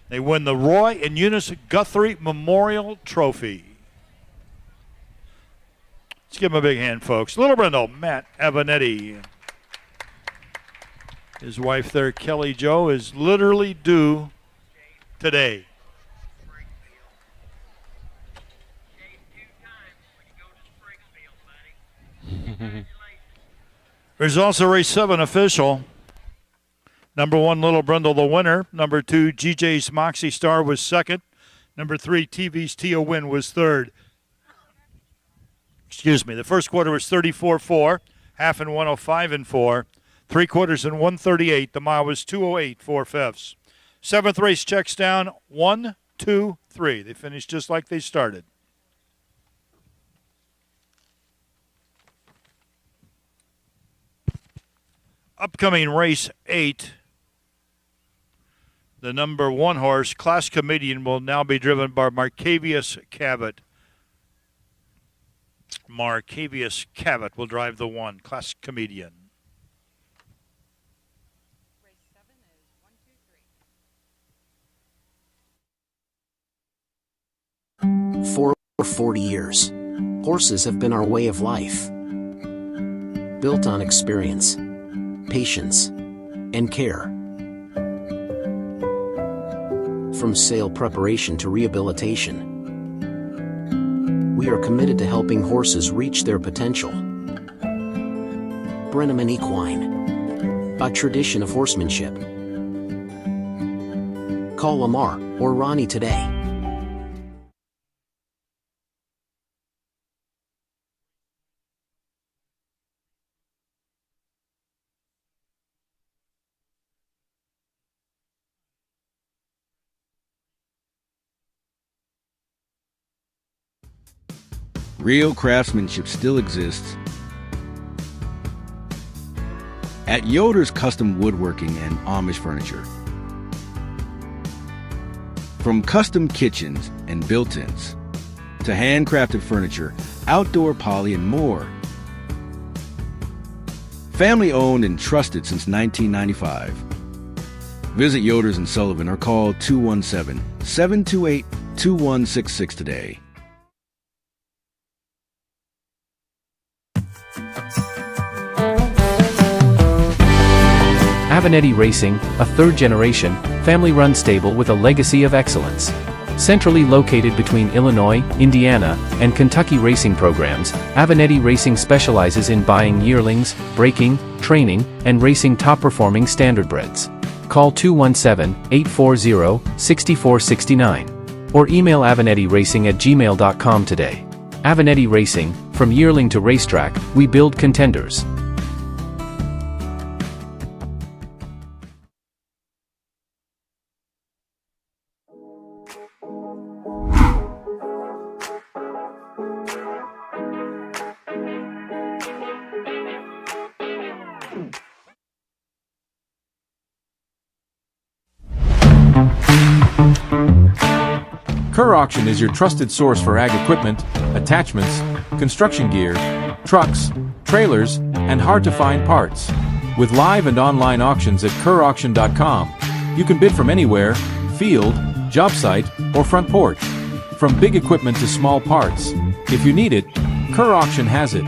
They win the Roy and Eunice Guthrie Memorial Trophy. Let's give them a big hand, folks. Little Brindle, Matt Avanetti. His wife there, Kelly Jo, is literally due today. There's also race 7 official. Number 1, Little Brindle, the winner. Number 2, GJ's Moxie Star was second. Number 3, TV's Tia Win was third. Excuse me. The first quarter was 34-4, half in 105-4, 3 quarters in 138. The mile was 208 4/5. 7th race checks down 1, 2, 3. They finished just like they started. Upcoming race 8. The number 1 horse, Class Comedian, will now be driven by Marcavius Cavett. Marcavius Cavett will drive the 1, Class Comedian. For 40 years, horses have been our way of life. Built on experience, patience, and care. From sale preparation to rehabilitation, we are committed to helping horses reach their potential. Brenneman Equine, a tradition of horsemanship. Call Lamar or Ronnie today. Real craftsmanship still exists at Yoder's Custom Woodworking and Amish Furniture. From custom kitchens and built-ins to handcrafted furniture, outdoor poly, and more. Family owned and trusted since 1995. Visit Yoder's and Sullivan or call 217-728-2166 today. Avanetti Racing, a third-generation, family-run stable with a legacy of excellence. Centrally located between Illinois, Indiana, and Kentucky racing programs, Avanetti Racing specializes in buying yearlings, breaking, training, and racing top-performing standardbreds. Call 217-840-6469 or email avanettiracing@gmail.com today. Avanetti Racing, from yearling to racetrack, we build contenders. Kerr Auction is your trusted source for ag equipment, attachments, construction gear, trucks, trailers, and hard-to-find parts. With live and online auctions at kerrauction.com, you can bid from anywhere, field, job site, or front porch. From big equipment to small parts, if you need it, Kerr Auction has it.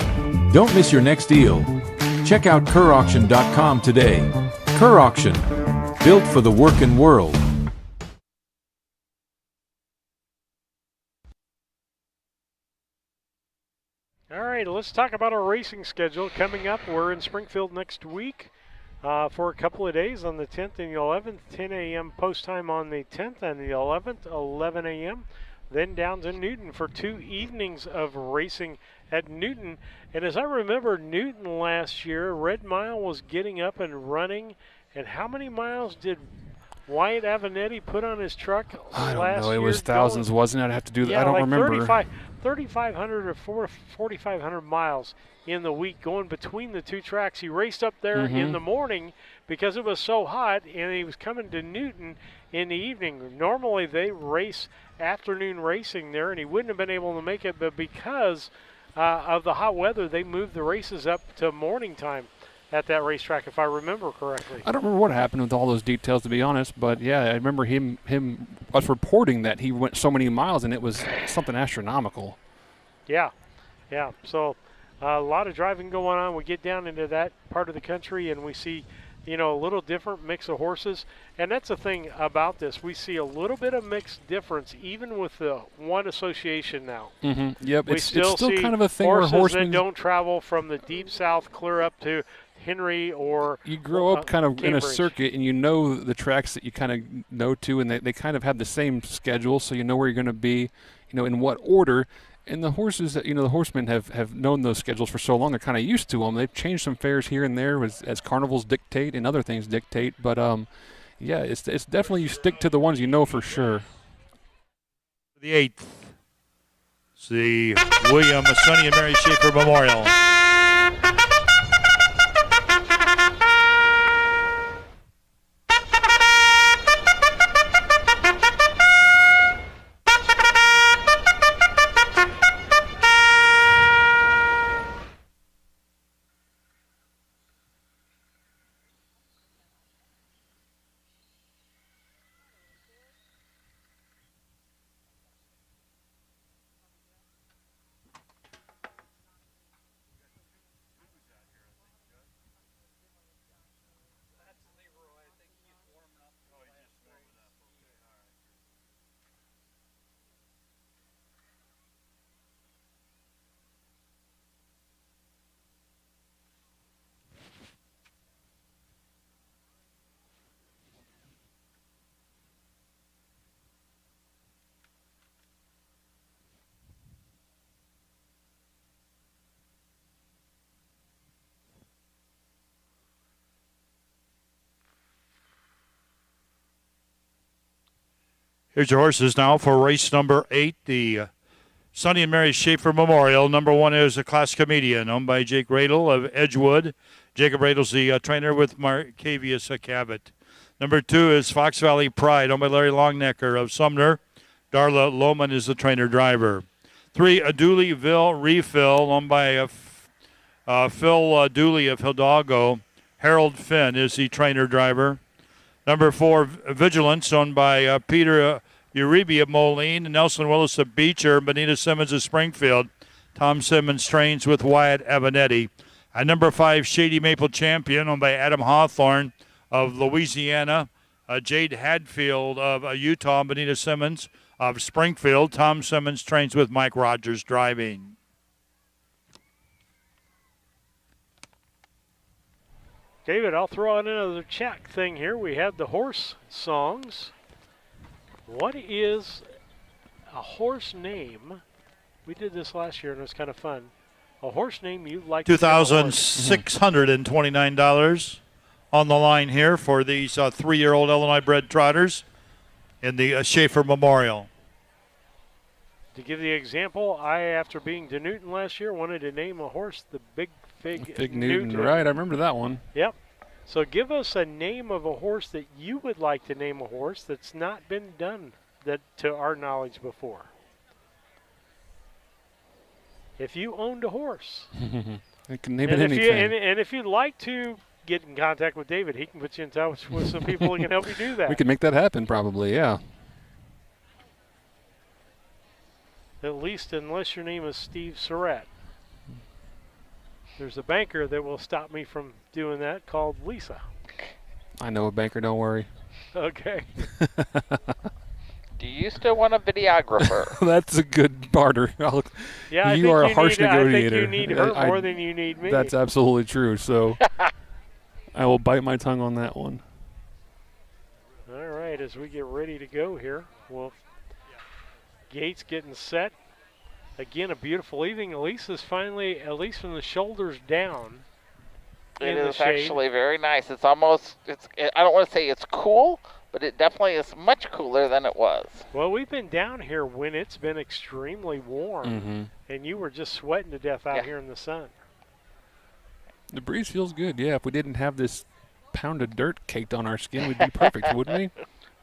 Don't miss your next deal. Check out kerrauction.com today. Kerr Auction, built for the working world. All right, let's talk about our racing schedule coming up. We're in Springfield next week for a couple of days on the 10th and the 11th, 10 a.m. post time on the 10th and the 11th, 11 a.m. Then down to Newton for 2 evenings of racing at Newton. And as I remember, Newton last year, Red Mile was getting up and running. And how many miles did Wyatt Avanetti put on his truck last year? I don't know. It was thousands, wasn't it? I'd have to do that. Yeah, I don't like remember. 3,500 or 4,500 miles in the week going between the two tracks. He raced up there in the morning because it was so hot, and he was coming to Newton in the evening. Normally they race afternoon racing there, and he wouldn't have been able to make it, but because of the hot weather, they moved the races up to morning time. at that racetrack, if I remember correctly. I don't remember what happened with all those details, to be honest, but yeah, I remember us reporting that he went so many miles, and it was something astronomical. Yeah. So a lot of driving going on. We get down into that part of the country, and we see, a little different mix of horses. And that's the thing about this. We see a little bit of mixed difference, even with the one association now. Mm-hmm. Yep, we it's still kind of a thing horses where horsemen that don't travel from the deep south clear up to Henry or you grow up kind of Cambridge. in a circuit, and you know the tracks that you kind of know to, and they kind of have the same schedule, so you know where you're going to be, in what order. And the horses, the horsemen have known those schedules for so long, they're kind of used to them. They've changed some fares here and there as carnivals dictate and other things dictate, but yeah, it's definitely you stick to the ones you know for sure. The 8th, it's the William Sonny and Mary Schaefer Memorial. Here's your horses now for race number 8, the Sonny and Mary Schaefer Memorial. Number 1 is a Class Comedian, owned by Jake Radel of Edgewood. Jacob Radel's the trainer with Marcavius Cabot. Number 2 is Fox Valley Pride, owned by Larry Longnecker of Sumner. Darla Lohman is the trainer-driver. 3, a Dooleyville Refill, owned by Phil Dooley of Hidalgo. Harold Finn is the trainer-driver. Number 4, Vigilance, owned by Peter Uribe of Moline, Nelson Willis of Beecher, Benita Simmons of Springfield. Tom Simmons trains with Wyatt Abinetti. And number 5, Shady Maple Champion, owned by Adam Hawthorne of Louisiana. Jade Hadfield of Utah, Benita Simmons of Springfield. Tom Simmons trains with Mike Rogers driving. David, I'll throw in another check thing here. We have the horse songs. What is a horse name? We did this last year and it was kind of fun. A horse name you'd like to $2,629 on the line here for these 3-year-old Illinois bred trotters in the Schaefer Memorial. To give the example, after being to Newton last year, wanted to name a horse the Big Newton. Right, I remember that one. Yep. So give us a name of a horse that you would like to name a horse that's not been done to our knowledge before. If you owned a horse. I can name it anything. And if you'd like to get in contact with David, he can put you in touch with some people who can help you do that. We can make that happen probably, yeah. At least unless your name is Steve Surratt. There's a banker that will stop me from doing that called Lisa. I know a banker, don't worry. Okay. Do you still want a videographer? That's a good barter. You are a harsh negotiator. I think you need her more than you need me. That's absolutely true. So I will bite my tongue on that one. All right, as we get ready to go here, Gates getting set. Again, a beautiful evening. Elise is finally, at least from the shoulders down. It is actually very nice. It's almost, I don't want to say it's cool, but it definitely is much cooler than it was. Well, we've been down here when it's been extremely warm, and you were just sweating to death out here in the sun. The breeze feels good, yeah. If we didn't have this pound of dirt caked on our skin, we'd be perfect, wouldn't we?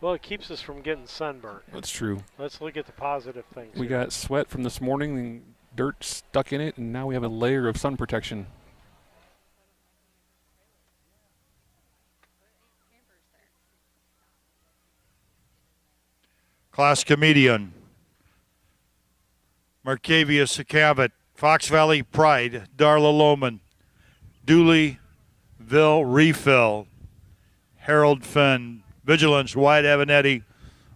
Well, it keeps us from getting sunburnt. That's true. Let's look at the positive things. We got sweat from this morning and dirt stuck in it, and now we have a layer of sun protection. Class Comedian. Marcavius Cabot. Fox Valley Pride. Darla Lohman. Dooleyville Refill. Harold Finn. Vigilance. Wyatt Avenetti.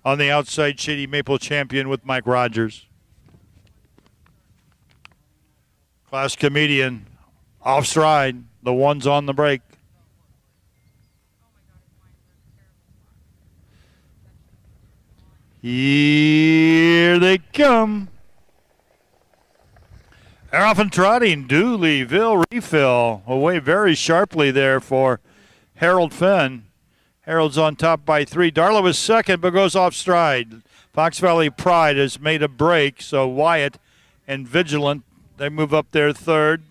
On the outside, Shady Maple Champion with Mike Rogers. Class Comedian. Off stride. The one's on the break. Here they come. They're off and trotting. Dooleyville Refill away very sharply there for Harold Finn. Harold's on top by 3. Darla was second but goes off stride. Fox Valley Pride has made a break, so Wyatt and Vigilant, they move up there third.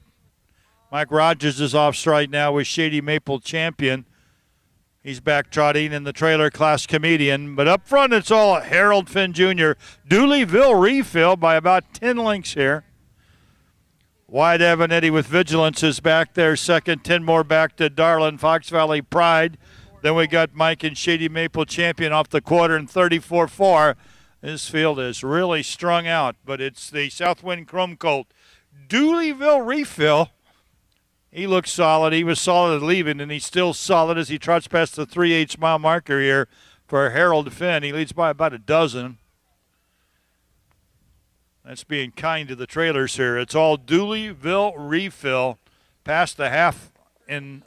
Mike Rogers is off stride now with Shady Maple Champion. He's back trotting in the trailer. Class Comedian. But up front, it's all Harold Finn Jr. Dooleyville Refill by about 10 lengths here. Wyatt Avenetti with Vigilance is back there second. 10 more back to Darlin. Fox Valley Pride. Then we got Mike and Shady Maple Champion off the quarter and 34-4. This field is really strung out, but it's the Southwind Chrome Colt. Dooleyville Refill. He looks solid. He was solid at leaving, and he's still solid as he trots past the 3/8 mile marker here for Harold Finn. He leads by about a dozen. That's being kind to the trailers here. It's all Dooleyville Refill past the half in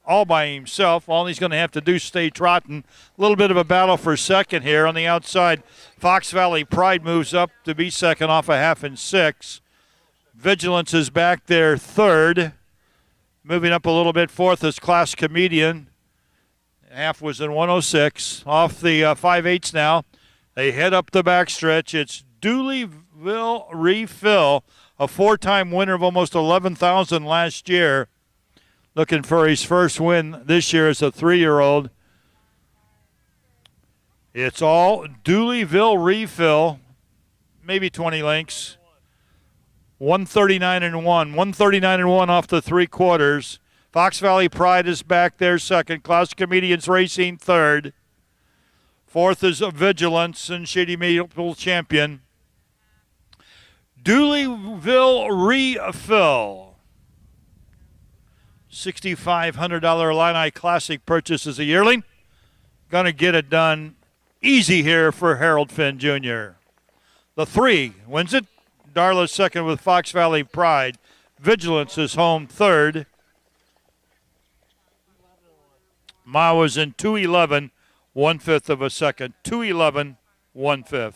all by himself. All he's going to have to do is stay trotting. A little bit of a battle for second here on the outside. Fox Valley Pride moves up to be second off a half and 6. Vigilance is back there third. Moving up a little bit fourth is Class Comedian. Half was in 106. Off the 5/8 now. They head up the backstretch. It's Dooleyville Refill, a 4-time winner of almost 11,000 last year. Looking for his first win this year as a 3-year-old. It's all Dooleyville Refill, maybe 20 lengths. 139-1. 139-1 off the 3/4. Fox Valley Pride is back there second. Class Comedians Racing third. Fourth is Vigilance and Shady Maple Champion. Dooleyville Refill. $6,500 Illini Classic purchase as a yearling. Gonna get it done easy here for Harold Finn Jr. The 3 wins it. Darla's second with Fox Valley Pride. Vigilance is home third. Ma was in 2:11, 1/5 of a second. 2:11, 1/5.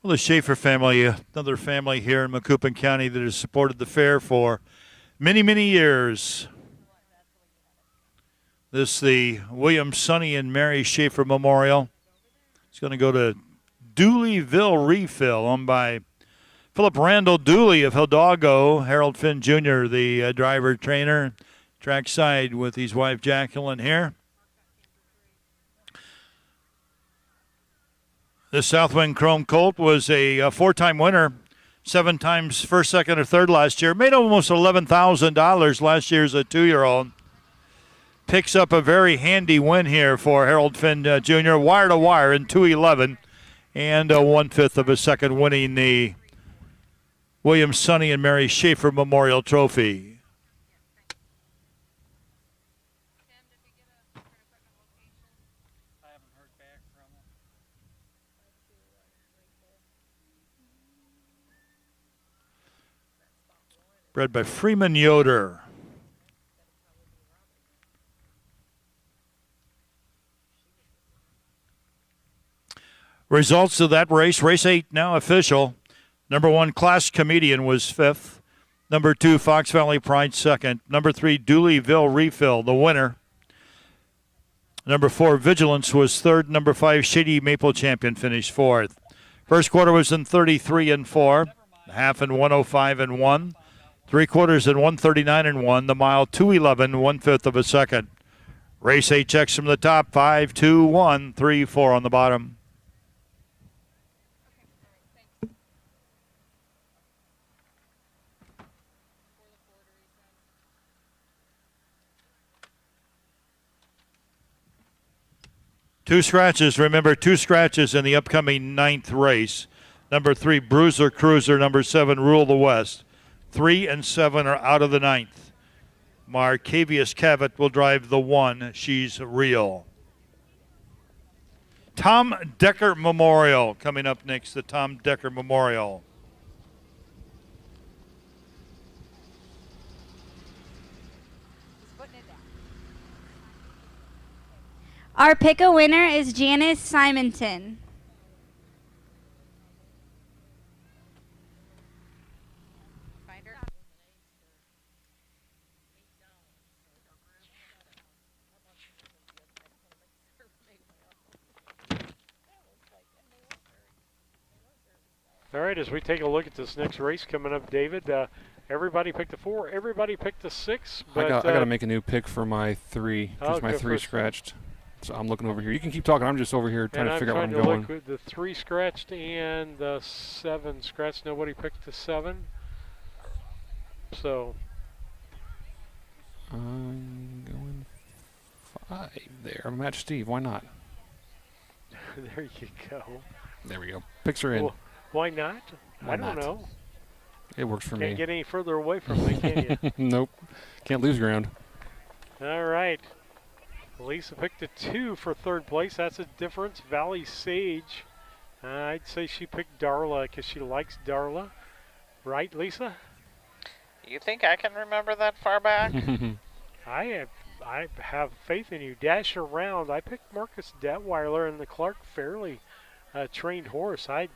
Well, the Schaefer family, another family here in Macoupin County that has supported the fair for many, many years. This the William, Sonny, and Mary Schaefer Memorial. It's going to go to Dooleyville Refill, owned by Philip Randall Dooley of Hidalgo, Harold Finn Jr., the driver trainer, trackside with his wife Jacqueline here. The Southwind Chrome Colt was a four-time winner, 7 times first, second, or third last year. Made almost $11,000 last year as a 2-year-old. Picks up a very handy win here for Harold Finn Jr. Wire to wire in 2:11 and 1/5 of a second, winning the William Sonny and Mary Schaefer Memorial Trophy. Bred by Freeman Yoder. Results of that race. Race 8 now official. Number 1, Class Comedian was 5th. Number 2, Fox Valley Pride 2nd. Number 3, Dooleyville Refill, the winner. Number 4, Vigilance was 3rd. Number 5, Shady Maple Champion finished 4th. First quarter was in 33 and 4. Half in 105 and 1. 3/4 in 139 and 1. The mile 2:11, 1/5 of a second. Race 8 checks from the top. 5, 2, 1, 3, 4 on the bottom. Two scratches. Remember, 2 scratches in the upcoming 9th race. Number 3, Bruiser Cruiser. Number 7, Rule the West. 3 and 7 are out of the 9th. Marcavius Cavett will drive the 1. She's real. Tom Decker Memorial coming up next, the Tom Decker Memorial. Our pick-a winner is Janice Simonton. All right, as we take a look at this next race coming up, David, everybody picked the 4, everybody picked the 6. But, I got to make a new pick for my 3 because my 3 scratched. So I'm looking over here. You can keep talking. I'm just over here trying to figure out where I'm going. Look, the 3 scratched and the 7 scratched. Nobody picked the 7. So I'm going 5 there. I'm match Steve. Why not? There you go. There we go. Picks are in. Well, why not? I don't know. It works for me. Can't get any further away from me, can you? Nope. Can't lose ground. All right. Lisa picked a 2 for 3rd place. That's a difference. Valley Sage. I'd say she picked Darla because she likes Darla. Right, Lisa? You think I can remember that far back? I have faith in you. Dash around. I picked Marcus Detweiler and the Clark Fairley trained horse. I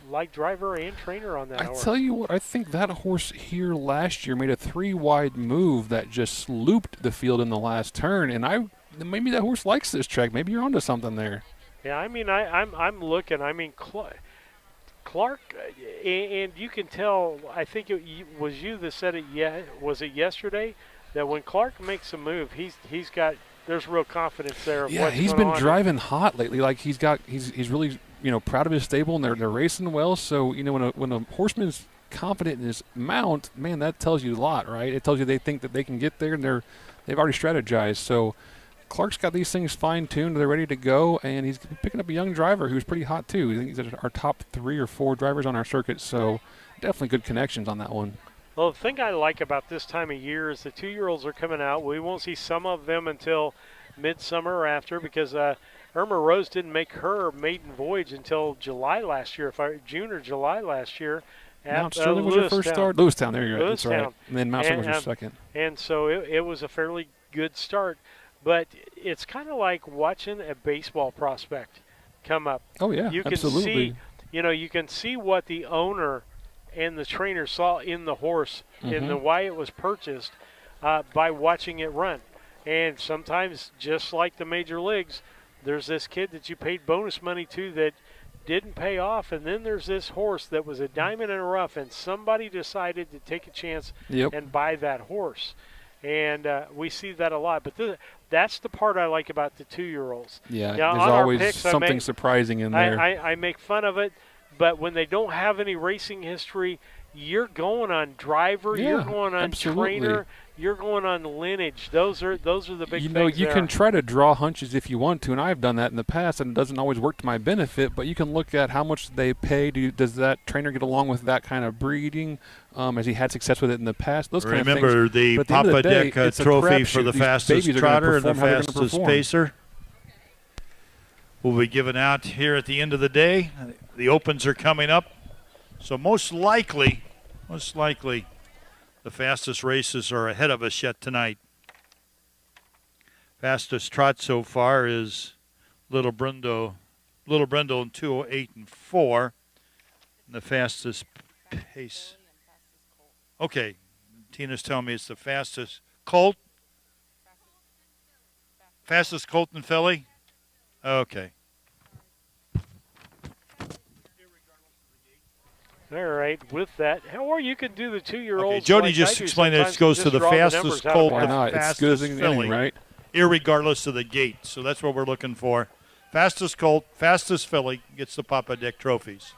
like driver and trainer on that horse. I tell you what, I think that horse here last year made a 3-wide move that just looped the field in the last turn, and maybe that horse likes this track. Maybe you're onto something there. Yeah, I mean, I'm looking. I mean, Clark, and you can tell. I think it was you that said it. Yeah, was it yesterday? That when Clark makes a move, he's got. There's real confidence there. Of what's he's going been on. driving hot lately. Like he's really proud of his stable, and they're racing well. So when a horseman's confident in his mount, man, that tells you a lot, right? It tells you they think that they can get there, and they've already strategized. So Clark's got these things fine-tuned. They're ready to go, and he's picking up a young driver who's pretty hot, too. I think he's our top 3 or 4 drivers on our circuit, so definitely good connections on that one. Well, the thing I like about this time of year is the 2-year-olds are coming out. We won't see some of them until midsummer or after because Irma Rose didn't make her maiden voyage until July last year, June or July last year. Mount Sterling was your first start? Lewistown, there you go. That's right. And then Mount Sterling was your second. And so it was a fairly good start. But it's kind of like watching a baseball prospect come up. Oh, yeah, you can absolutely. You can see what the owner and the trainer saw in the horse and why it was purchased by watching it run. And sometimes, just like the major leagues, there's this kid that you paid bonus money to that didn't pay off, and then there's this horse that was a diamond in the rough, and somebody decided to take a chance and buy that horse. And we see that a lot. But that's the part I like about the 2-year-olds. Yeah, now, there's always something surprising in there. I make fun of it, but when they don't have any racing history, you're going on driver, you're going on trainer, you're going on lineage. Those are the big things. You can try to draw hunches if you want to, and I've done that in the past, and it doesn't always work to my benefit, but you can look at how much they pay. Does that trainer get along with that kind of breeding? Has he had success with it in the past? Those kind of things. Remember the Papa Deck trophy for the fastest trotter and the fastest pacer will be given out here at the end of the day. The opens are coming up, so most likely, the fastest races are ahead of us yet tonight. Fastest trot so far is Little Brindle in 2:08 and 4. And the fastest pace. Okay, Tina's telling me it's the fastest colt. Fastest colt and filly? Okay. All right, with that, or you can do the 2-year-olds. Okay, Jody just explained that it goes to the fastest colt, the fastest filly, right? Irregardless of the gate. So that's what we're looking for. Fastest colt, fastest filly gets the Papa Deck trophies.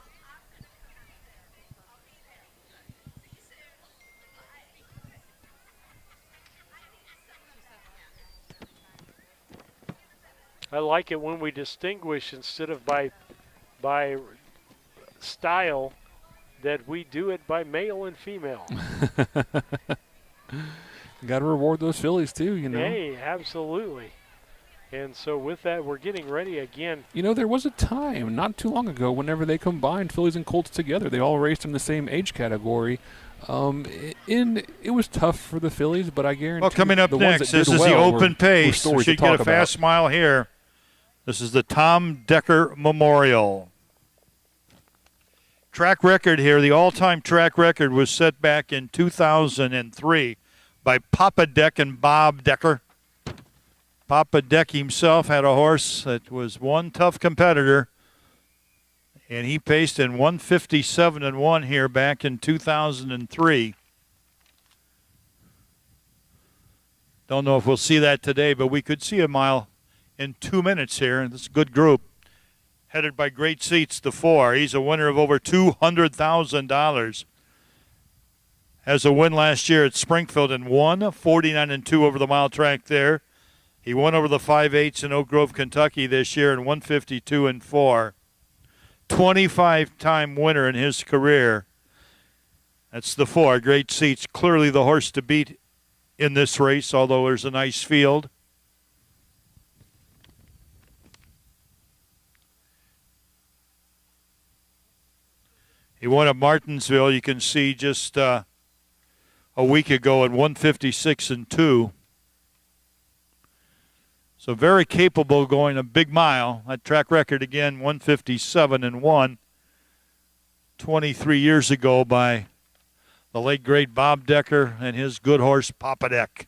I like it when we distinguish instead of by style, that we do it by male and female. Got to reward those fillies too, Hey, absolutely. And so with that, we're getting ready again. There was a time not too long ago whenever they combined fillies and colts together. They all raced in the same age category. It was tough for the fillies, but I guarantee. Well, coming up next, this is the open pace. We should get a fast mile here. This is the Tom Decker Memorial. Track record here, the all-time track record was set back in 2003 by Papa Deck and Bob Decker. Papa Deck himself had a horse that was one tough competitor, and he paced in 157 and 1 here back in 2003. Don't know if we'll see that today, but we could see a mile in 2 minutes here, and this is a good group. Headed by Great Seats, the 4. He's a winner of over $200,000. Has a win last year at Springfield and won 49 and 2 over the mile track there. He won over the 5/8 in Oak Grove, Kentucky this year in 152 and 4. 25-time winner in his career. That's the 4. Great Seats, clearly the horse to beat in this race, although there's a nice field. He won at Martinsville, you can see, just a week ago at 156 and 2. So very capable going a big mile. That track record again, 157 and 1. 23 years ago by the late great Bob Decker and his good horse Papa Deck.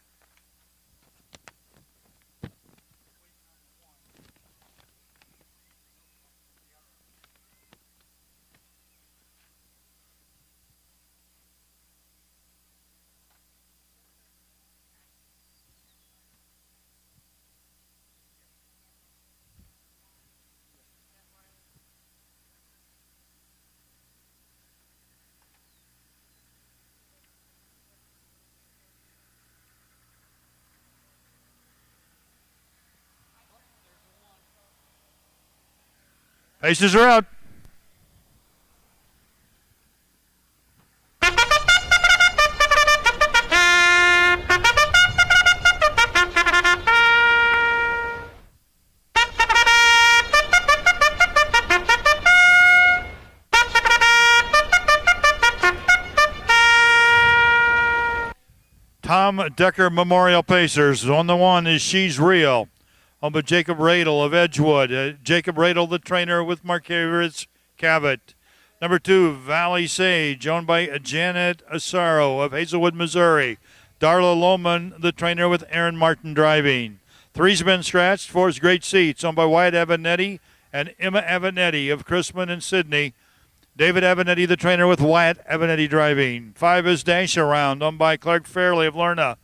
Paces are out. Tom Decker Memorial Pacers. On the 1 is She's Real. On by Jacob Radel of Edgewood. Jacob Radel, the trainer with Marquez Cabot. Number 2, Valley Sage, owned by Janet Asaro of Hazelwood, Missouri. Darla Lohman, the trainer with Aaron Martin driving. 3's been scratched. 4's Great Seats, owned by Wyatt Avanetti and Emma Avenatti of Chrisman and Sydney. David Avenatti, the trainer, with Wyatt Avenatti driving. 5 is Dash Around, owned by Clark Fairley of Lerna.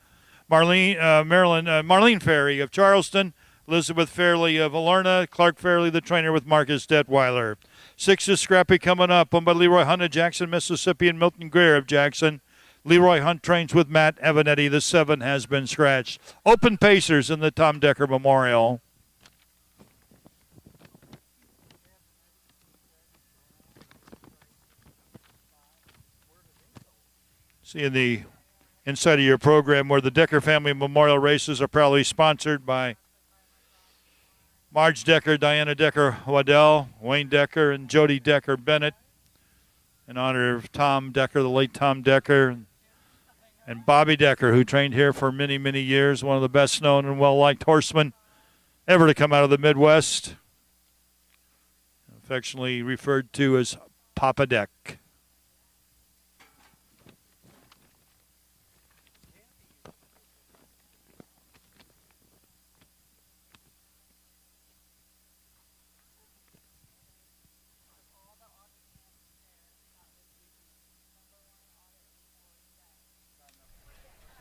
Marlene Ferry of Charleston. Elizabeth Fairley of Lerna. Clark Fairley, the trainer, with Marcus Detweiler. 6 is Scrappy Coming Up, owned by Leroy Hunt of Jackson, Mississippi, and Milton Greer of Jackson. Leroy Hunt trains with Matt Avenatti. The 7 has been scratched. Open Pacers in the Tom Decker Memorial. See in the inside of your program where the Decker Family Memorial Races are proudly sponsored by Marge Decker, Diana Decker Waddell, Wayne Decker, and Jody Decker Bennett, in honor of Tom Decker, the late Tom Decker, and Bobby Decker, who trained here for many, many years, one of the best known and well-liked horsemen ever to come out of the Midwest, affectionately referred to as Papa Deck.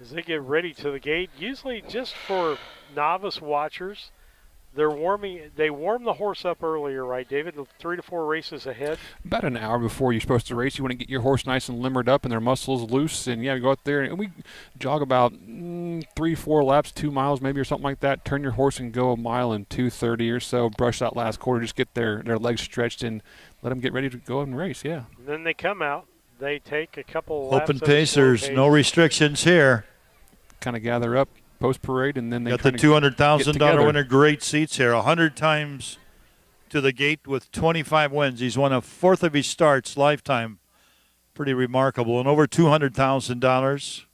As they get ready to the gate, usually just for novice watchers, they warm the horse up earlier, right, David? 3 to 4 races ahead. About an hour before you're supposed to race, you want to get your horse nice and limbered up and their muscles loose, and we go out there and we jog about 3-4 laps, 2 miles maybe or something like that. Turn your horse and go a mile in 2:30 or so. Brush that last quarter, just get their legs stretched and let them get ready to go and race. Yeah. And then they come out. They take a couple laps. Open Pacers, no restrictions here. Kind of gather up post parade, and then they got the $200,000 winner. Great seats here. 100 times to the gate with 25 wins. He's won a fourth of his starts lifetime. Pretty remarkable, and over $200,000.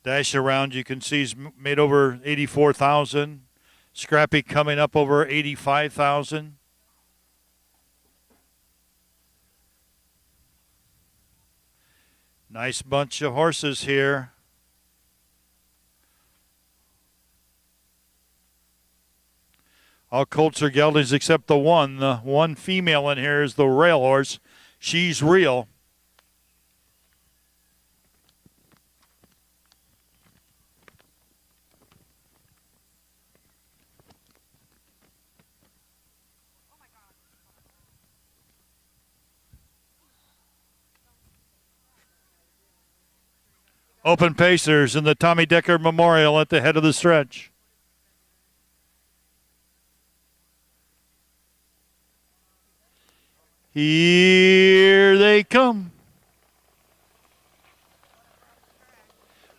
Dash Around, you can see, he's made over $84,000. Scrappy coming up over $85,000. Nice bunch of horses here. All colts are geldings except the one. The one female in here is the rail horse. She's Real. Open Pacers in the Tommy Decker Memorial at the head of the stretch. Here they come.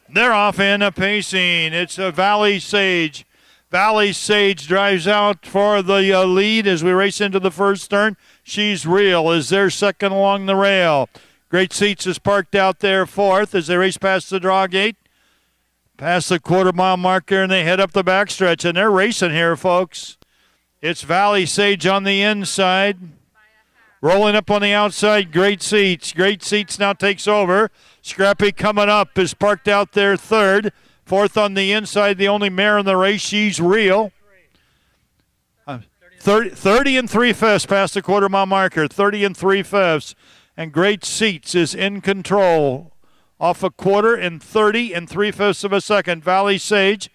They're off in a pacing. It's a Valley Sage. Valley Sage drives out for the lead as we race into the first turn. She's Real is there second along the rail. Great Seats is parked out there fourth as they race past the draw gate, past the quarter-mile marker, and they head up the backstretch. And they're racing here, folks. It's Valley Sage on the inside. Rolling up on the outside, Great Seats. Great Seats now takes over. Scrappy Coming Up is parked out there third. Fourth on the inside, the only mare in the race, She's Real. 30 and 3/5 past the quarter-mile marker, 30 and 3/5. And Great Seats is in control off a quarter and 30 and 3/5 of a second. Valley Sage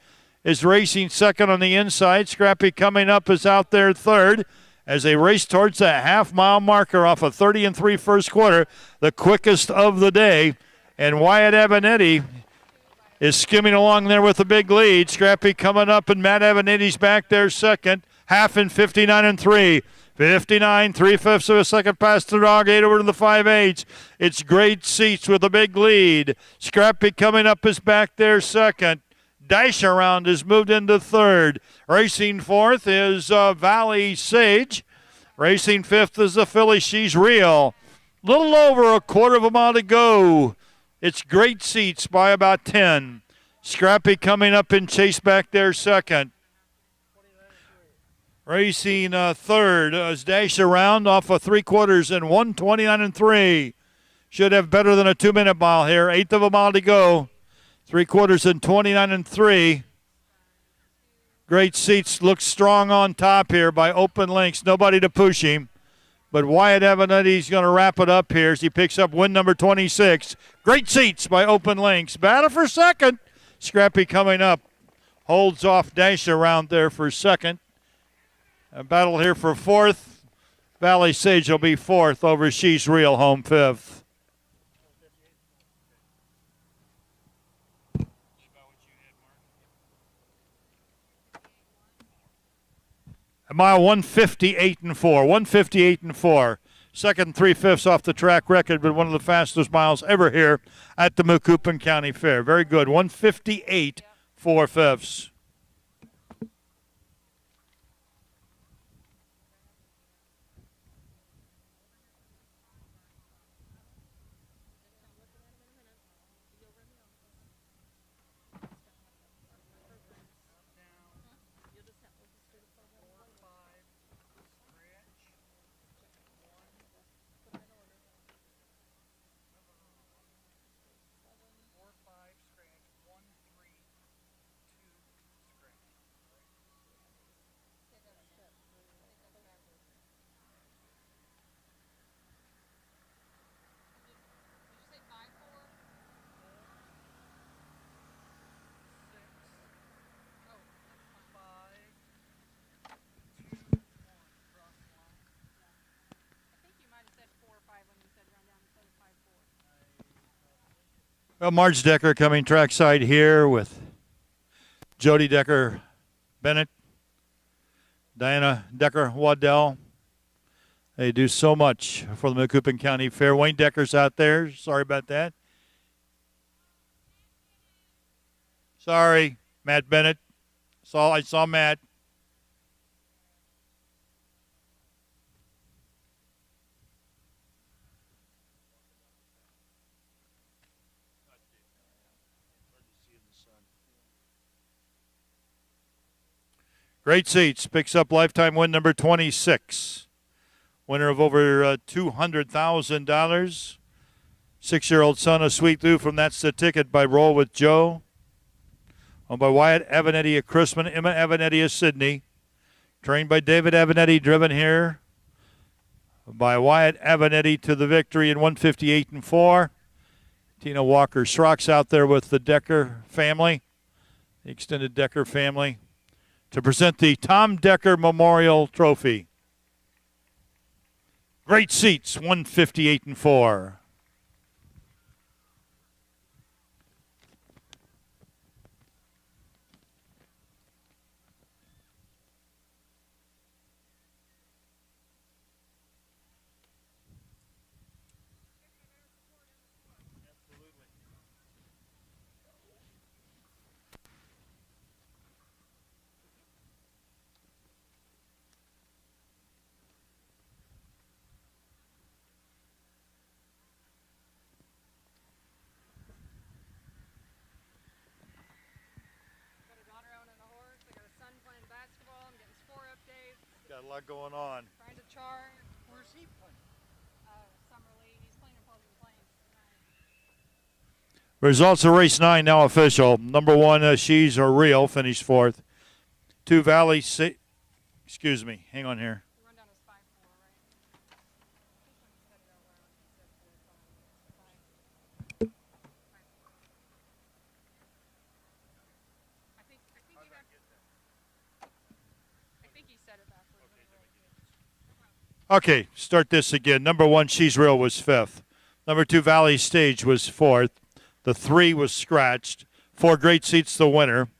is racing second on the inside. Scrappy Coming Up is out there third as they race towards that half-mile marker off a 30 and 3 first quarter, the quickest of the day. And Wyatt Avenatti is skimming along there with a big lead. Scrappy Coming Up and Matt Avenatti's back there second. Half in 59 and 3. 59, 3/5 of a second past the dog, 8 over to the 5/8. It's Great Seats with a big lead. Scrappy Coming Up is back there second. Dash Around is moved into third. Racing fourth is Valley Sage. Racing fifth is the filly She's Real. Little over a quarter of a mile to go. It's Great Seats by about 10. Scrappy Coming Up in chase back there second. Racing third is Dash Around off of 3/4 and 1:29 and 3. Should have better than a 2-minute mile here. 1/8 of a mile to go. 3/4 and 29 and 3. Great Seats looks strong on top here by Open Links. Nobody to push him. But Wyatt Avenetti's going to wrap it up here as he picks up win number 26. Great Seats by Open Links. Battle for second. Scrappy coming up. Holds off Dash around there for second. A battle here for fourth. Valley Sage will be fourth over She's Real, home fifth. Mile 158 and 4. 158 and 4. Second 3/5 off the track record, but one of the fastest miles ever here at the Macoupin County Fair. Very good. 158 4/5. Well, Marge Decker coming trackside here with Jody Decker Bennett, Diana Decker Waddell. They do so much for the Macoupin County Fair. Wayne Decker's out there. Sorry about that. Sorry, Matt Bennett. I saw Matt. Great Seats picks up lifetime win number 26. Winner of over $200,000. 6-year-old son of Sweet Lou from That's the Ticket by Roll with Joe. Owned by Wyatt Avenetti of Chrisman, Emma Avenetti of Sydney. Trained by David Avenetti, driven here by Wyatt Avenetti to the victory in 158 and 4. Tina Walker Schrock's out there with the Decker family, the extended Decker family, to present the Tom Decker Memorial Trophy. Great Seats, 158 and 4. Got a lot going on. Trying to charge. Where's he playing? Summerlee. He's playing in Pleasant Plains tonight. Results of race 9 now official. Number 1, She's a Real, finished 4th. 2 Valley, excuse me, hang on here. Okay, start this again. Number 1, She's Real, was 5th. Number 2, Valley Stage, was 4th. The 3 was scratched. 4, Great Seats, the winner.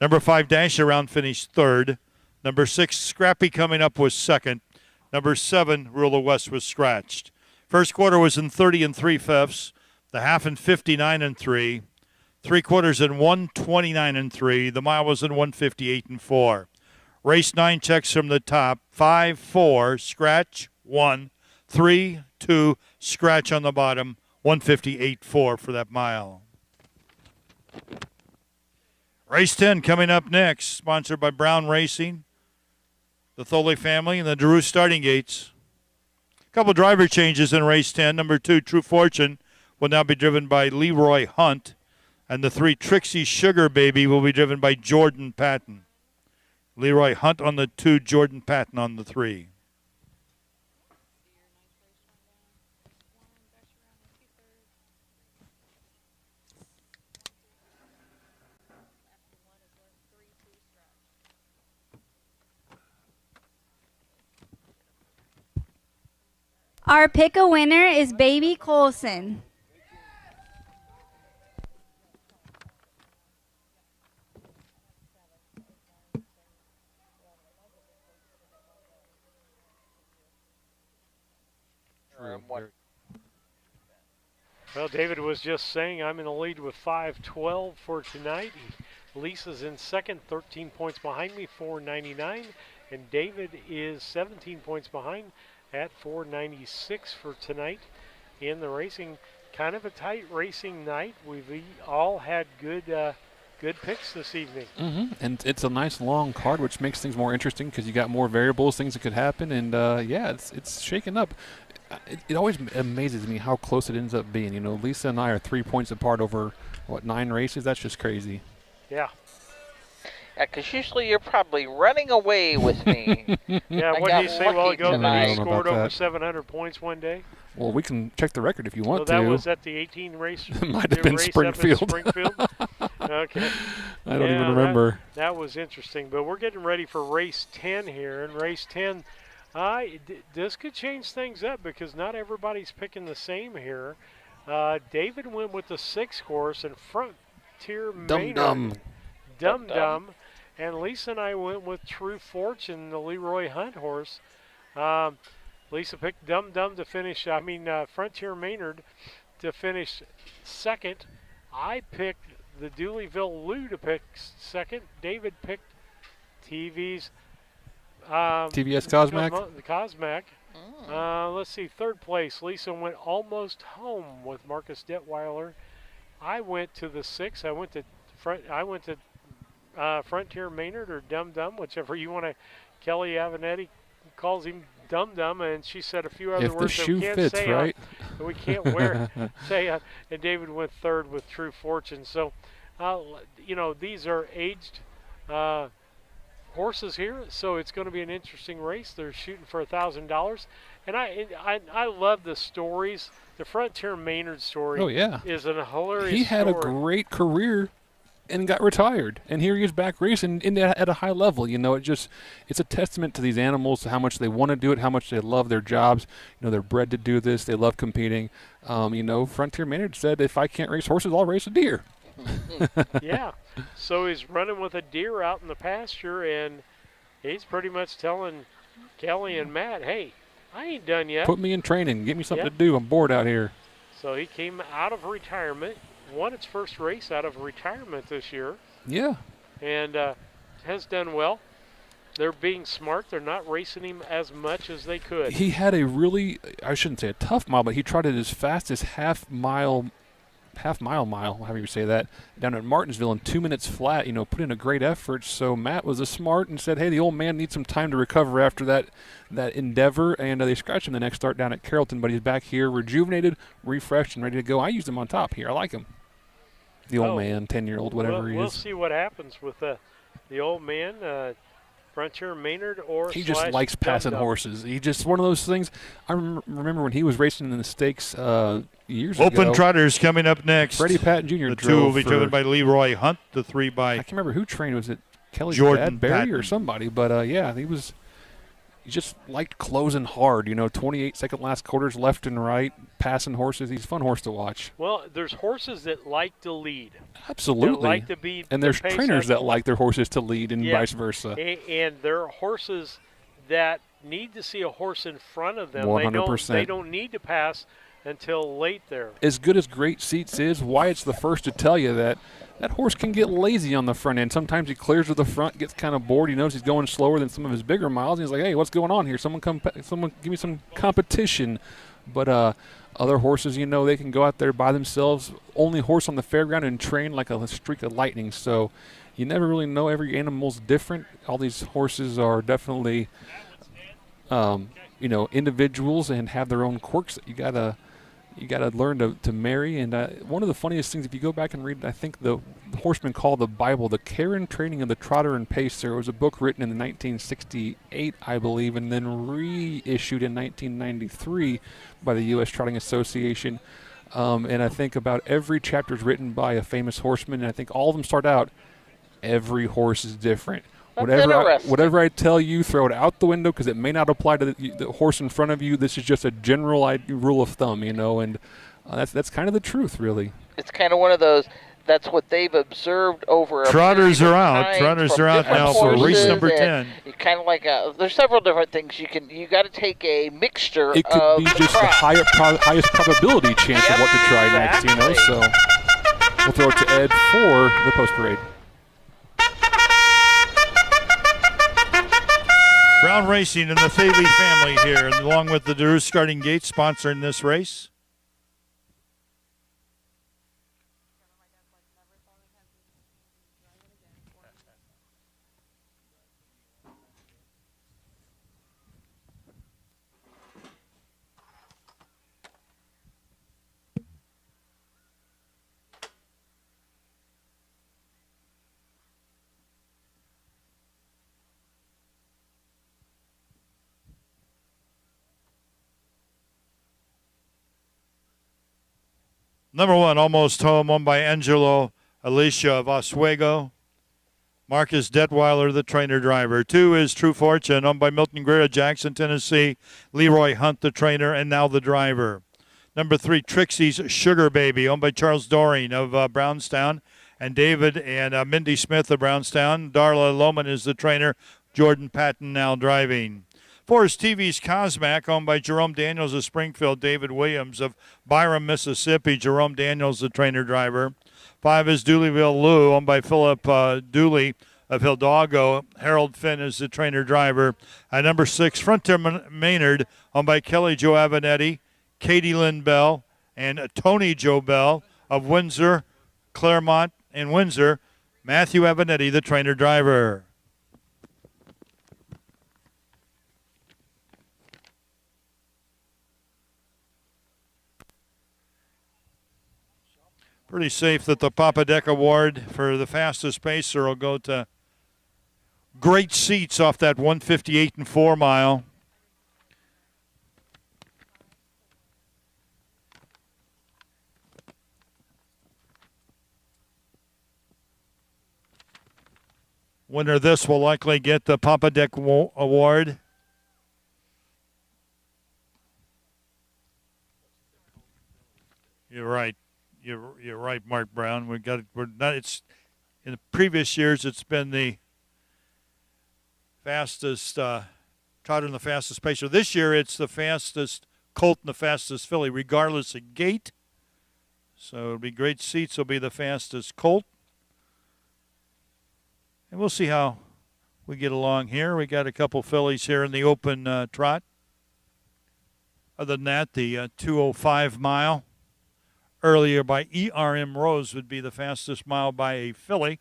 Number 5, Dash Around, finished 3rd. Number 6, Scrappy Coming Up, was 2nd. Number 7, Rule of West, was scratched. First quarter was in 30 and 3/5. The half in 59 and 3. 3 quarters in 129 and 3. The mile was in 158 and 4. Race 9 checks from the top. 5, 4, scratch, 1, 3, 2, scratch on the bottom. 158.4 for that mile. Race 10 coming up next, sponsored by Brown Racing, the Tholey family, and the DeRue Starting Gates. A couple driver changes in race 10. Number 2, True Fortune, will now be driven by Leroy Hunt, and the 3, Trixie Sugar Baby, will be driven by Jordan Patton. Leroy Hunt on the 2, Jordan Patton on the 3. Our pick-a-winner is Baby Colson. Well, David was just saying I'm in the lead with 5:12 for tonight. Lisa's in second, 13 points behind me, 499. And David is 17 points behind at 496 for tonight in the racing. Kind of a tight racing night. We've all had good picks this evening. And it's a nice long card, which makes things more interesting because you got more variables, things that could happen. And, yeah, it's shaken up. It always amazes me how close it ends up being. You know, Lisa and I are 3 points apart over, 9 races? That's just crazy. Yeah. Yeah, because usually you're probably running away with me. Yeah, what did he say a while ago? That he scored over 700 points one day? Well, we can check the record if you want to. That was at the 18 race. It might have been Springfield. Okay. I don't even remember. That was interesting. But we're getting ready for race 10 here. And race 10, this could change things up because not everybody's picking the same here. David went with the 6 horse and Frontier Maynard. Dum Dum. And Lisa and I went with True Fortune, the Leroy Hunt horse. Lisa picked Dum Dum to finish, Frontier Maynard to finish second. I picked the Dooleyville Lou to pick second. David picked TV's TVS Cosmac. The Cosmac. Let's see, third place. Lisa went Almost Home with Marcus Detweiler. I went to the 6. I went to Frontier Maynard or Dum Dum, whichever you want to. Kelly Avenetti calls him Dum Dum, and she said a few other words that we can't fits, say. Right? We can't say. And David went third with True Fortune. So, these are aged horses here, so it's going to be an interesting race. They're shooting for $1,000, and I love the stories. The Frontier Maynard story. Oh yeah, is a hilarious. He had story. A great career and got retired, and here he is back racing at a high level. It's a testament to these animals, how much they want to do it, how much they love their jobs. They're bred to do this. They love competing. Frontier Maynard said, if I can't race horses, I'll race a deer. Yeah, so he's running with a deer out in the pasture, and he's pretty much telling Kelly and Matt, hey, I ain't done yet. Put me in training. Get me something to do. I'm bored out here. So he came out of retirement, won its first race out of retirement this year. Yeah. And has done well. They're being smart. They're not racing him as much as they could. He had a really, I shouldn't say a tough mile, but he tried it as fast as half mile, however you say that, down at Martinsville in 2 minutes flat, put in a great effort. So Matt was smart and said, hey, the old man needs some time to recover after that endeavor. And they scratched him the next start down at Carrollton, but he's back here rejuvenated, refreshed, and ready to go. I used him on top here. I like him. The old man, 10-year-old, whatever he is. We'll see what happens with the old man, Frontier Maynard, or he just likes passing horses. He just one of those things. I remember when he was racing in the stakes years ago. Open Trotters coming up next. Freddie Patton Jr. The 2 will be driven by Leroy Hunt. The 3 by I can't remember who trained. Was it Kelly Jordan Barry or somebody? But yeah, he just liked closing hard. 28-second last quarters left and right, passing horses. He's a fun horse to watch. Well, there's horses that like to lead. Absolutely. That like to be and there's trainers that like their horses to lead and vice versa. And there are horses that need to see a horse in front of them. 100%. They don't need to pass until late there. As good as Great Seats is, Wyatt's the first to tell you that horse can get lazy on the front end. Sometimes he clears to the front, gets kind of bored. He knows he's going slower than some of his bigger miles. And he's like, hey, what's going on here? Someone give me some competition. But other horses, they can go out there by themselves, only horse on the fairground, and train like a streak of lightning. So you never really know. Every animal's different. All these horses are definitely, individuals and have their own quirks that you gotta you got to learn to marry. And one of the funniest things, if you go back and read, I think the horsemen call the Bible the Care and Training of the Trotter and Pacer. It was a book written in 1968, I believe, and then reissued in 1993 by the U.S. Trotting Association. And I think about every chapter is written by a famous horseman, and I think all of them start out, every horse is different. Whatever I tell you, throw it out the window because it may not apply to the horse in front of you. This is just a general rule of thumb, and that's kind of the truth, really. It's kind of one of those. That's what they've observed over. Trotters are out. Trotters are out now for race number 10. Kind of like there's several different things you got to take a mixture. It could be just the highest probability chance of what to try next, So we'll throw it to Ed for the post parade. Brown Racing and the Thaley family here, along with the DeRue Starting Gate sponsoring this race. Number 1, Almost Home, owned by Angelo Alicia of Oswego. Marcus Detweiler, the trainer-driver. 2 is True Fortune, owned by Milton Greer of Jackson, Tennessee. Leroy Hunt, the trainer, and now the driver. Number 3, Trixie's Sugar Baby, owned by Charles Doring of Brownstown. And David and Mindy Smith of Brownstown. Darla Lohman is the trainer. Jordan Patton now driving. 4 is TV's Cosmac, owned by Jerome Daniels of Springfield, David Williams of Byram, Mississippi. Jerome Daniels, the trainer-driver. 5 is Dooleyville Lou, owned by Philip Dooley of Hidalgo. Harold Finn is the trainer-driver. Number 6, Frontier Maynard, owned by Kelly Jo Avenetti, Katie Lynn Bell, and Tony Joe Bell of Windsor, Claremont, and Windsor. Matthew Avenetti, the trainer-driver. Pretty safe that the Papa Deck Award for the fastest pacer will go to Great Seats off that 158 and 4 mile. Winner of this will likely get the Papa Deck Award. You're right. You're right, Mark Brown. It's in the previous years. It's been the fastest trotter and the fastest pacer. This year, it's the fastest colt and the fastest filly, regardless of gait. So it'll be Great Seats. Will be the fastest colt, and we'll see how we get along here. We got a couple fillies here in the open trot. Other than that, the 205 mile. Earlier by ERM Rose would be the fastest mile by a filly.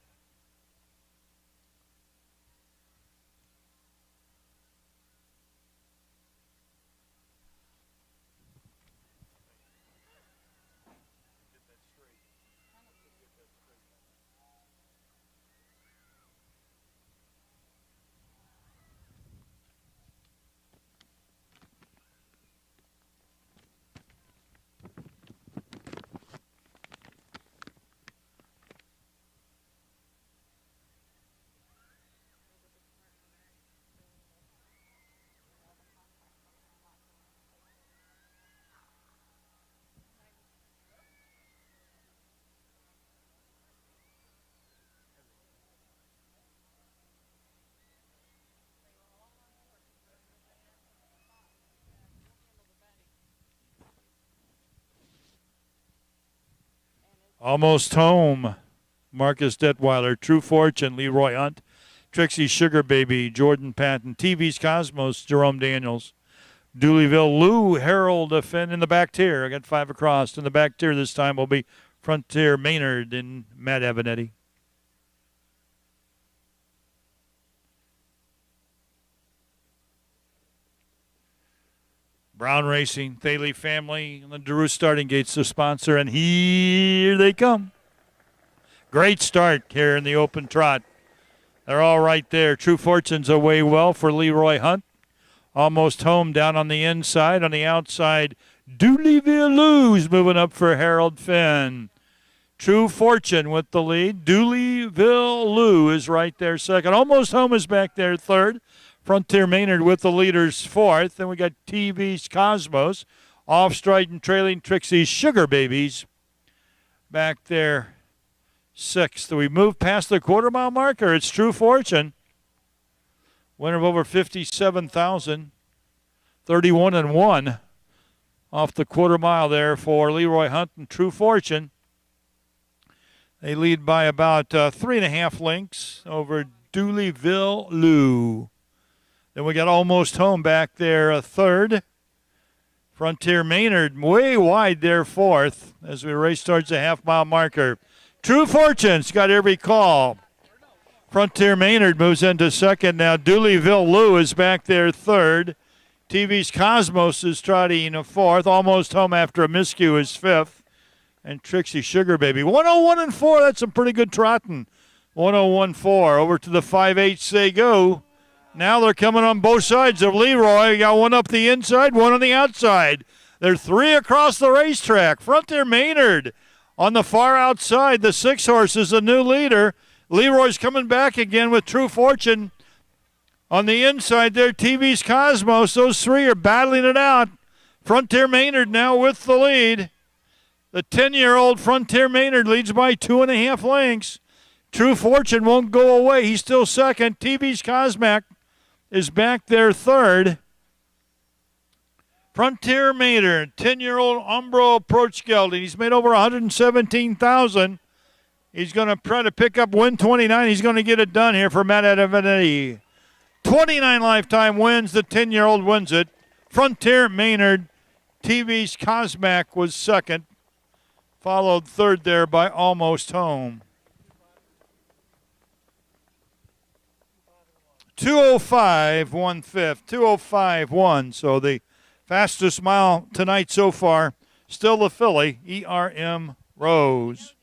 Almost Home, Marcus Detweiler. True Fortune, Leroy Hunt. Trixie Sugar Baby, Jordan Patton. TV's Cosmos, Jerome Daniels. Dooleyville Lou, Harold Finn in the back tier. I got 5 across. In the back tier this time will be Frontier Maynard and Matt Avenetti. Brown Racing, Thaley family, and the DeRue Starting Gates, the sponsor, and here they come. Great start here in the open trot. They're all right there. True Fortune's away well for Leroy Hunt. Almost home down on the inside. On the outside, Dooleyville Lou's moving up for Harold Finn. True Fortune with the lead. Dooleyville Lou is right there second. Almost Home is back there third. Frontier Maynard with the leaders fourth. Then we got TV's Cosmos. Off stride and trailing Trixie's Sugar Babies back there sixth. We move past the quarter-mile marker. It's True Fortune. Winner of over 57,000. 31-1 off the quarter mile there for Leroy Hunt and True Fortune. They lead by about 3.5 lengths over Dooleyville Lou. Then we got Almost Home back there third. Frontier Maynard way wide there fourth as we race towards the half-mile marker. True Fortune's got every call. Frontier Maynard moves into second now. Dooleyville Lou is back there third. TV's Cosmos is trotting fourth. Almost Home after a miscue is fifth. And Trixie Sugar Baby. 101-4, that's some pretty good trotting. 101-4. Over to the 5/8 they go. Now they're coming on both sides of Leroy. You got one up the inside, one on the outside. There are three across the racetrack. Frontier Maynard on the far outside. The 6 horse is the new leader. Leroy's coming back again with True Fortune. On the inside there, TV's Cosmos. Those three are battling it out. Frontier Maynard now with the lead. The 10-year-old Frontier Maynard leads by 2.5 lengths. True Fortune won't go away. He's still second. TV's Cosmac is back there third. Frontier Maynard, 10-year-old Umbro approach gelding. He's made over $117,000. He's going to try to pick up win 29. He's going to get it done here for Matt Adevanetti. 29 lifetime wins. The 10-year-old wins it. Frontier Maynard. TV's Cosmac was second. Followed third there by Almost Home. 2:05, 1/5. 2:05.1. So the fastest mile tonight so far, still the filly, ERM Rose.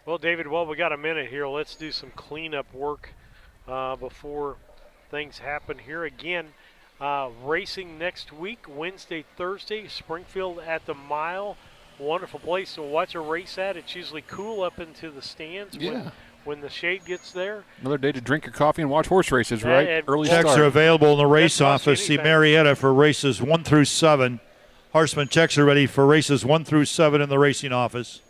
Well, David, while we got a minute here, let's do some cleanup work before things happen here. Again, racing next week, Wednesday, Thursday, Springfield at the Mile. Wonderful place to watch a race at. It's usually cool up into the stands when the shade gets there. Another day to drink your coffee and watch horse races, right? Early checks start. are available in the race office. See Marietta for races 1 through 7. Horseman checks are ready for races 1 through 7 in the racing office.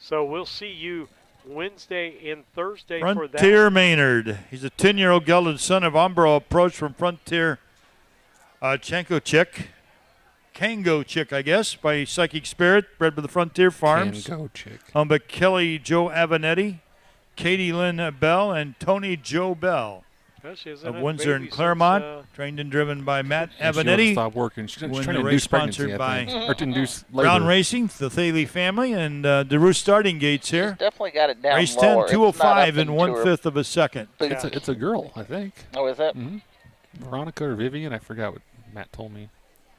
So we'll see you Wednesday and Thursday for that. Frontier Maynard. He's a 10-year-old gelded son of Umbro approach from Frontier Kango Chick, I guess, by Psychic Spirit, bred by the Frontier Farms. Kango Chick. By Kelly Joe Avanetti, Katie Lynn Bell, and Tony Joe Bell. Of Windsor and Claremont, trained and driven by Matt Avanetti. Stop working. She's trying to race induce pregnancy, sponsored by or to induce labor. Brown Racing, the Thaley family, and DeRue Starting Gates here. Definitely got it down Race lower. 10, 2:05 and 1/5 of a second. It's a girl, I think. Oh, is that? Mm-hmm. Veronica or Vivian? I forgot what Matt told me.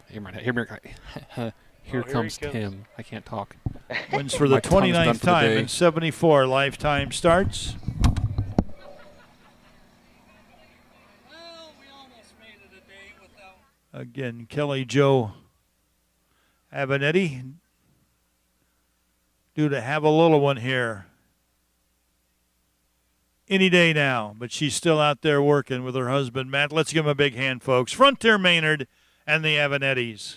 Here comes Tim. I can't talk. Wins for the 29th time in 74 lifetime starts. Again, Kelly Joe Avanetti. Due to have a little one here any day now, but she's still out there working with her husband, Matt. Let's give him a big hand, folks. Frontier Maynard and the Avenettis.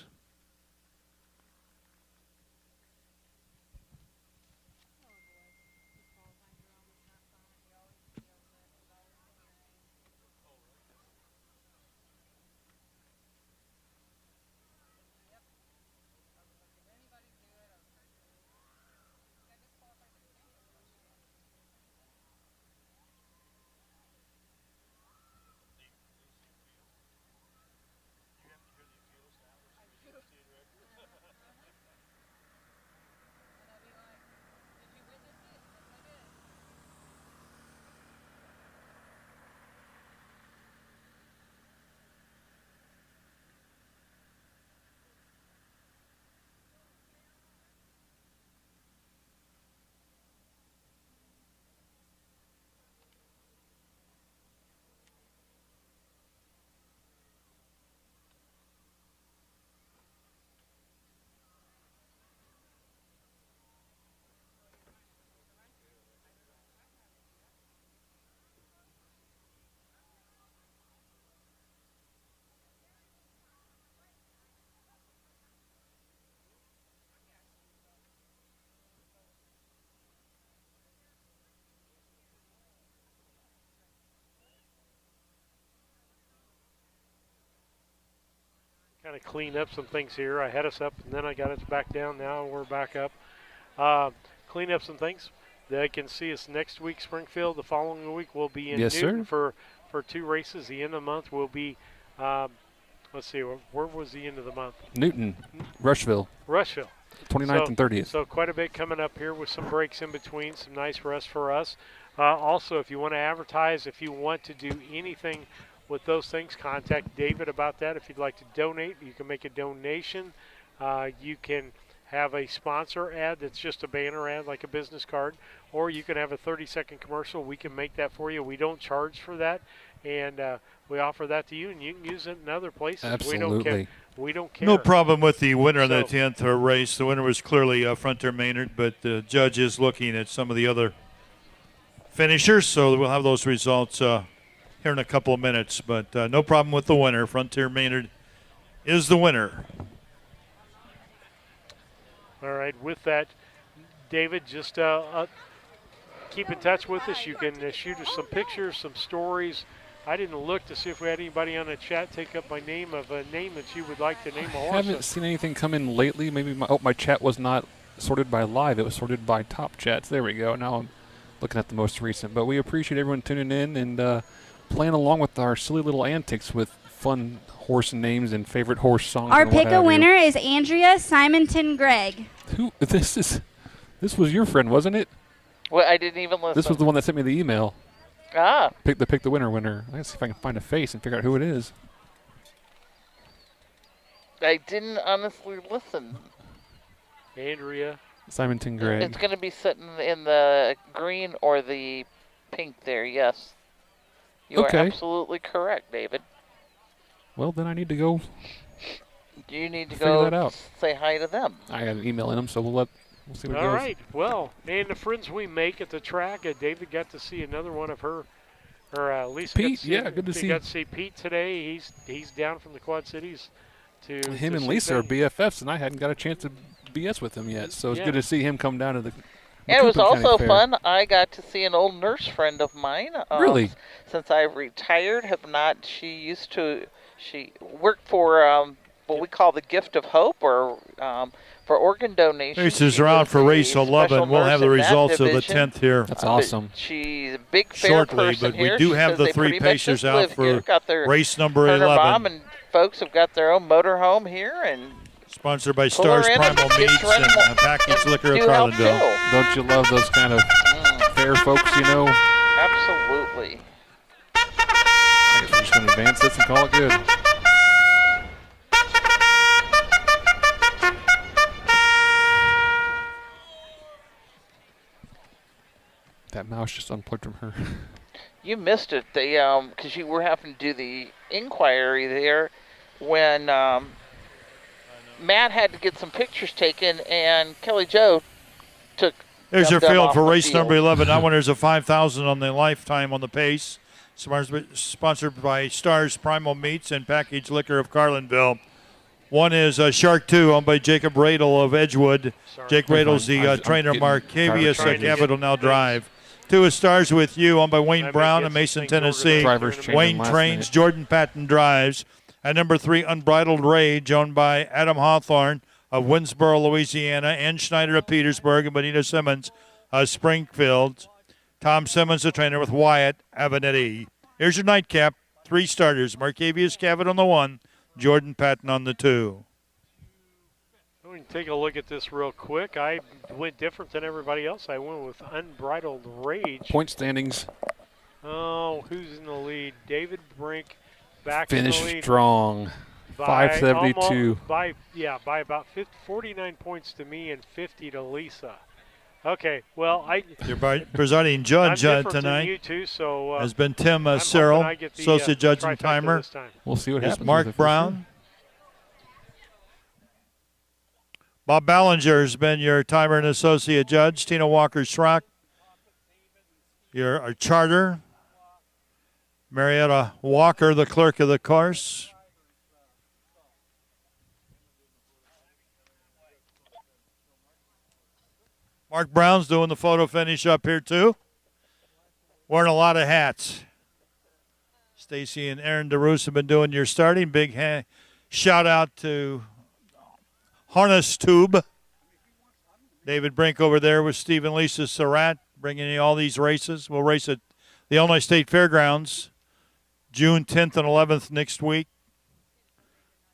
Kind of clean up some things here. I had us up, and then I got it back down. Now we're back up. Clean up some things. They can see us next week, Springfield. The following week we'll be in Newton for 2 races. The end of the month will be, let's see, where was the end of the month? Newton, Rushville. 29th and 30th. So quite a bit coming up here with some breaks in between, some nice rest for us. Also, if you want to advertise, if you want to do anything with those things, contact David about that. If you'd like to donate, you can make a donation. You can have a sponsor ad that's just a banner ad like a business card, or you can have a 30-second commercial. We can make that for you. We don't charge for that, and we offer that to you, and you can use it in other places. Absolutely. We don't care. No problem with the winner of the 10th race. The winner was clearly Frontier Maynard, but the judge is looking at some of the other finishers, so we'll have those results here in a couple of minutes. But no problem with the winner. Frontier Maynard is the winner. All right, with that, David, just keep in touch with us. You can shoot us some pictures, some stories. I didn't look to see if we had anybody on the chat take up my name of a name that you would like to name a horse. I haven't seen anything come in lately. Maybe my chat was not sorted by live. It was sorted by top chats. There we go. Now I'm looking at the most recent. But we appreciate everyone tuning in and playing along with our silly little antics with fun horse names and favorite horse songs. Our pick-a-winner is Andrea Simonton Gregg. Who? This was your friend, wasn't it? Well, I didn't even listen. This was the one that sent me the email. Ah. Pick the winner. Let's see if I can find a face and figure out who it is. I didn't honestly listen. Andrea Simonton Gregg. It's going to be sitting in the green or the pink there, yes. You are absolutely correct, David. Well, then I need to go. You need to figure go that out. Say hi to them. I got an email in them, so we'll see what All goes. right. Well, and the friends we make at the track, David got to see another one of her, or Lisa. Pete, good to see. Got to see Pete today. He's down from the Quad Cities. Him and Lisa are BFFs, and I hadn't got a chance to BS with him yet, so it's good to see him come down to the. And it was also fun. I got to see an old nurse friend of mine. Really? Since I've retired, she worked for what we call the Gift of Hope, or for organ donation. Races are out for race 11. We'll have the results of the 10th here. That's awesome. She's a big fair shortly, person but here. we do have the 3 pacers out for race number 11. Mom and folks have got their own motorhome here, and sponsored by Stars Primal Meats and Package Liquor of Carlinville. Don't you love those kind of fair folks, you know? Absolutely. I guess we're just going to advance this and call it good. That mouse just unplugged from her. You missed it. They because you were having to do the inquiry there when Matt had to get some pictures taken, and Kelly Jo took Here's your Jumped field off for the race field. number 11. That one is a 5,000 on the lifetime on the pace. Sponsored by Stars Primal Meats and Packaged Liquor of Carlinville. One is Shark 2, owned by Jacob Radel of Edgewood. Jake Radel's the trainer. Marcavius Cabot will now drive. 2 is Stars With You, owned by Wayne Brown of Mason, Tennessee. Wayne trains, Jordan Patton drives. And number 3, Unbridled Rage, owned by Adam Hawthorne of Winsboro, Louisiana, Ann Schneider of Petersburg, and Benita Simmons of Springfield. Tom Simmons, the trainer, with Wyatt Avenatti. Here's your nightcap. 3 starters. Marcavius Cabot on the 1, Jordan Patton on the 2. We can take a look at this real quick. I went different than everybody else. I went with Unbridled Rage. Point standings. Oh, who's in the lead? David Brink back Finish in the lead. Strong. 572. By about 49 points to me and 50 to Lisa. Okay, well, your presiding judge tonight you two, so, has been Tim Cyril, associate judge and timer. We'll see what happens. Mark Brown. Bob Ballinger has been your timer and associate judge. Tina Walker-Schrock, your charter. Marietta Walker, the clerk of the course. Mark Brown's doing the photo finish up here, too. Wearing a lot of hats. Stacy and Aaron DeRoos have been doing your starting. Big shout out to Harness Tube. David Brink over there with Steve and Lisa Surratt bringing you all these races. We'll race at the Illinois State Fairgrounds June 10th and 11th next week.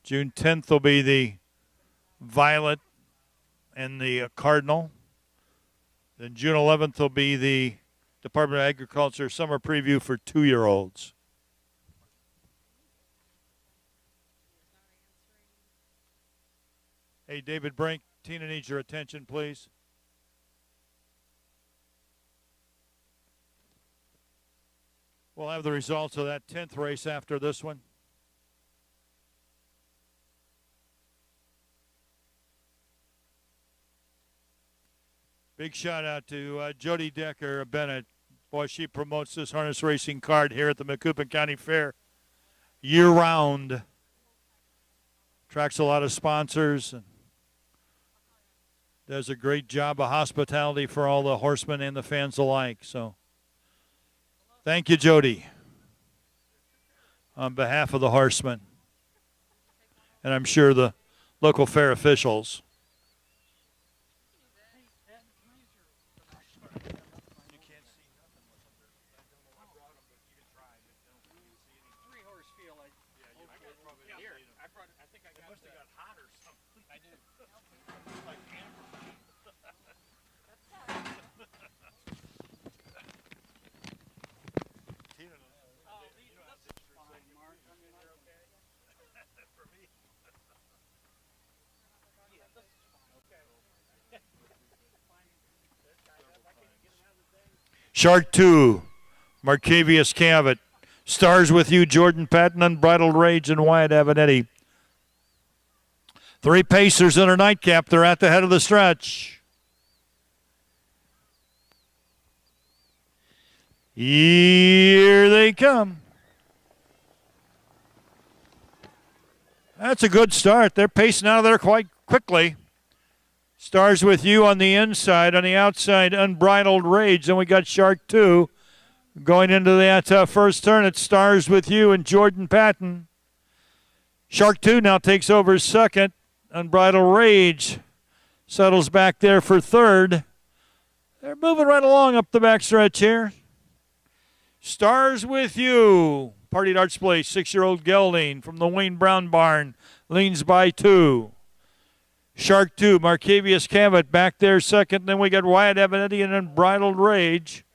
June 10th will be the Violet and the Cardinal. Then June 11th will be the Department of Agriculture summer preview for 2-year-olds. Hey, David Brink, Tina needs your attention, please. We'll have the results of that 10th race after this one. Big shout out to Jody Decker Bennett. Boy, she promotes this harness racing card here at the Macoupin County Fair year-round. Attracts a lot of sponsors and does a great job of hospitality for all the horsemen and the fans alike. So thank you, Jody, on behalf of the horsemen. And I'm sure the local fair officials. Shark 2, Marcavius Cabot. Stars With You, Jordan Patton, Unbridled Rage, and Wyatt Avenatti. 3 pacers in her nightcap. They're at the head of the stretch. Here they come. That's a good start. They're pacing out of there quite quickly. Stars With You on the inside. On the outside, Unbridled Rage. Then we got Shark 2 going into that first turn. It Stars With You and Jordan Patton. Shark 2 now takes over second. Unbridled Rage settles back there for third. They're moving right along up the backstretch here. Stars With You. Partied Arts Place, 6-year-old gelding from the Wayne Brown barn. Leans by 2. Shark 2, Marcavius Cabot back there second. Then we got Wyatt Avenatti and Unbridled Rage.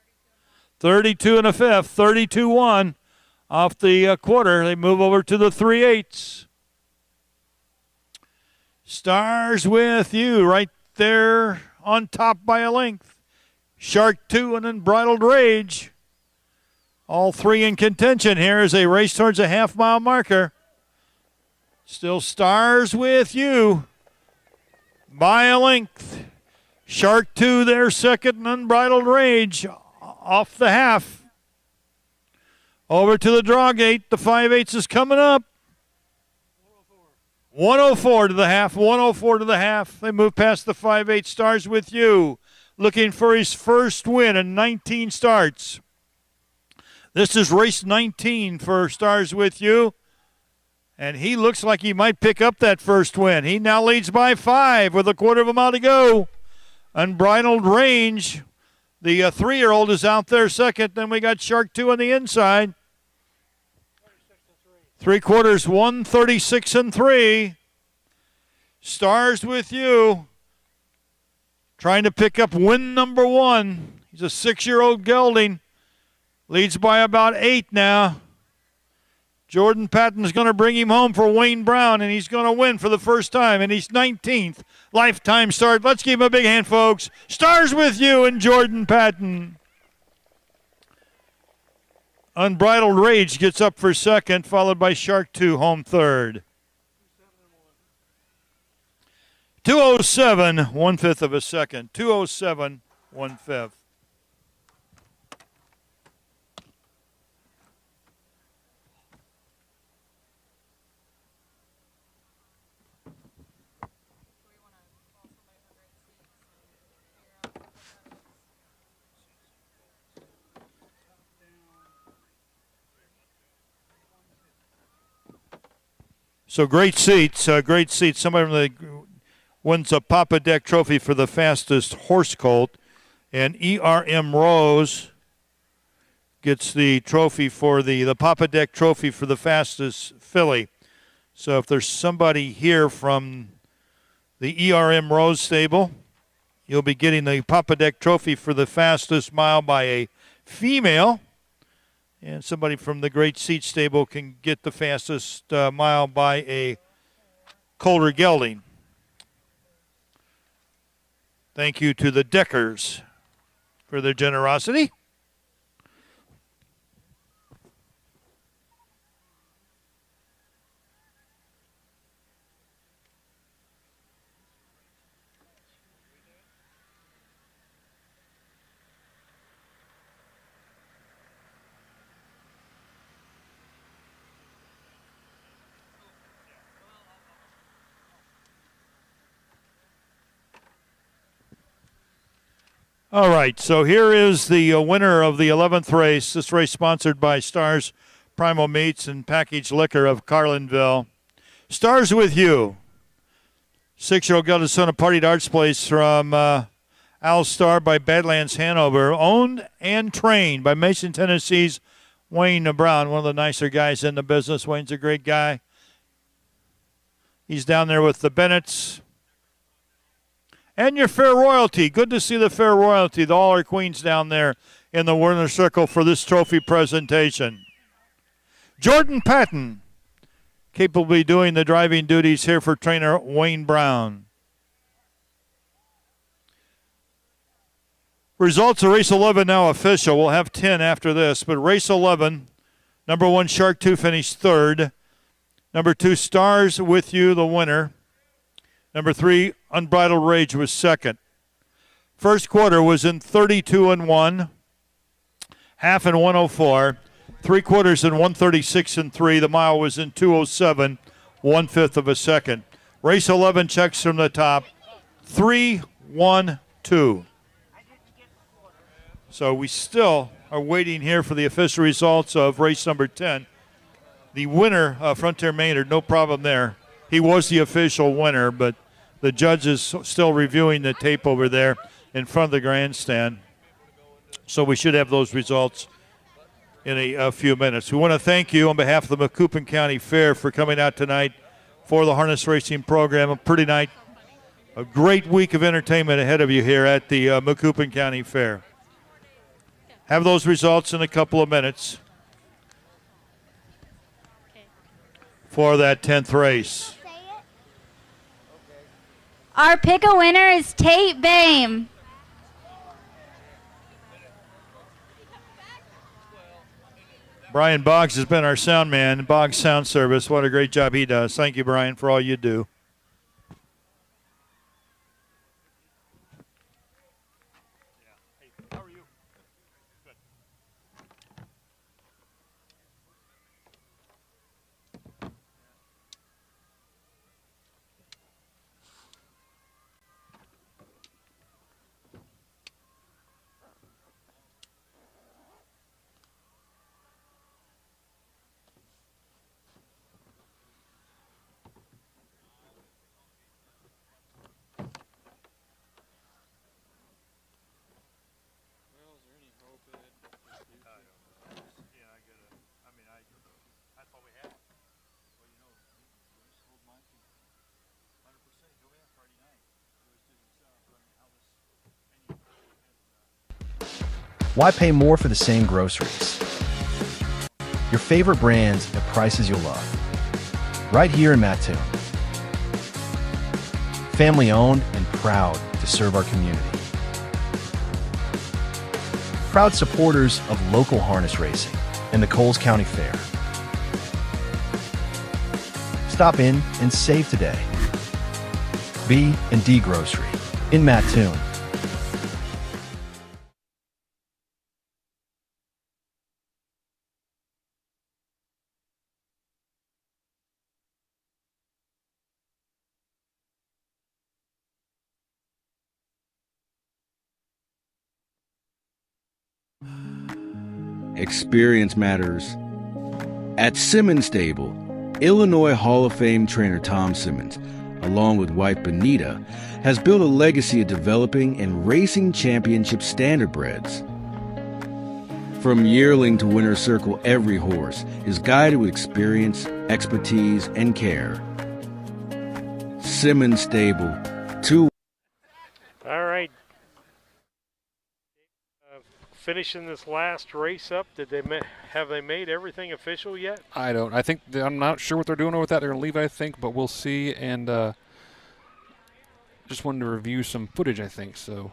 32 and a fifth, 32-1 off the quarter. They move over to the 3/8. Stars With You right there on top by a length. Shark 2 and Unbridled Rage. All 3 in contention here as they race towards a half-mile marker. Still Stars With You by a length. Shark 2 there second, and Unbridled Rage off the half. Over to the draw gate. The 5/8 is coming up. 104 to the half, 104 to the half. They move past the 5/8. Stars With You, looking for his first win in 19 starts. This is race 19 for Stars With You, and he looks like he might pick up that first win. He now leads by 5 with a quarter of a mile to go. Unbridled Range, the 3-year-old, is out there second. Then we got Shark 2 on the inside. 3/4, 136 and 3. Stars With You, trying to pick up win number 1. He's a 6-year-old gelding. Leads by about 8 now. Jordan Patton's going to bring him home for Wayne Brown, and he's going to win for the first time, and he's 19th lifetime start. Let's give him a big hand, folks. Stars With You and Jordan Patton. Unbridled Rage gets up for second, followed by Shark 2 home third. 2:07, 1/5 of a second. 2:07, 1/5. So great seats, great seats. Somebody from the wins a Papa Deck trophy for the fastest horse colt, and ERM Rose gets the trophy for the Papa Deck trophy for the fastest filly. So if there's somebody here from the ERM Rose stable, you'll be getting the Papa Deck trophy for the fastest mile by a female. And somebody from the Great Seat stable can get the fastest mile by a Colder gelding. Thank you to the Deckers for their generosity. All right, so here is the winner of the 11th race. This race sponsored by Stars Primal Meats and Packaged Liquor of Carlinville. Stars With You. 6-year-old gelding son of Partied Arts Place from Al Star by Badlands Hanover. Owned and trained by Mason, Tennessee's Wayne Brown, one of the nicer guys in the business. Wayne's a great guy. He's down there with the Bennetts. And your Fair Royalty. Good to see the Fair Royalty, all our queens down there in the Werner Circle for this trophy presentation. Jordan Patton, capably doing the driving duties here for trainer Wayne Brown. Results of race 11 now official. We'll have 10 after this, but race 11, number 1 Shark 2 finished third. Number 2 Stars With You, the winner. Number 3, Unbridled Rage was second. First quarter was in 32 and 1, half in 104, 3/4 in 136 and 3. The mile was in 2:07, 1/5 of a second. Race 11 checks from the top, 3-1-2. So we still are waiting here for the official results of race number 10. The winner, Frontier Maynard, no problem there. He was the official winner, but the judge is still reviewing the tape over there in front of the grandstand. So we should have those results in a few minutes. We want to thank you on behalf of the Macoupin County Fair for coming out tonight for the harness racing program. A pretty night, a great week of entertainment ahead of you here at the Macoupin County Fair. Have those results in a couple of minutes for that 10th race. Our pick-a-winner is Tate Bame. Brian Boggs has been our sound man, Boggs Sound Service. What a great job he does. Thank you, Brian, for all you do. Why pay more for the same groceries? Your favorite brands at prices you'll love. Right here in Mattoon. Family owned and proud to serve our community. Proud supporters of local harness racing and the Coles County Fair. Stop in and save today. B&D Grocery in Mattoon. Experience matters. At Simmons Stable, Illinois Hall of Fame trainer Tom Simmons, along with wife Benita, has built a legacy of developing and racing championship standardbreds. From yearling to winner's circle, every horse is guided with experience, expertise, and care. Simmons Stable, All right. Finishing this last race up, have they made everything official yet? I don't. I'm not sure what they're doing with that. They're going to leave, I think, but we'll see. And just wanted to review some footage, I think. So.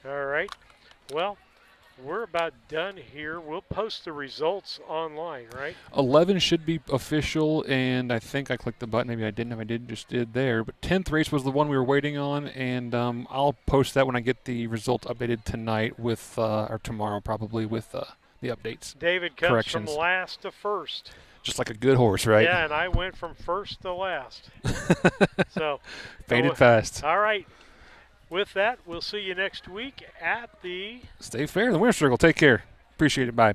All right. Well, we're about done here. We'll post the results online, right? 11 should be official, and I think I clicked the button. Maybe I didn't. If I did, just did there. But 10th race was the one we were waiting on, and I'll post that when I get the results updated tonight with, or tomorrow probably, with the updates. David comes from last to first. Just like a good horse, right? Yeah, and I went from first to last. So faded fast. All right. With that, we'll see you next week at the State Fair, the Winner's Circle. Take care. Appreciate it. Bye.